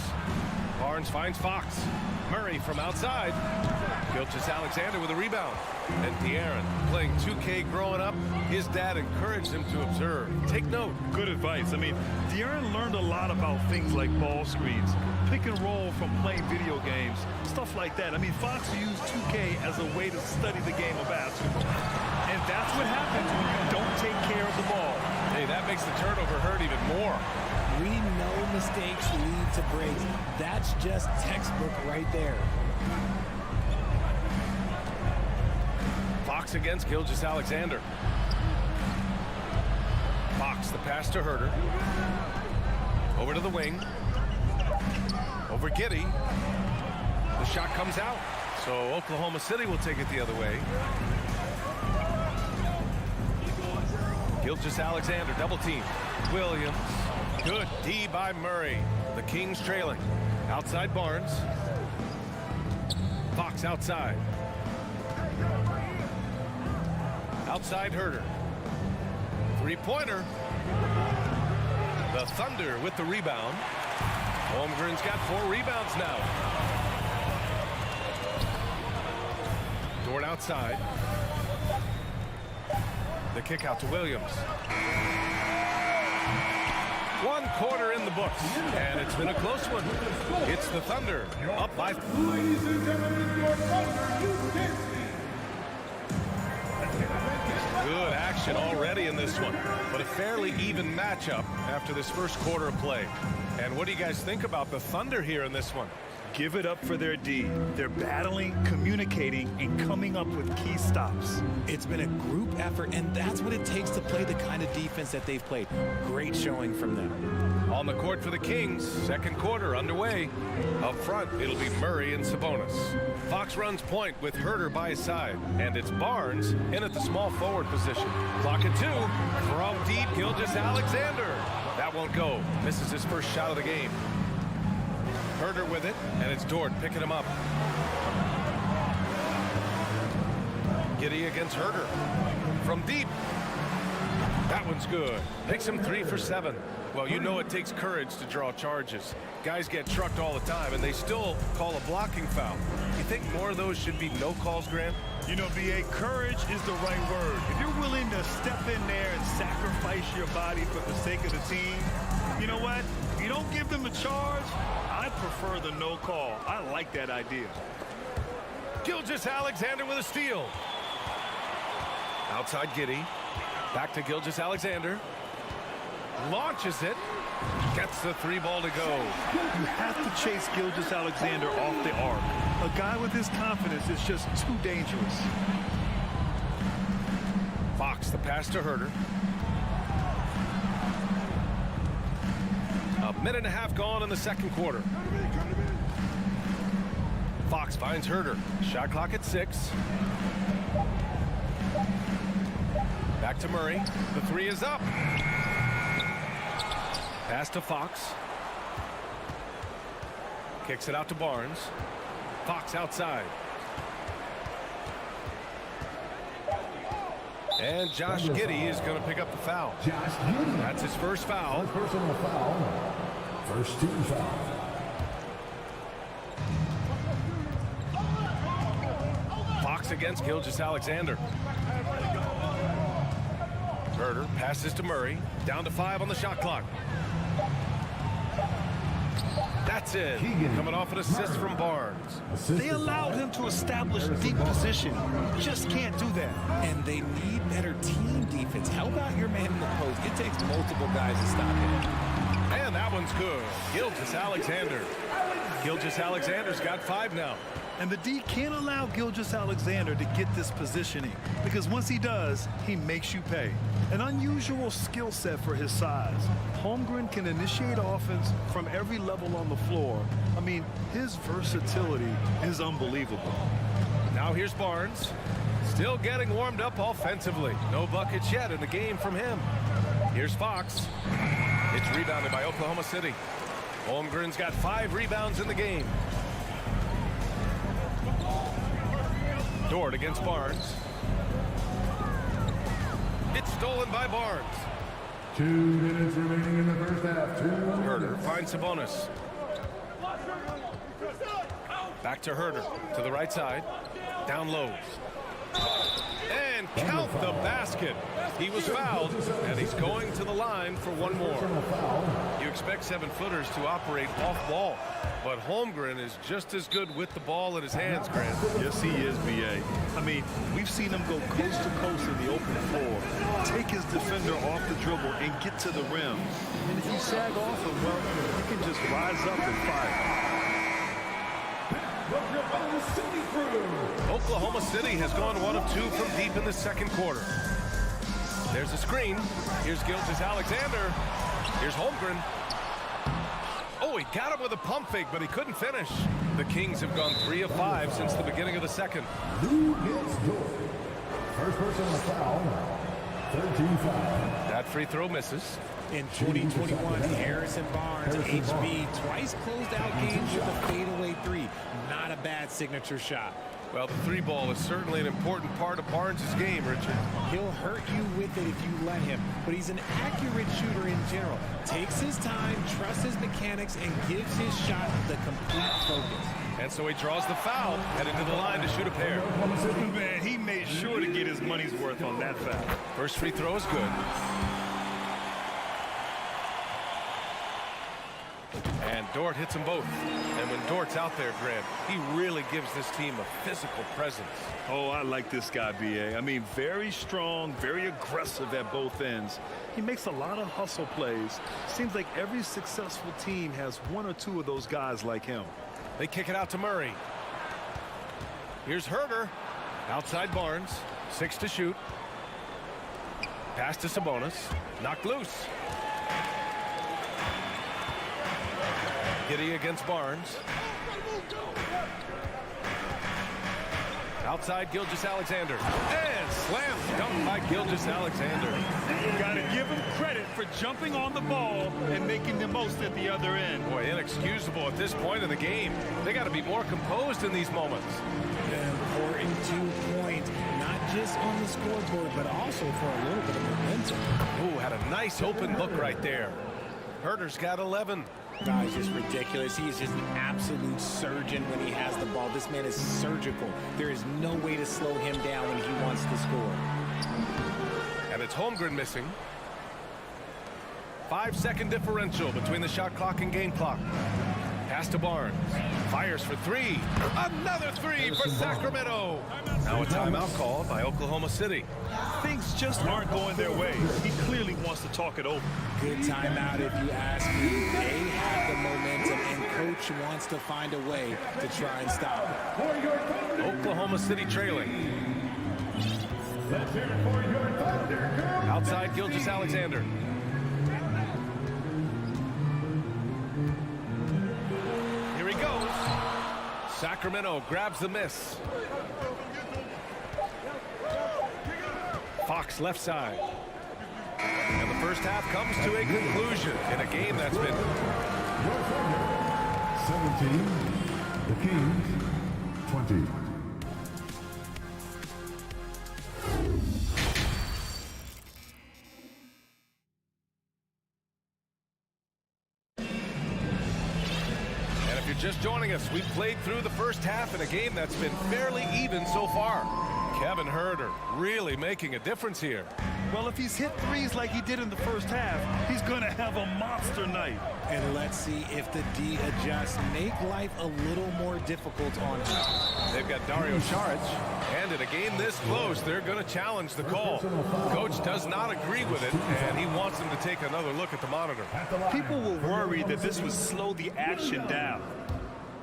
Barnes finds Fox. Murray from outside. Gilgeous-Alexander with a rebound. And De'Aaron playing 2K growing up. His dad encouraged him to observe. Take note. Good advice. I mean, De'Aaron learned a lot about things like ball screens, pick and roll from playing video games, stuff like that. I mean, Fox used 2K as a way to study the game of basketball. And that's what happens when you don't take care of the ball. Hey, that makes the turnover hurt even more. We know mistakes lead to breaks. That's just textbook right there. Fox against Gilgeous-Alexander. Fox, the pass to Herder. Over to the wing. Over Giddey. The shot comes out. So Oklahoma City will take it the other way. Gilgeous-Alexander, double team. Williams. Good D by Murray. The Kings trailing. Outside Barnes. Fox outside. Outside Herder. Three-pointer. The Thunder with the rebound. Holmgren's got 4 rebounds now. Dort outside. The kick out to Williams. 1 quarter in the books, and it's been a close one. It's the Thunder up by. Ladies and gentlemen, your Thunder, Good action already in this one, but a fairly even matchup after this first quarter of play. And what do you guys think about the Thunder here in this one? Give it up for their D. They're battling, communicating, and coming up with key stops. It's been a group effort, and that's what it takes to play the kind of defense that they've played. Great showing from them. On the court for the Kings, second quarter underway. Up front, it'll be Murray and Sabonis. Fox runs point with Herter by his side, and it's Barnes in at the small forward position. Clock at 2 from deep, Gilgeous-Alexander. That won't go. Misses his first shot of the game. Herter with it, and it's Dort picking him up. Giddey against Herter. From deep. That one's good. Makes him 3 for 7. Well, you know it takes courage to draw charges. Guys get trucked all the time, and they still call a blocking foul. You think more of those should be no calls, Grant? You know, BA, courage is the right word. If you're willing to step in there and sacrifice your body for the sake of the team, you know what? If you don't give them a charge, I prefer the no call. I like that idea. Gilgeous-Alexander with a steal. Outside Giddey. Back to Gilgeous-Alexander. Launches it. Gets the 3 ball to go. You have to chase Gilgeous-Alexander off the arc. A guy with his confidence is just too dangerous. Fox, the pass to Herter. A minute and a half gone in the second quarter. Fox finds Herter. Shot clock at 6. Back to Murray. The 3 is up. Pass to Fox. Kicks it out to Barnes. Fox outside. And Josh Giddey is going to pick up the foul. That's his first foul. Personal foul. First team foul. Fox against Gilgeous-Alexander. Herter passes to Murray. Down to 5 on the shot clock. That's it. Coming off an assist from Barnes. They allowed him to establish deep position. Just can't do that. And they need better team defense. Help out your man in the post. It takes multiple guys to stop him. And that one's good. Gilgeous-Alexander. Gilgeous-Alexander's got 5 now. And the D can't allow Gilgeous-Alexander to get this positioning, because once he does, he makes you pay. An unusual skill set for his size. Holmgren can initiate offense from every level on the floor. I mean, his versatility is unbelievable. Now here's Barnes. Still getting warmed up offensively. No buckets yet in the game from him. Here's Fox. It's rebounded by Oklahoma City. Holmgren's got 5 rebounds in the game. Dort against Barnes. It's stolen by Barnes. 2 minutes remaining in the first half. Herter finds Sabonis. Back to Herter to the right side. Down low. And count the basket. He was fouled, and he's going to the line for 1 more. You expect 7-footers to operate off ball, but Holmgren is just as good with the ball in his hands, Grant. Yes, he is, B.A. I mean, we've seen him go coast to coast in the open floor, take his defender off the dribble, and get to the rim. And if you sag off him, well, you can just rise up and fire. Oklahoma City has gone 1 of 2 from deep in the second quarter. There's a screen. Here's Gilgeous-Alexander. Here's Holmgren. Oh, he got him with a pump fake, but he couldn't finish. The Kings have gone 3 of 5 since the beginning of the second. Who gets Dort? First person on the foul. 13 foul. That free throw misses. In 2021, Harrison Barnes, HB, twice closed out games with a fadeaway 3. Not a bad signature shot. Well, the 3 ball is certainly an important part of Barnes' game, Richard. He'll hurt you with it if you let him, but he's an accurate shooter in general. Takes his time, trusts his mechanics, and gives his shot the complete focus. And so he draws the foul, headed to the line to shoot a pair. Man, he made sure to get his money's worth on that foul. First free throw is good. And Dort hits them both. And when Dort's out there, Grant, he really gives this team a physical presence. Oh, I like this guy, B.A. I mean, very strong, very aggressive at both ends. He makes a lot of hustle plays. Seems like every successful team has one or two of those guys like him. They kick it out to Murray. Here's Herder. Outside Barnes. 6 to shoot. Pass to Sabonis. Knocked loose. Giddey against Barnes. Outside Gilgeous-Alexander. And slam dunk by Gilgeous-Alexander. Got to give him credit for jumping on the ball and making the most at the other end. Boy, inexcusable at this point in the game. They got to be more composed in these moments. An important 2 points, not just on the scoreboard, but also for a little bit of momentum. Ooh, had a nice open look right there. Herder's got 11. No, he's just ridiculous. He is just an absolute surgeon when he has the ball. This man is surgical. There is no way to slow him down when he wants to score. And it's Holmgren missing. 5-second differential between the shot clock and game clock. Pass to Barnes. Fires for 3. Another 3 for Sacramento. Now a timeout called by Oklahoma City. Things just aren't going their way. He clearly wants to talk it over. Good timeout if you ask me. They have the momentum, and coach wants to find a way to try and stop it. Oklahoma City trailing. Outside Gilgeous-Alexander. Here he goes. Sacramento grabs the miss. Fox left side. And the first half comes to a conclusion in a game that's been 17, the Kings, 20. And if you're just joining us, we've played through the first half in a game that's been fairly even so far. Kevin Herder really making a difference here. Well, if he's hit threes like he did in the first half, he's going to have a monster night. And let's see if the D adjusts, make life a little more difficult on him. They've got Dario Saric, and in a game this close, they're going to challenge the call. Coach does not agree with it, and he wants them to take another look at the monitor. People were worried that this would slow the action down.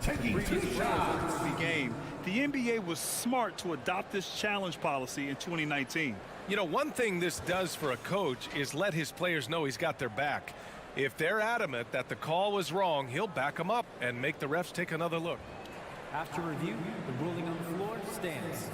Taking 2 shots in the game, the NBA was smart to adopt this challenge policy in 2019. You know, one thing this does for a coach is let his players know he's got their back. If they're adamant that the call was wrong, he'll back them up and make the refs take another look. After review, the ruling on the floor stands.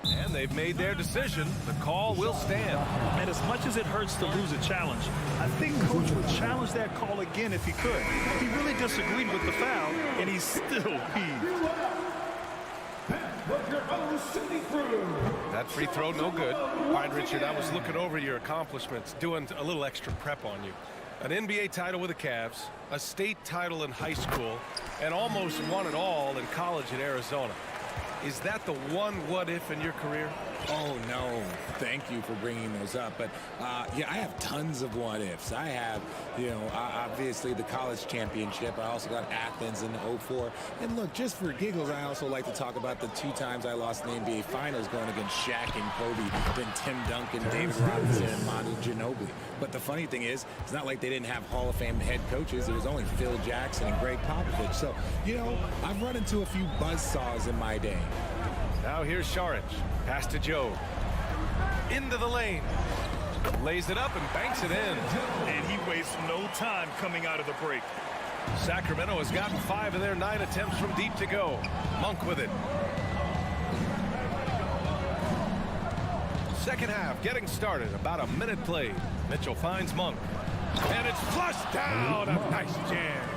And they've made their decision. The call will stand. And as much as it hurts to lose a challenge, I think Coach would challenge that call again if he could. He really disagreed with the foul, and he's still peeved. That free throw, no good. All right, Richard, I was looking over your accomplishments, doing a little extra prep on you. An NBA title with the Cavs, a state title in high school, and almost won it all in college at Arizona. Is that the one what-if in your career? Oh, no. Thank you for bringing those up. But, yeah, I have tons of what-ifs. I have, you know, obviously the college championship. I also got Athens in '04. And, look, just for giggles, I also like to talk about the 2 times I lost in the NBA Finals going against Shaq and Kobe, then Tim Duncan, David Robinson, and Manu Ginobili. But the funny thing is, it's not like they didn't have Hall of Fame head coaches. It was only Phil Jackson and Greg Popovich. So, you know, I've run into a few buzzsaws in my day. Now here's Saric. Pass to Joe. Into the lane. Lays it up and banks it in. And he wastes no time coming out of the break. Sacramento has gotten 5 of their 9 attempts from deep to go. Monk with it. Second half getting started. About a minute played. Mitchell finds Monk. And it's flushed down. A nice jam.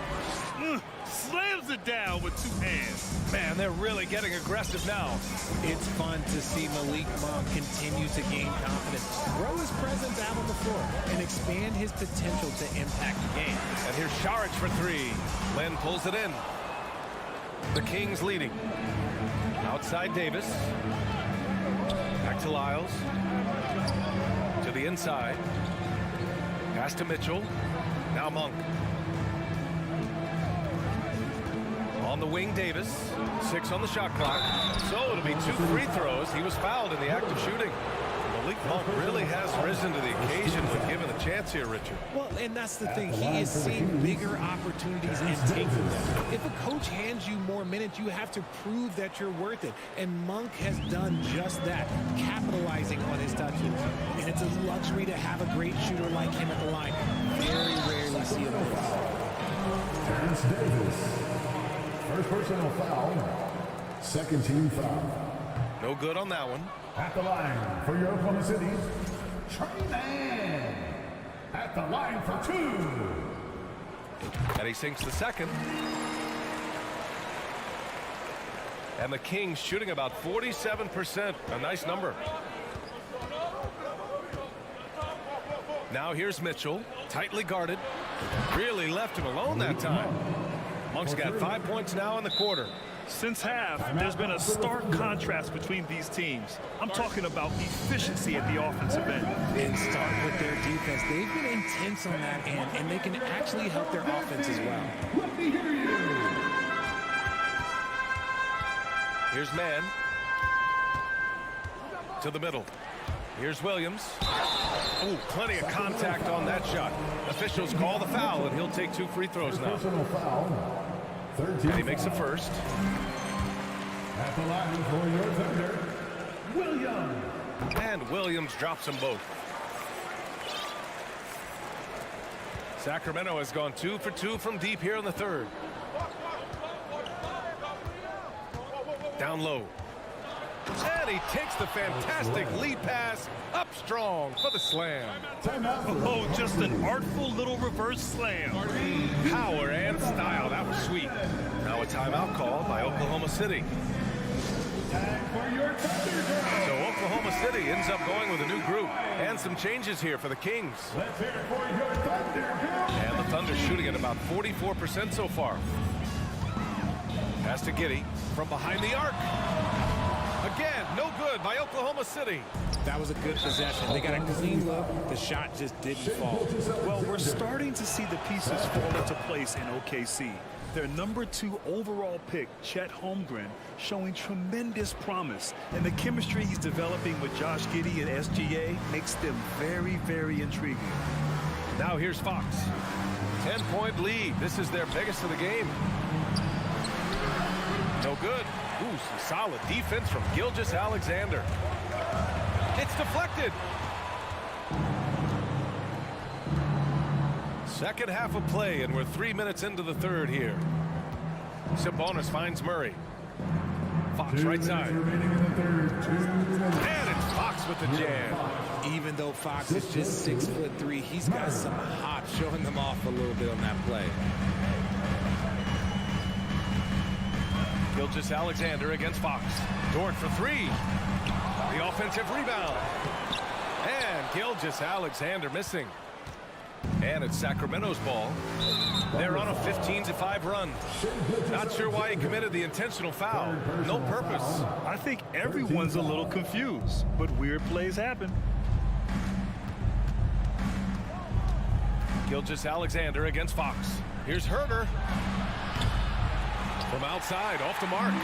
slams it down with 2 hands. Man, they're really getting aggressive now. It's fun to see Malik Monk continue to gain confidence, grow his presence out on the floor, and expand his potential to impact the game. And here's Saric for 3. Len pulls it in. The Kings leading. Outside Davis. Back to Lyles. To the inside. Pass to Mitchell. Now Monk. On the wing, Davis. 6 on the shot clock. So it'll be 2 free throws. He was fouled in the act of shooting. Malik Monk really has risen to the occasion when given a chance here, Richard. Well, and that's the thing. He is seeing bigger opportunities and taking them. If a coach hands you more minutes, you have to prove that you're worth it. And Monk has done just that, capitalizing on his touches. And it's a luxury to have a great shooter like him at the line. Very rarely see him miss. Terrence Davis. First personal foul. Second team foul. No good on that one. At the line for your Oklahoma City, Trey Mann. At the line for 2. And he sinks the second. And the Kings shooting about 47%. A nice number. Now here's Mitchell. Tightly guarded. Really left him alone that time. Monk's got 5 points now in the quarter. Since half, there's been a stark contrast between these teams. I'm talking about efficiency at the offensive end. And start with their defense. They've been intense on that end, and they can actually help their offense as well. Let me hear you. Here's Mann. To the middle. Here's Williams. Ooh, plenty of contact on that shot. Officials call the foul, and he'll take 2 free throws now. Personal foul. And he makes the first. At the line for your Thunder, Williams. And Williams drops them both. Sacramento has gone 2 for 2 from deep here in the third. Down low. And he takes the fantastic lead pass up strong for the slam. Oh, just an artful little reverse slam. Power and style. That was sweet. Now a timeout called by Oklahoma City. So Oklahoma City ends up going with a new group and some changes here for the Kings. And the Thunder shooting at about 44% so far. Pass to Giddey from behind the arc. Again, no good by Oklahoma City. That was a good possession. They got a clean look. The shot just didn't fall. Well, we're starting to see the pieces fall into place in OKC. Their number 2 overall pick, Chet Holmgren, showing tremendous promise. And the chemistry he's developing with Josh Giddey and SGA makes them very, very intriguing. Now here's Fox. 10-point lead. This is their biggest of the game. No good. Ooh, some solid defense from Gilgeous-Alexander. It's deflected. Second half of play, and we're 3 minutes into the third here. Sabonis finds Murray. Fox right side. And it's Fox with the jam. Even though Fox is just 6'3", he's got some hop, showing them off a little bit on that play. Gilgeous-Alexander against Fox. Dort for 3. The offensive rebound. And Gilgeous-Alexander missing. And it's Sacramento's ball. They're on a 15-5 run. Not sure why he committed the intentional foul. No purpose. I think everyone's a little confused, but weird plays happen. Gilgeous-Alexander against Fox. Here's Herter. From outside, off the mark.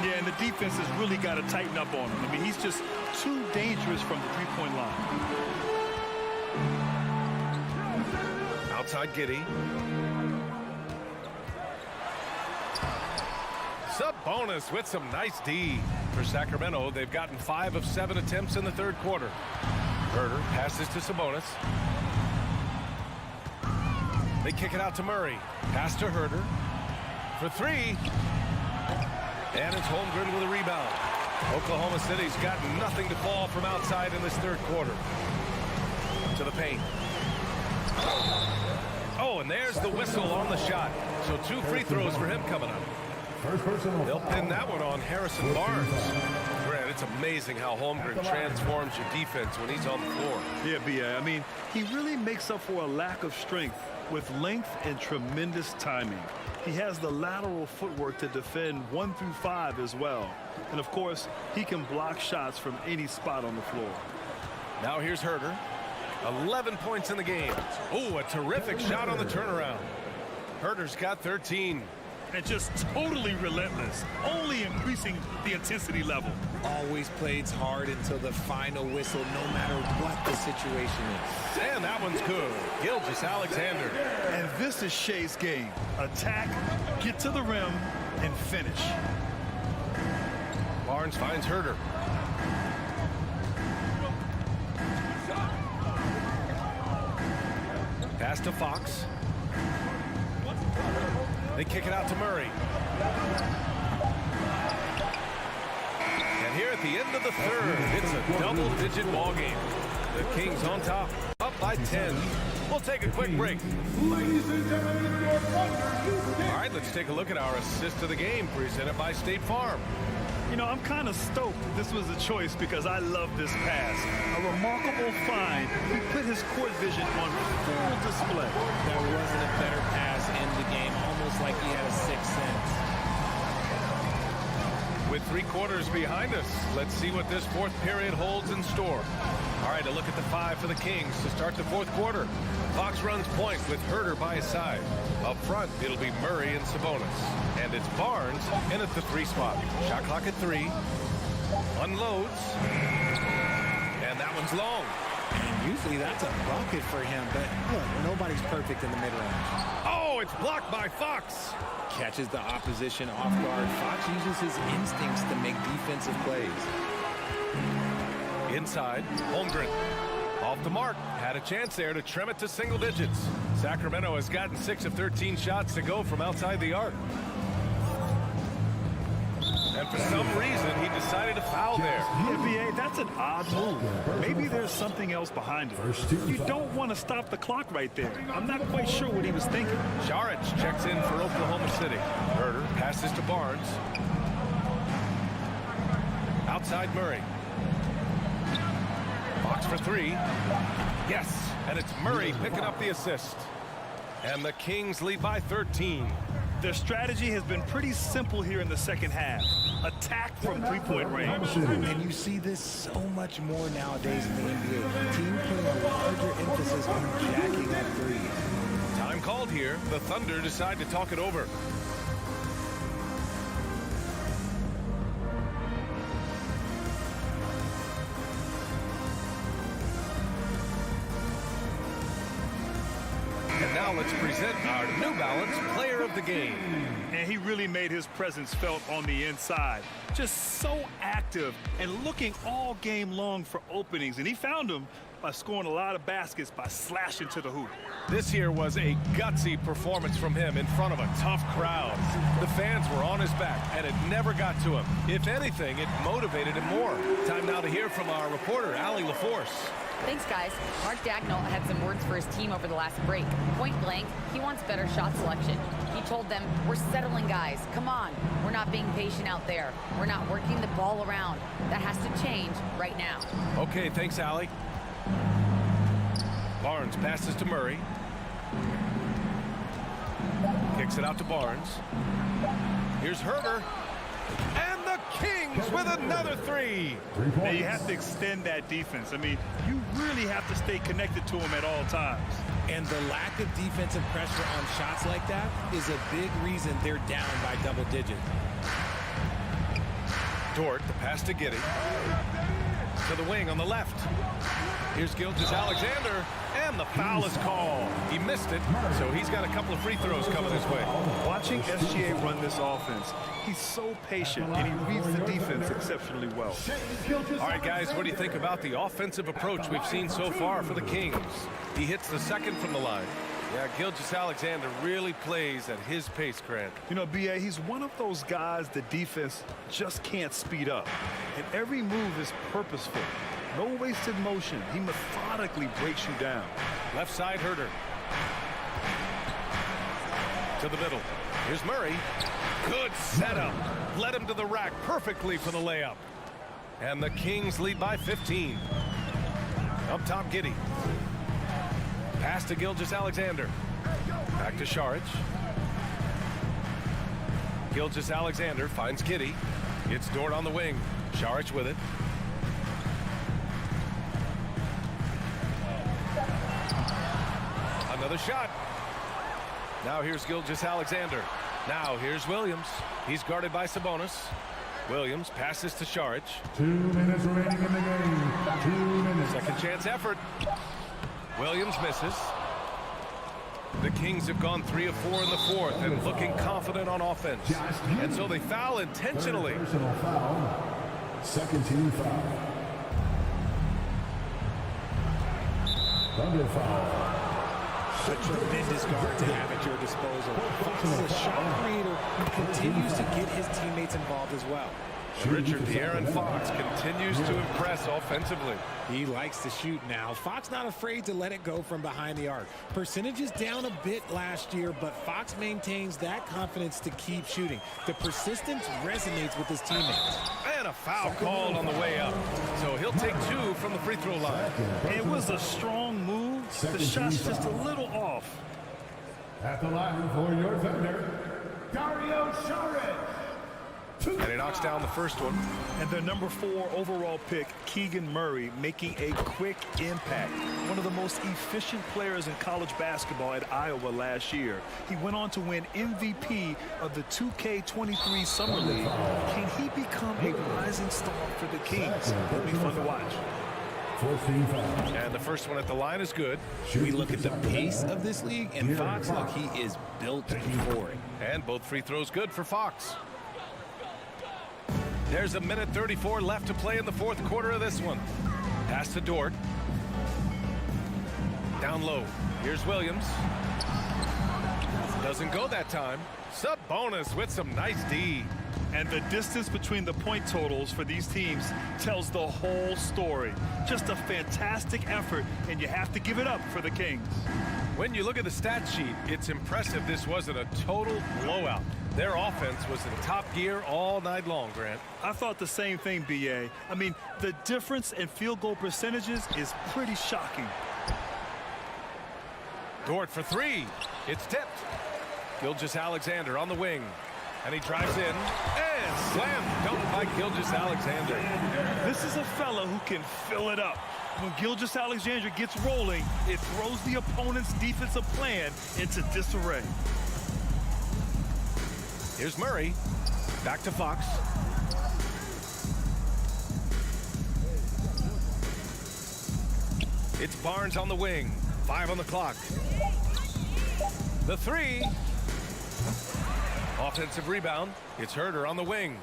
Yeah, and the defense has really got to tighten up on him. I mean, he's just too dangerous from the three-point line. Outside Giddey. Sabonis with some nice D. For Sacramento, they've gotten 5 of 7 attempts in the third quarter. Herter passes to Sabonis. They kick it out to Murray. Pass to Herter. For 3. And it's Holmgren with a rebound. Oklahoma City's got nothing to fall from outside in this third quarter. To the paint. Oh, and there's the whistle on the shot. So 2 free throws for him coming up. They'll pin that one on Harrison Barnes. Grant, it's amazing how Holmgren transforms your defense when he's on the floor. Yeah, B.A. I mean, he really makes up for a lack of strength with length and tremendous timing. He has the lateral footwork to defend 1 through 5 as well. And, of course, he can block shots from any spot on the floor. Now here's Herder. 11 points in the game. Oh, a terrific shot on the turnaround. Herder's got 13. And just totally relentless, only increasing the intensity level. Always plays hard until the final whistle, no matter what the situation is. And that one's good. Gilgeous-Alexander. And this is Shea's game. Attack, get to the rim, and finish. Barnes finds Herder. Pass to Fox. They kick it out to Murray. And here at the end of the third, it's a double-digit ball game. The Kings on top, up by 10. We'll take a quick break. Ladies and gentlemen, your Thunder. All right, let's take a look at our assist of the game presented by State Farm. You know, I'm kind of stoked this was a choice because I love this pass. A remarkable find. He put his court vision on full display. There wasn't a better pass in the game, almost like he had a sixth sense. With 3 quarters behind us, let's see what this fourth period holds in store. All right, a look at the 5 for the Kings to start the fourth quarter. Fox runs point with Herder by his side. Up front, it'll be Murray and Sabonis. And it's Barnes in at the 3 spot. Shot clock at 3. Unloads. And that one's long. And usually that's a bucket for him, but look, nobody's perfect in the mid-range. Oh, it's blocked by Fox. Catches the opposition off guard. Fox uses his instincts to make defensive plays. Inside, Holmgren. Off the mark. Had a chance there to trim it to single digits. Sacramento has gotten 6 of 13 shots to go from outside the arc. And for some reason, he decided to foul there. Yeah, B.A., that's an odd move. Maybe there's something else behind it. You don't want to stop the clock right there. I'm not quite sure what he was thinking. Saric checks in for Oklahoma City. Herder passes to Barnes. Outside Murray. Fox for 3. Yes, and it's Murray picking up the assist. And the Kings lead by 13. Their strategy has been pretty simple here in the second half. Attack from 3-point range. And you see this so much more nowadays in the NBA. Team putting a larger emphasis on jacking up threes. Time called here. The Thunder decide to talk it over. And now let's present our New Balance Player of the Game. And he really made his presence felt on the inside. Just so active and looking all game long for openings. And he found them by scoring a lot of baskets by slashing to the hoop. This here was a gutsy performance from him in front of a tough crowd. The fans were on his back, and it never got to him. If anything, it motivated him more. Time now to hear from our reporter, Allie LaForce. Thanks, guys. Mark Dagnall had some words for his team over the last break. Point blank, he wants better shot selection. He told them, we're settling, guys. Come on. We're not being patient out there. We're not working the ball around. That has to change right now. Okay, thanks, Allie. Barnes passes to Murray. Kicks it out to Barnes. Here's Herder. And the Kings with another 3. Now you have to extend that defense. I mean, you really have to stay connected to him at all times. And the lack of defensive pressure on shots like that is a big reason they're down by double digits. Dort, the pass to Giddey. To the wing on the left. Here's Gilgeous-Alexander, and the foul is called. He missed it, so he's got a couple of free throws coming his way. Watching SGA run this offense, he's so patient, and he reads the defense exceptionally well. All right, guys, what do you think about the offensive approach we've seen so far for the Kings? He hits the second from the line. Yeah, Gilgeous-Alexander really plays at his pace, Grant. You know, B.A., he's one of those guys the defense just can't speed up. And every move is purposeful. No wasted motion. He methodically breaks you down. Left side, Herder. To the middle. Here's Murray. Good setup. Led him to the rack perfectly for the layup. And the Kings lead by 15. Up top, Giddey. Pass to Gilgeous-Alexander. Back to Saric. Gilgeous-Alexander finds Giddey. It's Dort on the wing. Saric with it. Another shot. Now here's Gilgeous-Alexander. Now here's Williams. He's guarded by Sabonis. Williams passes to Saric. 2 minutes remaining in the game. 2 minutes. Second chance effort. Williams misses. The Kings have gone 3 of 4 in the fourth and looking confident on offense. And so they foul intentionally. Personal foul. Second team foul. Thunder foul. A tremendous guard to have at your disposal. Fox is a shot creator who continues to get his teammates involved as well. And Richard, De'Aaron Fox continues to impress offensively. He likes to shoot now. Fox not afraid to let it go from behind the arc. Percentages down a bit last year, but Fox maintains that confidence to keep shooting. The persistence resonates with his teammates. And a foul called on the way up. So he'll take 2 from the free throw line. It was a strong move. The shot's just a little off. At the line for your Thunder, Dario Saric. And he knocks down the first one. And their number 4 overall pick, Keegan Murray, making a quick impact. One of the most efficient players in college basketball at Iowa last year. He went on to win MVP of the 2K23 Summer League. Can he become a rising star for the Kings? It'll be fun to watch. And the first one at the line is good. We look at the pace of this league, and Fox, look, he is built for it. And both free throws good for Fox. There's a minute 34 left to play in the fourth quarter of this one. Pass to Dort. Down low. Here's Williams. Doesn't go that time. Sabonis with some nice D. And the distance between the point totals for these teams tells the whole story. Just a fantastic effort, and you have to give it up for the Kings. When you look at the stat sheet, it's impressive this wasn't a total blowout. Their offense was in top gear all night long, Grant. I thought the same thing, B.A. I mean, the difference in field goal percentages is pretty shocking. Dort for 3. It's tipped. Gilgeous-Alexander on the wing. And he drives in and slam dunked by Gilgeous-Alexander. This is a fella who can fill it up. When Gilgeous-Alexander gets rolling, it throws the opponent's defensive plan into disarray. Here's Murray. Back to Fox. It's Barnes on the wing. 5 on the clock. The 3. Offensive rebound. It's Herder on the wing.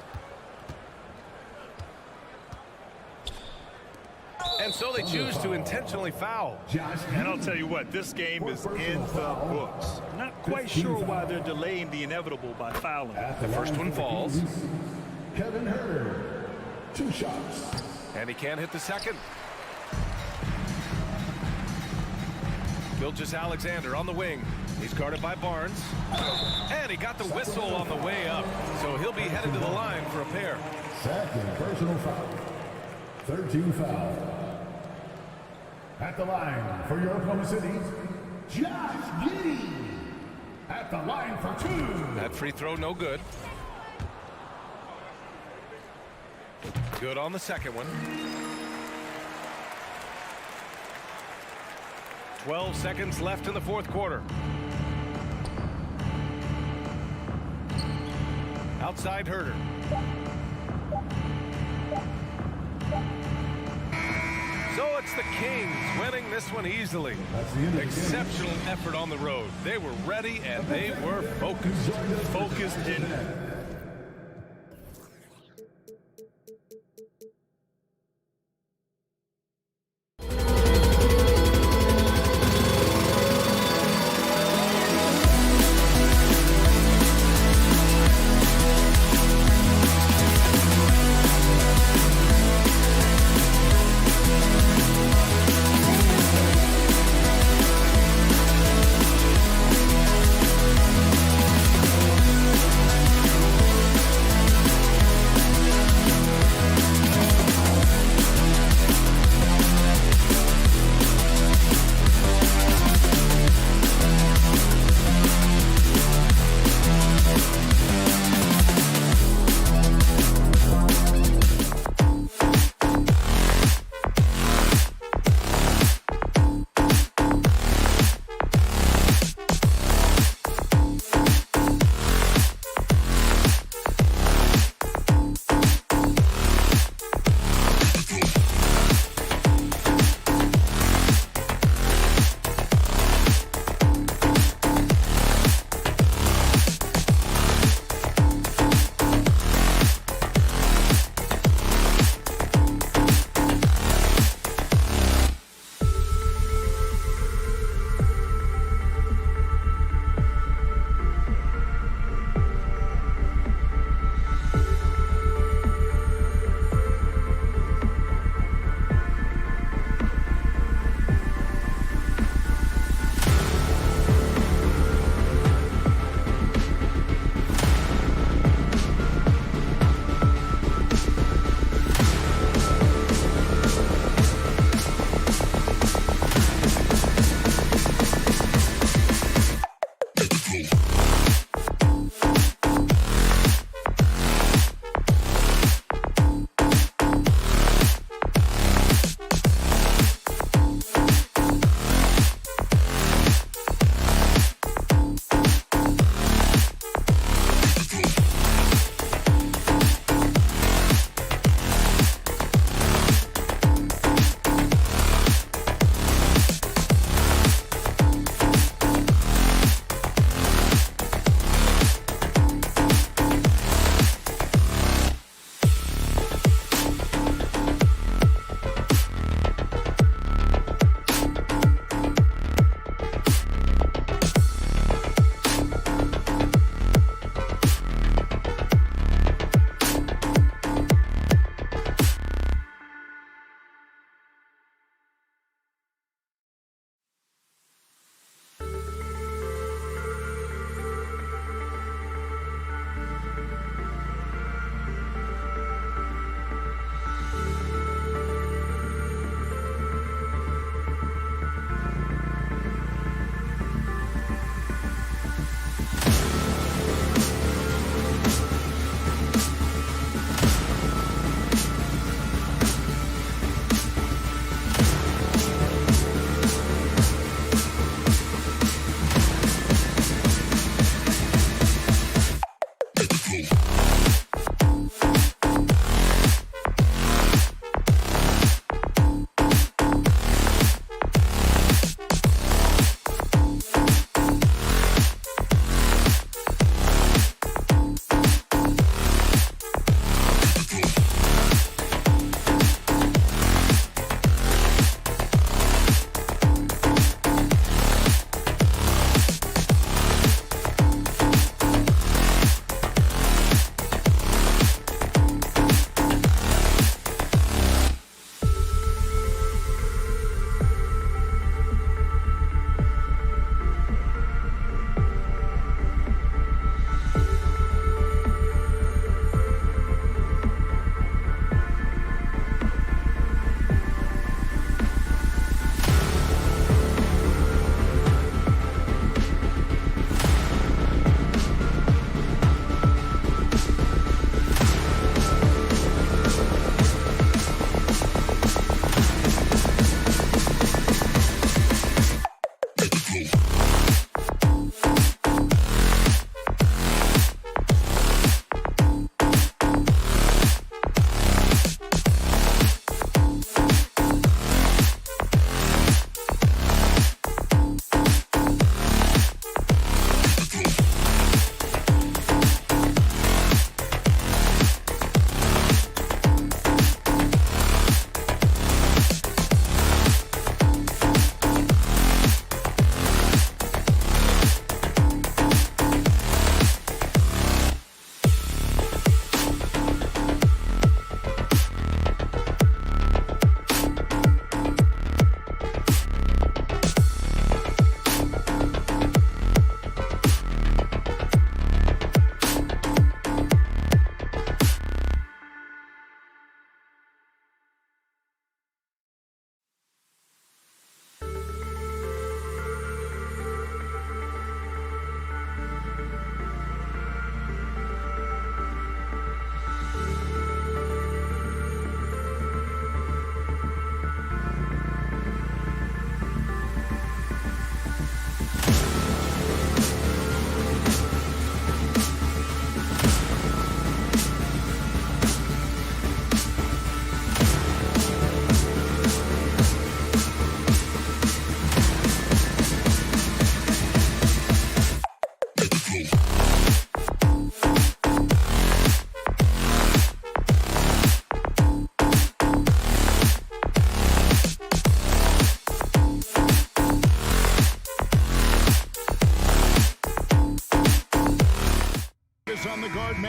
And so they choose to intentionally foul. And I'll tell you what, this game is in the books. Not quite sure why they're delaying the inevitable by fouling. The first one falls. Kevin Herder, 2 shots. And he can't hit the second. Gilgeous-Alexander on the wing. He's guarded by Barnes. And he got the whistle on the way up. So he'll be headed to the line for a pair. Second personal foul. 13 foul. At the line for your Oklahoma City, Josh Giddey. At the line for 2. That free throw no good. Good on the second one. 12 seconds left in the fourth quarter. Outside Herder. So it's the Kings winning this one easily. Exceptional effort on the road. They were ready and they were focused. Focused in.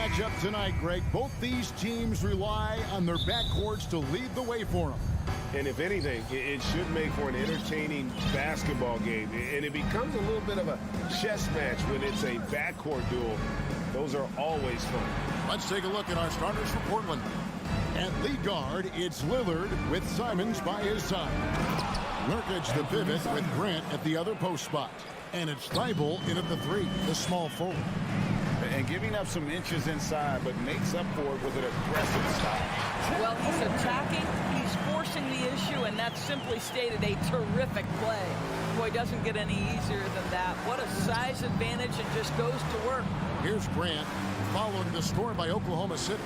matchup tonight, Greg. Both these teams rely on their backcourts to lead the way for them. And if anything, it should make for an entertaining basketball game. And it becomes a little bit of a chess match when it's a backcourt duel. Those are always fun. Let's take a look at our starters for Portland. At lead guard, it's Lillard with Simons by his side. Nurkic the pivot with Grant at the other post spot. And it's Thibault in at the 3, the small forward. And giving up some inches inside, but makes up for it with an aggressive style. Well, he's attacking, he's forcing the issue, and that's simply stated a terrific play. Boy, doesn't get any easier than that. What a size advantage, and just goes to work. Here's Grant, following the score by Oklahoma City.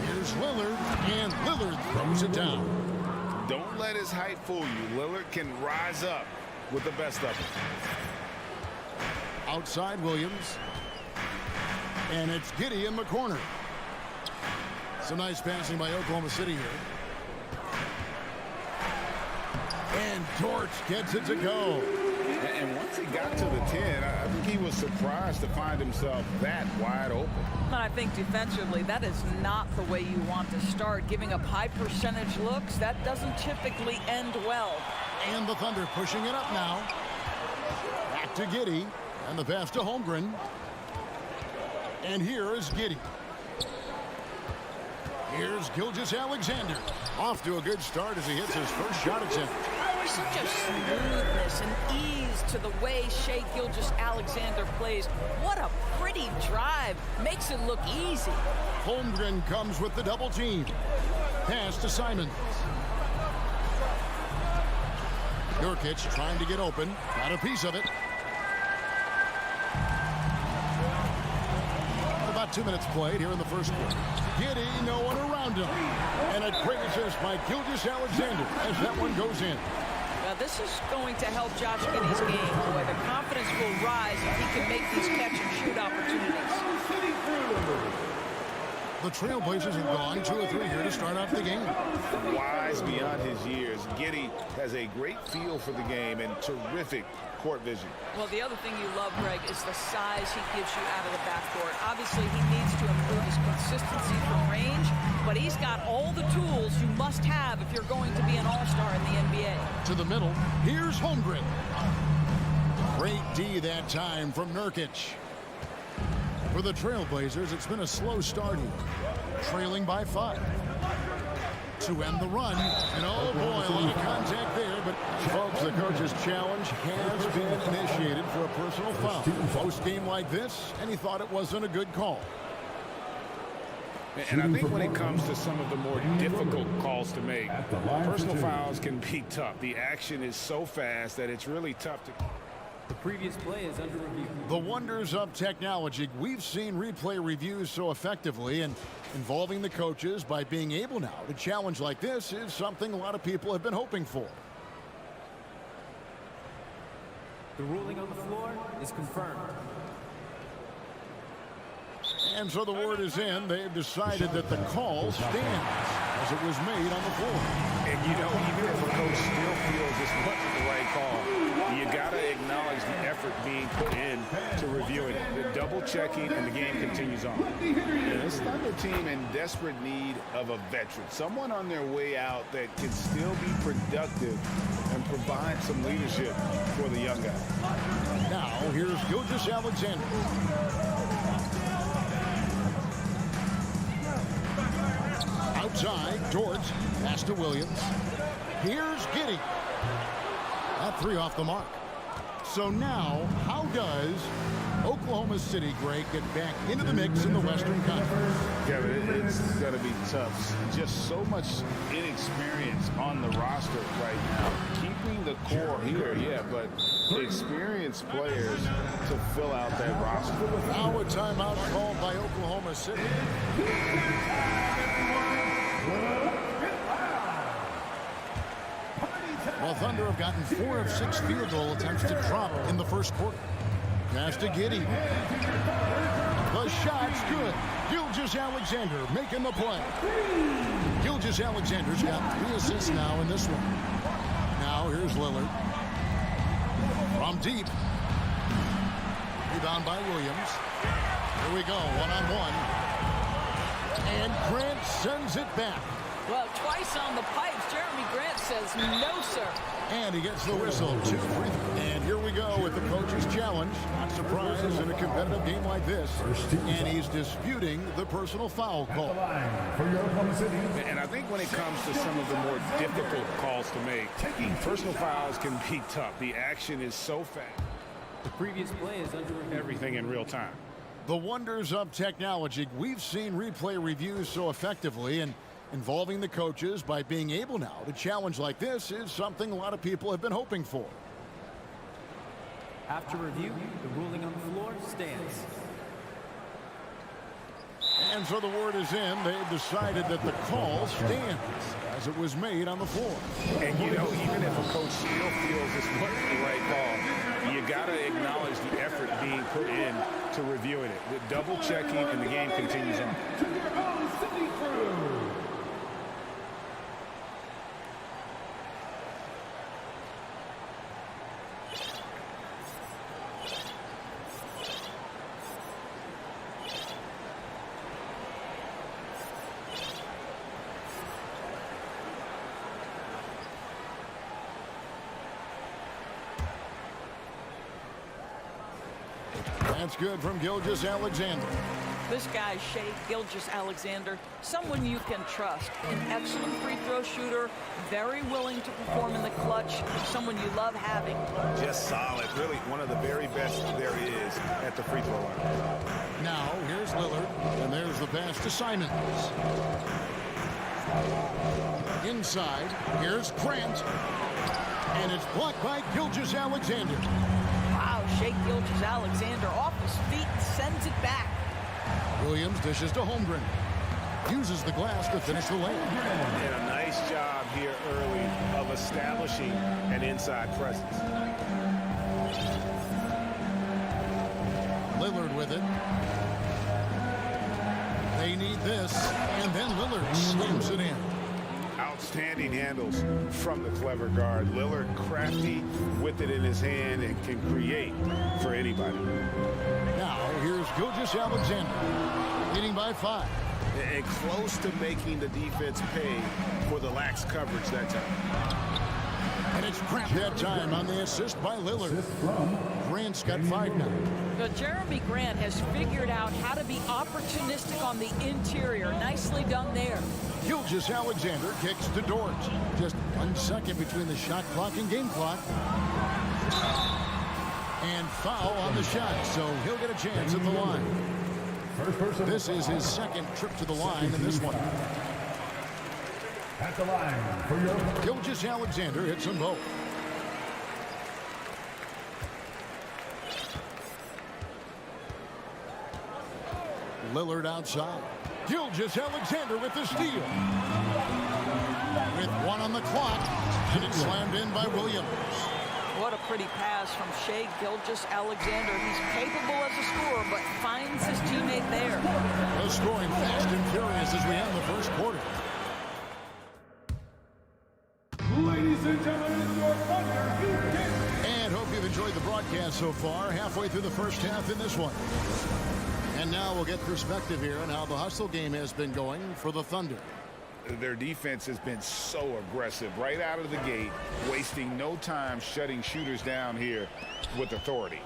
Here's Lillard, and Lillard throws it down. Don't let his height fool you. Lillard can rise up with the best of them. Outside Williams. And it's Giddey in the corner. Some nice passing by Oklahoma City here. And Dort gets it to go. And once he got to the 10, I think he was surprised to find himself that wide open. And I think defensively, that is not the way you want to start. Giving up high percentage looks, that doesn't typically end well. And the Thunder pushing it up now. Back to Giddey. And the pass to Holmgren. And here is Giddey. Here's Gilgeous-Alexander. Off to a good start as he hits his first shot attempt. Such a smoothness and ease to the way Shai Gilgeous-Alexander plays. What a pretty drive. Makes it look easy. Holmgren comes with the double team. Pass to Simons. Nurkic trying to get open. Got a piece of it. About 2 minutes played here in the first quarter. Giddey, no one around him. And a great assist by Gilgeous-Alexander as that one goes in. Now this is going to help Josh Giddey's game. Boy, the confidence will rise if he can make these catch-and-shoot opportunities. The Trailblazers have gone 2 or 3 here to start off the game. Wise beyond his years, Giddey has a great feel for the game and terrific court vision. Well, the other thing you love, Greg, is the size he gives you out of the backcourt. Obviously, he needs to improve his consistency from range, but he's got all the tools you must have if you're going to be an all-star in the NBA. To the middle, here's Holmgren. Great D that time from Nurkic. For the Trailblazers, it's been a slow start here, trailing by 5. To end the run, and oh boy, a lot of contact there, but folks, the coach's challenge has been initiated for a personal foul. Post-game like this, and he thought it wasn't a good call. And I think when it comes to some of the more difficult calls to make, personal fouls can be tough. The action is so fast that it's really tough to... The previous play is under review. The wonders of technology. We've seen replay reviews so effectively, and involving the coaches by being able now to challenge like this is something a lot of people have been hoping for. The ruling on the floor is confirmed. And so the word is in. They've decided that the call stands as it was made on the floor. And you know, even if a coach still feels this wasn't the right call, you got to acknowledge the effort being put in to reviewing it. The double checking, and the game continues on. And this Thunder team in desperate need of a veteran, someone on their way out that can still be productive and provide some leadership for the young guy. Now here's Gilgeous-Alexander. Outside, Dort, pass to Williams. Here's Giddey. That 3 off the mark. So now, how does Oklahoma City, Greg, get back into the mix in the Western Conference? Kevin, it's going to be tough. Just so much inexperience on the roster right now. Keeping the core here, yeah, but experienced players to fill out that roster. Now a timeout called by Oklahoma City. Well, Thunder have gotten 4 of 6 field goal attempts to drop in the first quarter. Pass to Giddey. The shot's good. Gilgeous-Alexander making the play. Gilgeous-Alexander's got 3 assists now in this one. Now here's Lillard. From deep. Rebound by Williams. Here we go, one-on-one. And Grant sends it back. Well, twice on the pipes, Jeremy Grant says no, sir. And he gets the whistle, 2 free throws. And here we go with the coach's challenge. Not surprised in a competitive game like this. And he's disputing the personal foul call. And I think when it comes to some of the more difficult calls to make, personal fouls can be tough. The action is so fast. The previous play is under review. Everything in real time. The wonders of technology. We've seen replay reviews so effectively, and involving the coaches by being able now to challenge like this is something a lot of people have been hoping for. After review, the ruling on the floor stands. And so the word is in. They've decided that the call stands as it was made on the floor. And, you know, even if a coach still feels this wasn't the right call, you got to acknowledge the effort being put in to reviewing it. The double checking, and the game continues on. That's good from Gilgeous-Alexander. This guy, Shai Gilgeous-Alexander, someone you can trust. An excellent free throw shooter, very willing to perform in the clutch, someone you love having. Just solid. Really one of the very best there is at the free throw line. Now, here's Lillard, and there's the pass to Simons. Inside, here's Grant, and it's blocked by Gilgeous-Alexander. Wow, Shai Gilgeous-Alexander off his feet and sends it back. Williams dishes to Holmgren. Uses the glass to finish the lane. Did a nice job here early of establishing an inside presence. Lillard with it. They need this, and then Lillard slams it in. Outstanding handles from the clever guard. Lillard crafty with it in his hand and can create for anybody. Now, here's Gilgeous-Alexander, leading by 5. And close to making the defense pay for the lax coverage that time. And it's Grant that time on the assist by Lillard. Grant's got 5 now. But Jeremy Grant has figured out how to be opportunistic on the interior. Nicely done there. Gilgeous-Alexander kicks to Dort. Just 1 second between the shot clock and game clock. And foul on the shot, so he'll get a chance at the line. This is his second trip to the line in this one. At the line for your... Gilgeous-Alexander hits them both. Lillard outside. Gilgeous-Alexander with the steal. With 1 on the clock, and it's slammed in by Williams. What a pretty pass from Shai Gilgeous-Alexander. He's capable as a scorer, but finds his teammate there. They're scoring fast and furious as we end the first quarter. Ladies and gentlemen, your Thunder, and hope you've enjoyed the broadcast so far. Halfway through the first half in this one. And now we'll get perspective here on how the hustle game has been going for the Thunder. Their defense has been so aggressive right out of the gate, wasting no time shutting shooters down here with authority.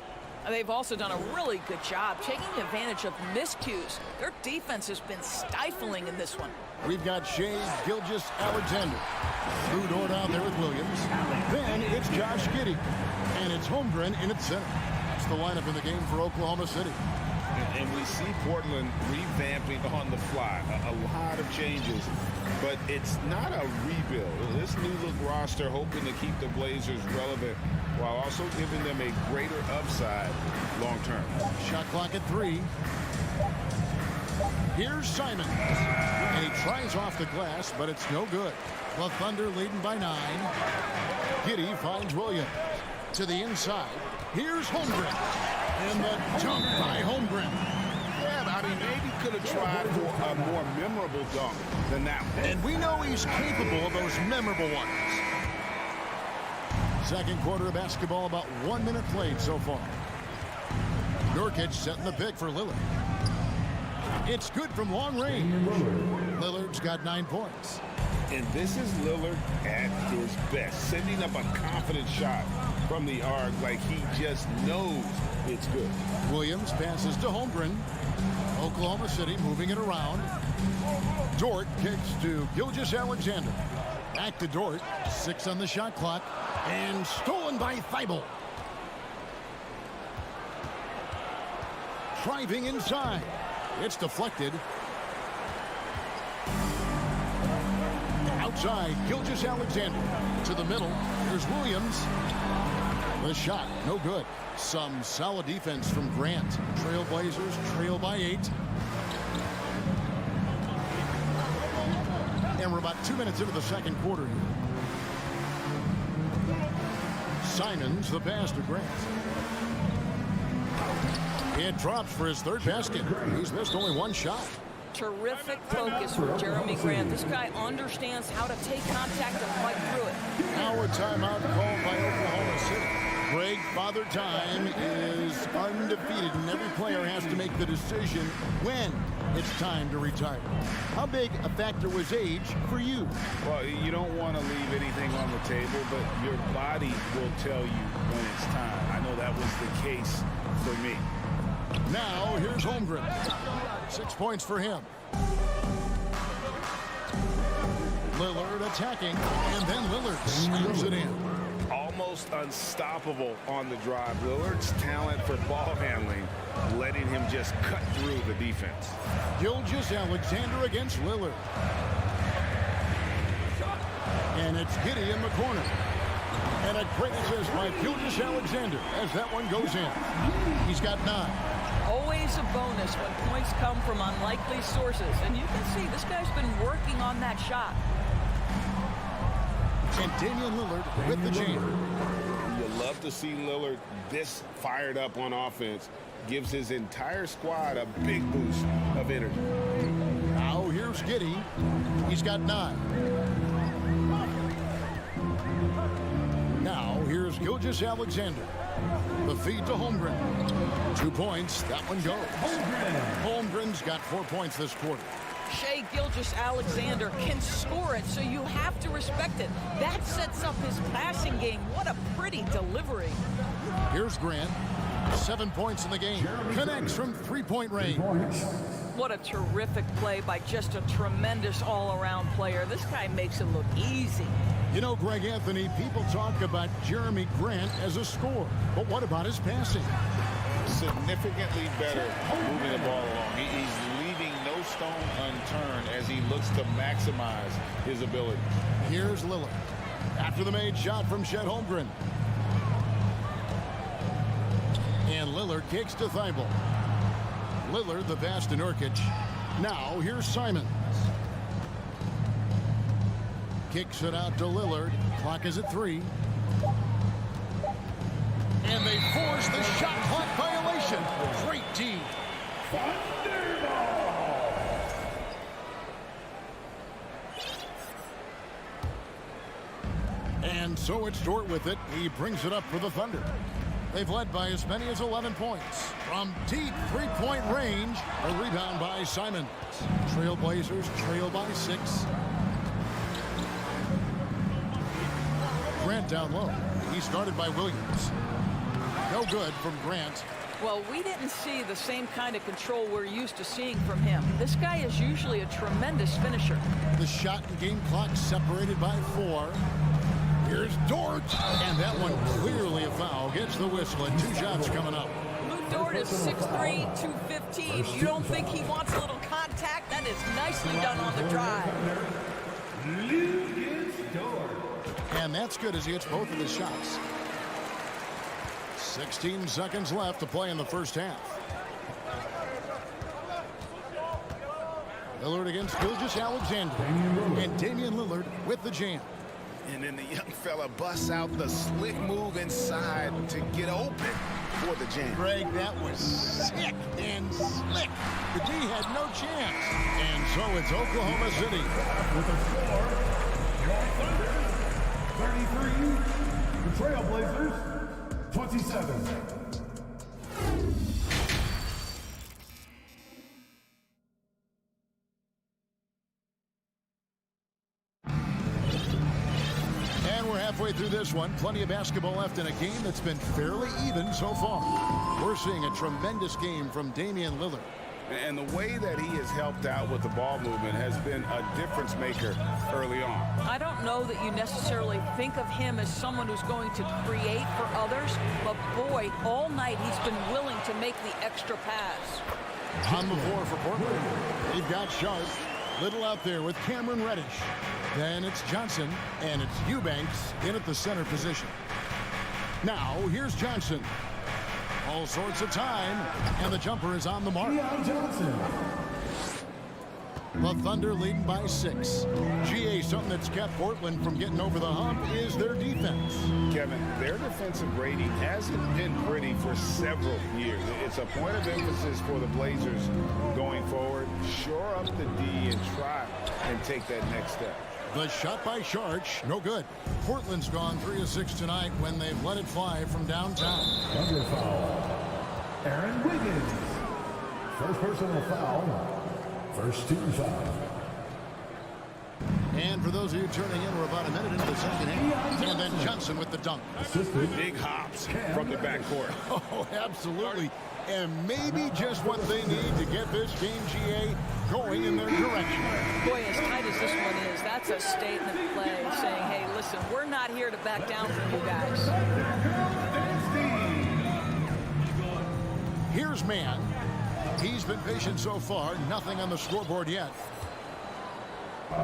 They've also done a really good job taking advantage of miscues. Their defense has been stifling in this one. We've got Shai Gilgeous-Alexander. Lou Dort out there with Williams. Then it's Josh Giddey. And it's Holmgren in its center. That's the lineup in the game for Oklahoma City. And we see Portland revamping on the fly. A lot of changes, but it's not a rebuild. This new look roster hoping to keep the Blazers relevant while also giving them a greater upside long term. Shot clock at 3. Here's Simons. And he tries off the glass, but it's no good. The Thunder leading by 9. Giddey finds Williams. To the inside. Here's Holmgren. And the dunk by Holmgren. Yeah, I mean, maybe could have tried for a more memorable dunk than that one. And we know he's capable of those memorable ones. Second quarter of basketball, about 1 minute played so far. Nurkic setting the pick for Lillard. It's good from long range. Lillard's got 9 points. And this is Lillard at his best, sending up a confident shot from the arc like he just knows it's good. Williams passes to Holmgren. Oklahoma City moving it around. Dort kicks to Gilgeous-Alexander. Back to Dort. 6 on the shot clock. And stolen by Thibault. Driving inside. It's deflected. Outside, Gilgeous-Alexander. To the middle. Here's Williams. The shot, no good. Some solid defense from Grant. Trailblazers trail by 8. And we're about 2 minutes into the second quarter here. Simons, the pass to Grant. It drops for his 3rd basket. He's missed only 1 shot. Terrific focus from Jeremy Grant. This guy understands how to take contact and fight through it. Now a timeout called by Oklahoma City. Greg, Father Time is undefeated, and every player has to make the decision when it's time to retire. How big a factor was age for you? Well, you don't want to leave anything on the table, but your body will tell you when it's time. I know that was the case for me. Now, here's Holmgren. 6 points for him. Lillard attacking, and then Lillard slams it in. Almost unstoppable on the drive. Lillard's talent for ball handling, letting him just cut through the defense. Gilgeous-Alexander against Lillard. And it's Giddey in the corner. And a great assist by Gilgeous-Alexander as that one goes in. He's got 9. Always a bonus when points come from unlikely sources. And you can see this guy's been working on that shot. And Damian Lillard with the jam. You love to see Lillard this fired up on offense. Gives his entire squad a big boost of energy. Now here's Giddey. He's got 9. Now here's Gilgeous-Alexander. The feed to Holmgren. 2 points. That one goes. Holmgren's got 4 points this quarter. Shai Gilgeous-Alexander can score it, so you have to respect it. That sets up his passing game. What a pretty delivery. Here's Grant. 7 points in the game. Connects from 3-point range. What a terrific play by just a tremendous all-around player. This guy makes it look easy. You know, Greg Anthony, people talk about Jeremy Grant as a scorer, but what about his passing? Significantly better moving the ball along. He's leaving no stone unturned as he looks to maximize his ability. Here's Lillard. After the made shot from Chet Holmgren. And Lillard kicks to Thibault. Lillard, the pass to Nurkic. Now, here's Simons. Kicks it out to Lillard. Clock is at 3. And they force the shot clock violation. Great D. And so it's Dort with it. He brings it up for the Thunder. They've led by as many as 11 points. From deep 3-point range, a rebound by Simons. Trailblazers trail by 6. Grant down low. He's guarded by Williams. No good from Grant. Well, we didn't see the same kind of control we're used to seeing from him. This guy is usually a tremendous finisher. The shot and game clock separated by 4. Here's Dort. And that one clearly a foul. Gets the whistle and 2 shots coming up. Lou Dort is 6'3", 215. You don't think he wants a little contact? That is nicely done on the drive. And that's good as he hits both of his shots. 16 seconds left to play in the first half. Lillard against Gilgeous-Alexander. And Damian Lillard with the jam. And then the young fella busts out the slick move inside to get open for the jam. Greg, that was sick and slick. The D had no chance. And so it's Oklahoma City. With a score, your Thunder 33, the Trailblazers 27. halfway through this one. Plenty of basketball left in a game that's been fairly even so far. We're seeing a tremendous game from Damian Lillard. And the way that he has helped out with the ball movement has been a difference maker early on. I don't know that you necessarily think of him as someone who's going to create for others, but boy, all night he's been willing to make the extra pass. On the floor for Portland, they've got Sharp. Little out there with Cameron Reddish. Then it's Johnson, and it's Eubanks in at the center position. Now, here's Johnson. All sorts of time, and the jumper is on the mark. The Thunder leading by 6. GA, something that's kept Portland from getting over the hump is their defense. Kevin, their defensive rating hasn't been pretty for several years. It's a point of emphasis for the Blazers going forward. Shore up the D and try and take that next step. The shot by Sharch, no good. Portland's gone 3 of 6 tonight when they've let it fly from downtown. Thunder foul. Aaron Wiggins. First personal foul. First team foul. And for those of you turning in, we're about a minute into the second half. And then Johnson with the dunk. Big hops from the backcourt. Oh, absolutely. And maybe just what they need to get this game, GA, going in their direction. Boy, as tight as this one is, that's a statement play saying, hey, listen, we're not here to back down from you guys. Here's Mann. He's been patient so far. Nothing on the scoreboard yet.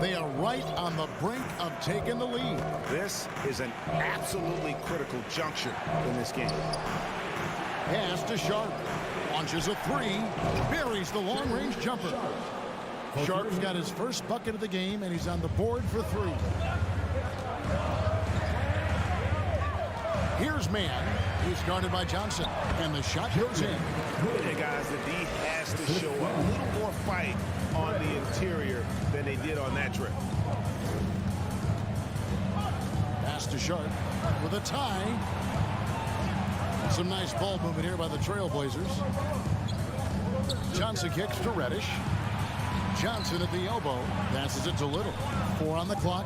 They are right on the brink of taking the lead. This is an absolutely critical juncture in this game. Pass to Sharp. Launches a 3. Buries the long-range jumper. Sharp's got his first bucket of the game, and he's on the board for 3. Here's Mann. He's guarded by Johnson, and the shot goes in. Hey, guys, the D has to show a little more fight on the interior than they did on that trip. Pass to Sharp with a tie. Some nice ball movement here by the Trailblazers. Johnson kicks to Reddish. Johnson at the elbow. Passes it to Little. 4 on the clock.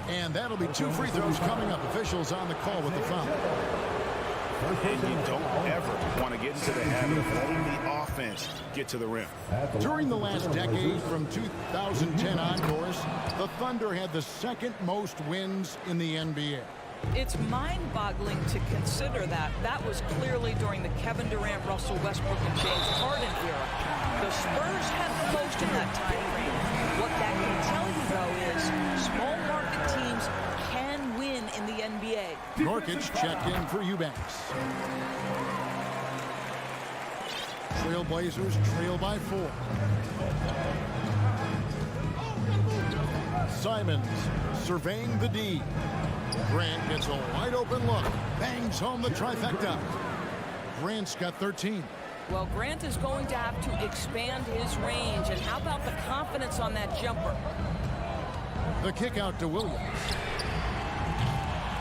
And that'll be 2 free throws coming up. Officials on the call with the foul. And you don't ever want to get into the habit of letting the offense get to the rim. During the last decade, from 2010 on, Doris, the Thunder had the second most wins in the NBA. It's mind-boggling to consider that. That was clearly during the Kevin Durant, Russell Westbrook, and James Harden era. The Spurs had the most in that time frame. What that can tell you, though, is small market teams can win in the NBA. Norkic checked in for Eubanks. Trailblazers trail by 4. Simons surveying the D. Grant gets a wide open look. Bangs home the trifecta. Grant's got 13. Well, Grant is going to have to expand his range. And how about the confidence on that jumper? The kick out to Williams.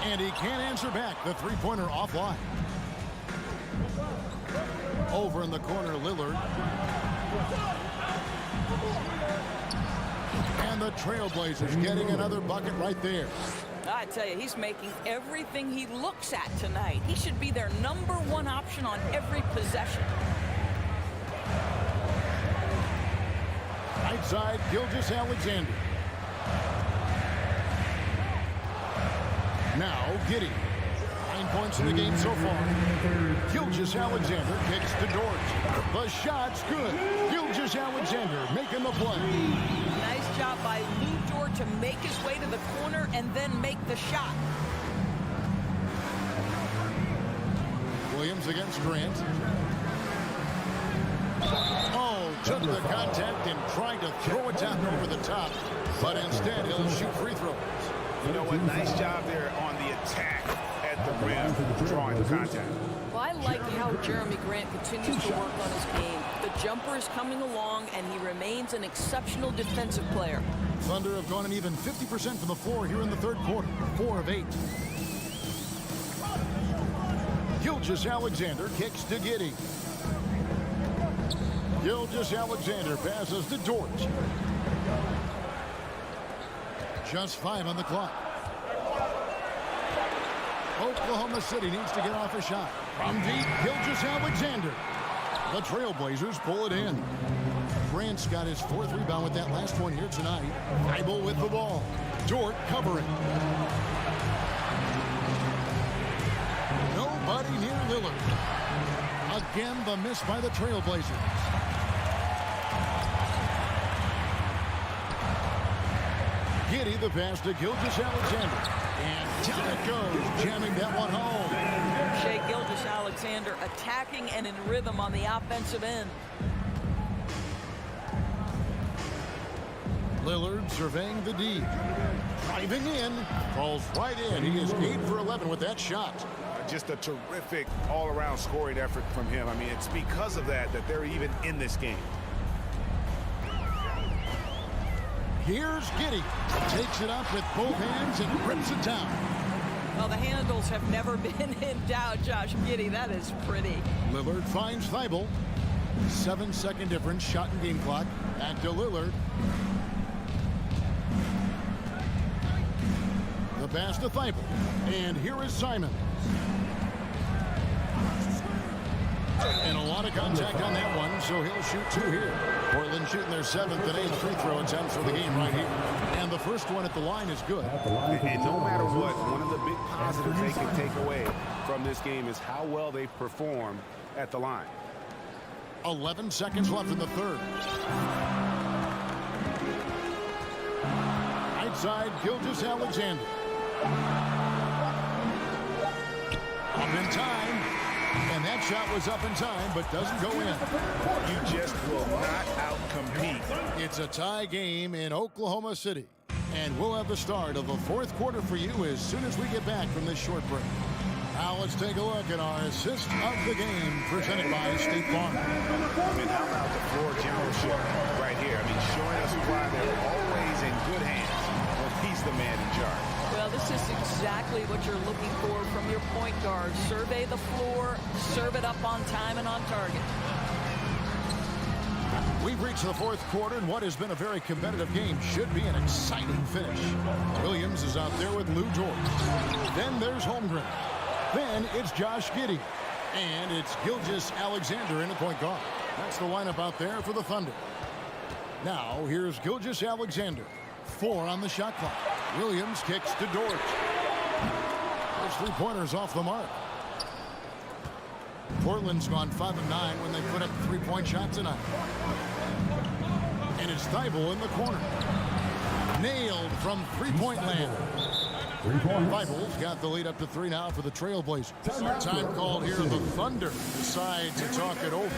And he can't answer back. The three-pointer offline. Over in the corner, Lillard. And the Trailblazers getting another bucket right there. I tell you, he's making everything he looks at tonight. He should be their #1 option on every possession. Right side, Gilgeous-Alexander. Now, Giddey. 9 points in the game so far. Gilgeous-Alexander kicks to Dort. The shot's good. Gilgeous-Alexander making the play. Nice job by Lou Dort to make his way to the corner and then make the shot. Williams against Grant. Oh, took the contact and tried to throw it down over the top. But instead, he'll shoot free throws. You know what? Nice job there on the attack at the rim, drawing the contact. Well, I like how Jeremy Grant continues to work on his game. The jumper is coming along, and he remains an exceptional defensive player. Thunder have gone an even 50% from the floor here in the third quarter. 4 of 8. Gilgeous-Alexander kicks to Giddey. Gilgeous-Alexander passes to Dort. Just 5 on the clock. Oklahoma City needs to get off a shot. From deep, Gilgeous-Alexander. The Trailblazers pull it in. Grant's got his 4th rebound with that last one here tonight. Thibault with the ball. Dort covering. Nobody near Lillard. Again, the miss by the Trailblazers. Giddey the pass to Gilgeous-Alexander. And down it goes, jamming that one home. Shai Gilgeous-Alexander attacking and in rhythm on the offensive end. Lillard surveying the D. Driving in. Falls right in. He is 8 for 11 with that shot. Just a terrific all-around scoring effort from him. I mean, it's because of that they're even in this game. Here's Giddey. Takes it up with both hands and rips it down. Well, the handles have never been in doubt, Josh Giddey. That is pretty. Lillard finds Thibault. 7-second difference, shot and game clock. Back to Lillard. The pass to Thibault. And here is Simons. And a lot of contact on that one, so he'll shoot 2 here. Portland shooting their 7th and 8th free throw attempts for the game right here. And the first one at the line is good. And no matter what, one of the big positives they can take away from this game is how well they perform at the line. 11 seconds left in the third. Right side, Gilgeous-Alexander. Up in time. And that shot was up in time, but doesn't go in. You just will not out-compete. It's a tie game in Oklahoma City. And we'll have the start of the 4th quarter for you as soon as we get back from this short break. Now let's take a look at our assist of the game presented by State Farm. I mean, how about the floor generalship right here? I mean, showing us why they're always in good hands when he's the man in charge. Well, this is exactly what you're looking for from your point guard. Survey the floor, serve it up on time and on target. We've reached the 4th quarter, and what has been a very competitive game should be an exciting finish. Williams is out there with Lou Dort. Then there's Holmgren. Then it's Josh Giddey. And it's Gilgeous-Alexander in the point guard. That's the lineup out there for the Thunder. Now, here's Gilgeous-Alexander. 4 on the shot clock. Williams kicks to Dort. Those 3-pointers off the mark. Portland's gone 5 of 9 when they put up a 3-point shot tonight. And it's Thibault in the corner. Nailed from 3-point land. Thibault's got the lead up to 3 now for the Trailblazers. Time called here. The Thunder decide to talk it over.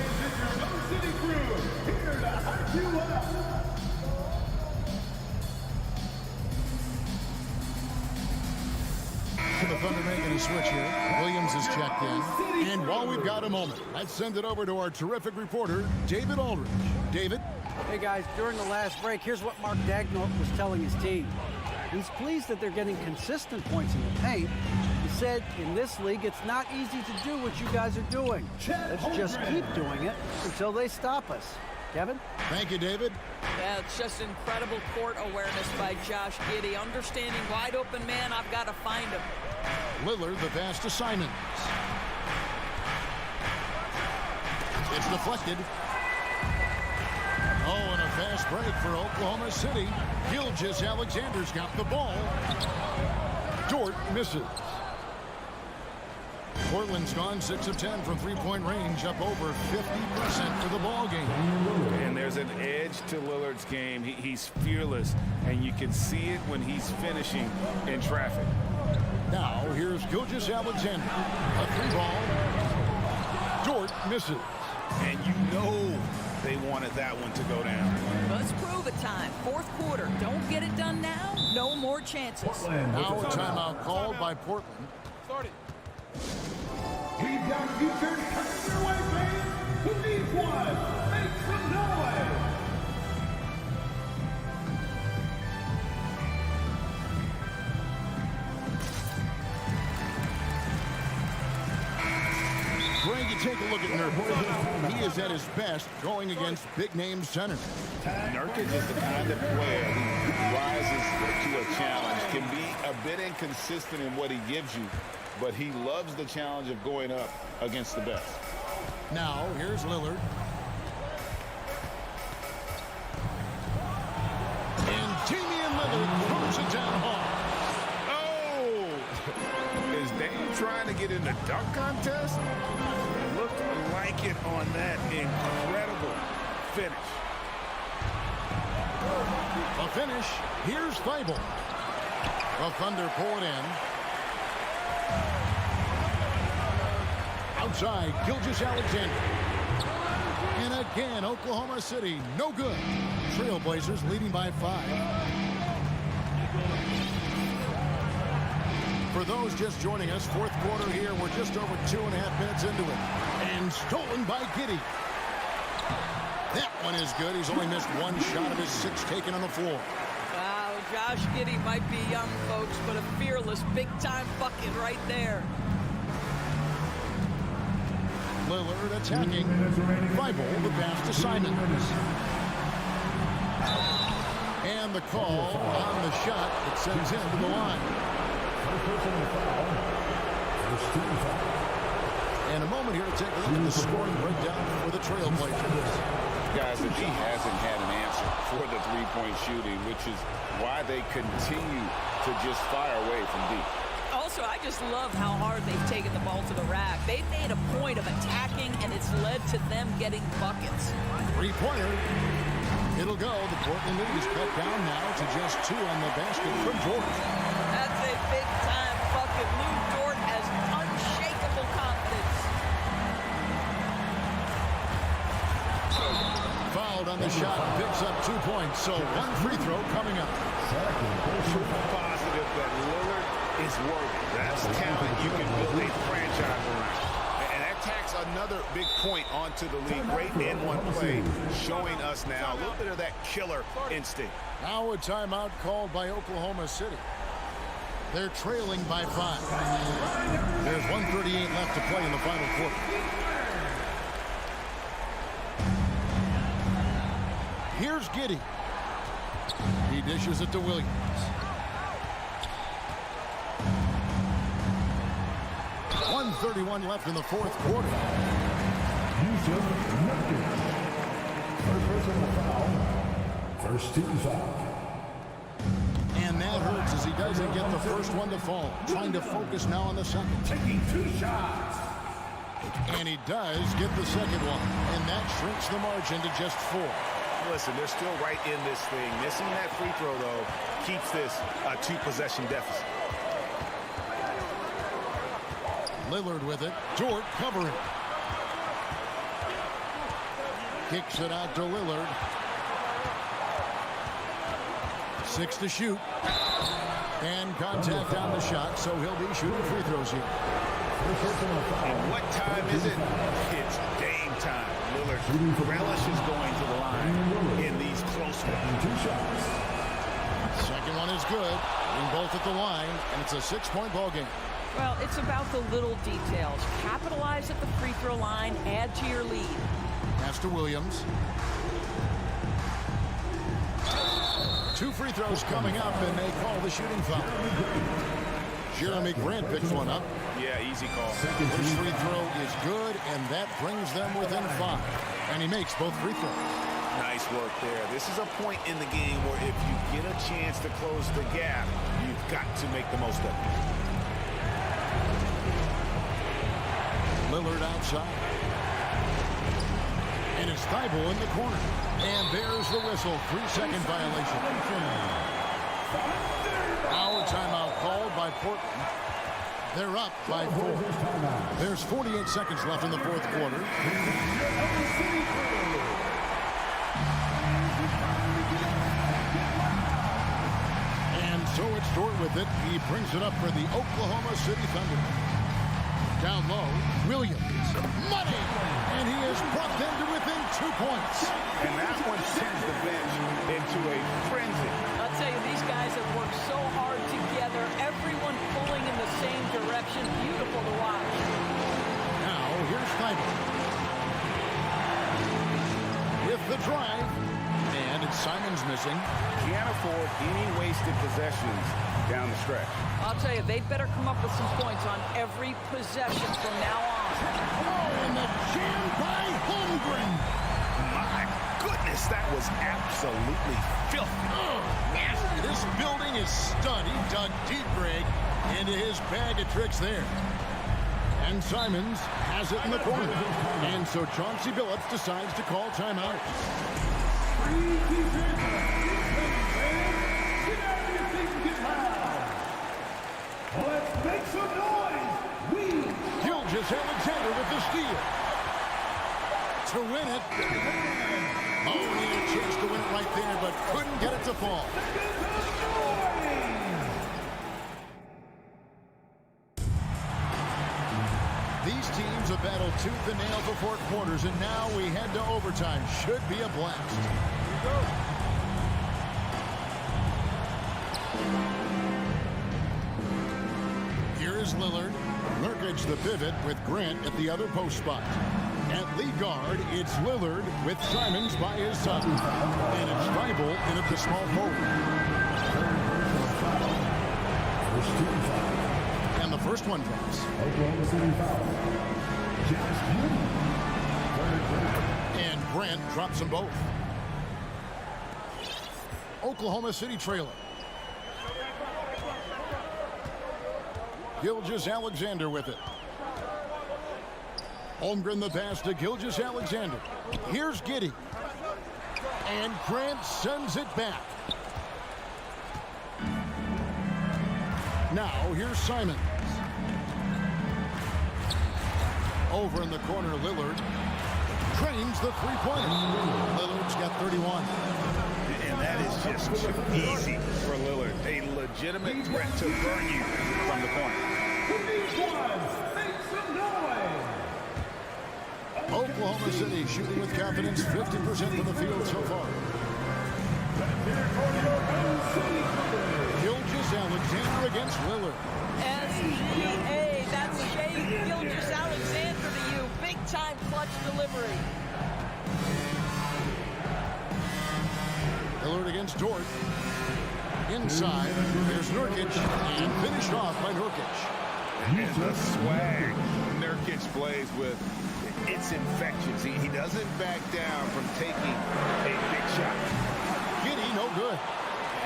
The Thunder making a switch here. Williams is checked in. And while we've got a moment, let's send it over to our terrific reporter, David Aldridge. David? Hey, guys, during the last break, here's what Mark Daigneault was telling his team. He's pleased that they're getting consistent points in the paint. He said, in this league, it's not easy to do what you guys are doing. Let's just keep doing it until they stop us. Kevin? Thank you, David. Yeah, it's just incredible court awareness by Josh Giddey. Understanding wide open man, I've got to find him. Lillard, the pass to Simons. It's deflected. Oh, and a fast break for Oklahoma City. Gilgeous-Alexander's got the ball. Dort misses. Portland's gone 6 of 10 from 3-point range, up over 50% for the ball game. And there's an edge to Lillard's game. He's fearless, and you can see it when he's finishing in traffic. Now, here's Gilgeous-Alexander. A 3-ball. Dort misses. And you know they wanted that one to go down. Let's prove it time. 4th quarter. Don't get it done now. No more chances. Now a timeout called by Portland. Started. We've got futures coming your way, fans. Who needs one? Make some noise. Greg, you take a look at Nurkic. He is at his best going against big-name centers. Nurkic is the kind of player who rises to a challenge, can be a bit inconsistent in what he gives you, but he loves the challenge of going up against the best. Now, here's Lillard. And Damian Lillard throws it down hard. Oh! Is Dame trying to get in the dunk contest? Looked like it on that incredible finish. A finish. Here's Thibault. The Thunder pull it in. Outside, Gilgeous-Alexander. And again, Oklahoma City, no good. Trailblazers leading by 5. For those just joining us, fourth quarter here. We're just over 2.5 minutes into it. And stolen by Giddey. That one is good. He's only missed one shot of his 6 taken on the floor. Wow, Josh Giddey might be young, folks, but a fearless, big-time bucket right there. Lillard attacking. Thibault, the pass to Simons. And the call on the shot that sends him to the line. And a moment here to take a look at the scoring breakdown for the Trailblazers. Guys, the D hasn't had an answer for the three-point shooting, which is why they continue to just fire away from deep. Also, I just love how hard they've taken the ball to the rack. They've made a point of attacking, and it's led to them getting buckets. Three-pointer. It'll go. The Portland lead is cut down now to just 2 on the basket from Jordan. That's a big-time bucket. Lou Dort has unshakable confidence. Fouled on the shot. Picks up 2 points. So one free throw coming up. Super positive that Lillard is worthy. That's talent you can build a franchise around. And that tacks another big point onto the league. Great and-one play, showing us now a little bit of that killer instinct. Now a timeout called by Oklahoma City. They're trailing by 5. There's 1:38 left to play in the final quarter. Here's Giddey. He dishes it to Williams. .131 left in the fourth quarter. First team foul. And that hurts as he doesn't get the first one to fall. Trying to focus now on the second. Taking 2 shots. And he does get the second one. And that shrinks the margin to just 4. Listen, they're still right in this thing. Missing that free throw, though, keeps this a 2-possession deficit. Lillard with it. Dort covering. Kicks it out to Lillard. 6 to shoot. And contact on the shot, so he'll be shooting free throws here. And what time is it? It's game time. Lillard relishes going to the line in these close ones. 2 shots. Second one is good. In both at the line, and it's a 6-point ball game. Well, it's about the little details. Capitalize at the free throw line, add to your lead. Pass to Williams. 2 free throws coming up, and they call the shooting foul. Jeremy Grant picks one up. Yeah, easy call. This free throw is good, and that brings them within 5. And he makes both free throws. Nice work there. This is a point in the game where if you get a chance to close the gap, you've got to make the most of it. Lillard outside. And it's Thibault in the corner. And there's the whistle. 3-second violation. Now a timeout called by Portland. They're up by 4. There's 48 seconds left in the fourth quarter. And so it's Dort with it. He brings it up for the Oklahoma City Thunder. Down low, Williams. Money! And he has brought them to within 2 points. And that one sends the bench into a frenzy. I'll tell you, these guys have worked so hard together. Everyone pulling in the same direction. Beautiful to watch. Now, here's Thibault. With the drive. And it's Simons missing. Can't afford any wasted wasted possessions down the stretch. I'll tell you, they better come up with some points on every possession from now on. Oh, and the jam by Holmgren. My goodness, that was absolutely filthy. Oh, nasty. This building is stunned. He dug deep, Greg, into his bag of tricks there. And Simons has it in the corner. And so Chauncey Billups decides to call timeout. Let's make some noise. Gilgeous-Alexander with the steal. To win it. Oh, he had a chance to win it right there, but couldn't get it to fall. These teams have battled tooth and nail for 4 quarters, and now we head to overtime. Should be a blast. Here we go. Here is Lillard. Nurkic the pivot with Grant at the other post spot. At lead guard, it's Lillard with Simons by his side. And it's Thibault in at the small forward. And the first one drops. Oklahoma City foul. And Grant drops them both. Oklahoma City trailer. Gilgeous-Alexander with it. Holmgren the pass to Gilgeous-Alexander. Here's Giddey. And Grant sends it back. Now here's Simons. Over in the corner, Lillard trains the three-pointer. Lillard's got 31. And that is just too easy for Lillard. A legitimate threat to burn you from the corner. Oklahoma City shooting with confidence, 50% from the field so far. Gilgeous-Alexander against Lillard. SGA, that's Shea Gilgeous-Alexander to you. Big-time clutch delivery. Lillard against Dort. Inside, there's Nurkic, and finished off by Nurkic. And the swag Nurkic plays with, it's infectious. He doesn't back down from taking a big shot. Giddey, no good.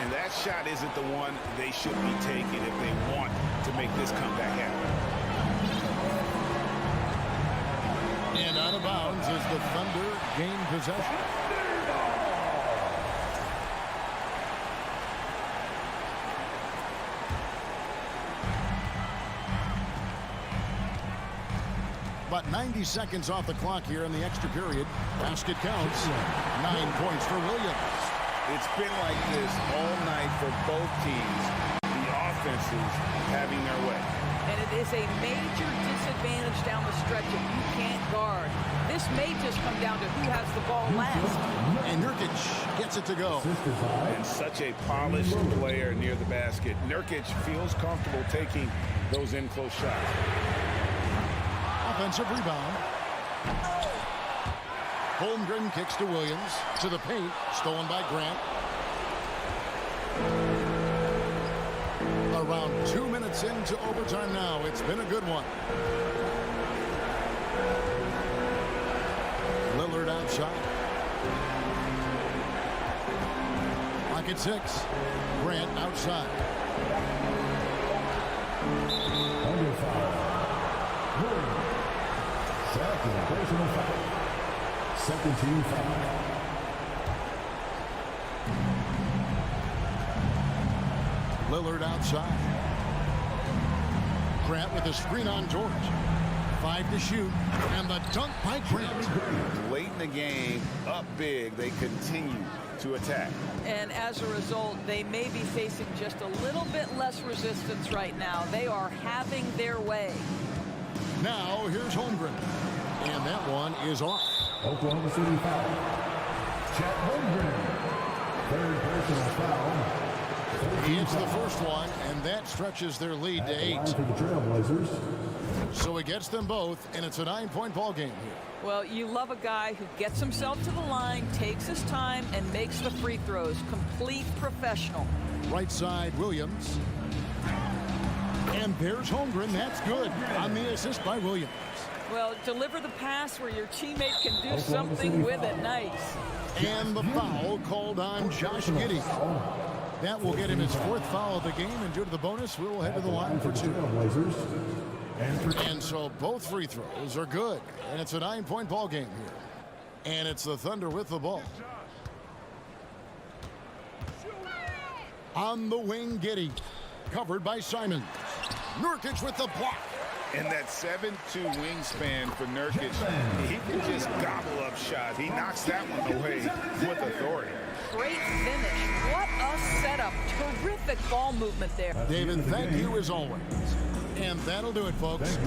And that shot isn't the one they should be taking if they want to make this comeback happen. And out of bounds as the Thunder gain possession. About 90 seconds off the clock here in the extra period. Basket counts. 9 points for Williams. It's been like this all night for both teams. The offenses having their way. And it is a major disadvantage down the stretch if you can't guard. This may just come down to who has the ball last. And Nurkic gets it to go. And such a polished player near the basket. Nurkic feels comfortable taking those in-close shots. Offensive rebound. Holmgren kicks to Williams. To the paint. Stolen by Grant. Around 2 minutes into overtime now. It's been a good one. Lillard outside. Clock at 6. Grant outside. Under foul. Second personal foul. Second team foul. Lillard outside. Grant with a screen on George. 5 to shoot. And the dunk by Grant. Late in the game, up big, they continue to attack. And as a result, they may be facing just a little bit less resistance right now. They are having their way. Now, here's Holmgren. And that one is off. Oklahoma City foul. Chet Holmgren. Third personal foul. It's the first one, and that stretches their lead to 8. For the Trailblazers. So it gets them both, and it's a 9-point ball game here. Well, you love a guy who gets himself to the line, takes his time, and makes the free throws. Complete professional. Right side, Williams. And there's Holmgren. That's good on the assist by Williams. Well, deliver the pass where your teammate can do something with it. Nice. And the foul called on Josh Giddey. That will get him his 4th foul of the game, and due to the bonus, we'll head to the line for 2. And so both free throws are good, and it's a 9-point ball game here. And it's the Thunder with the ball. On the wing, Giddey, covered by Simons. Nurkic with the block. And that 7'2" wingspan for Nurkic, he can just gobble up shots. He knocks that one away with authority. Great finish. What a setup. Terrific ball movement there. David, thank you as always. And that'll do it, folks.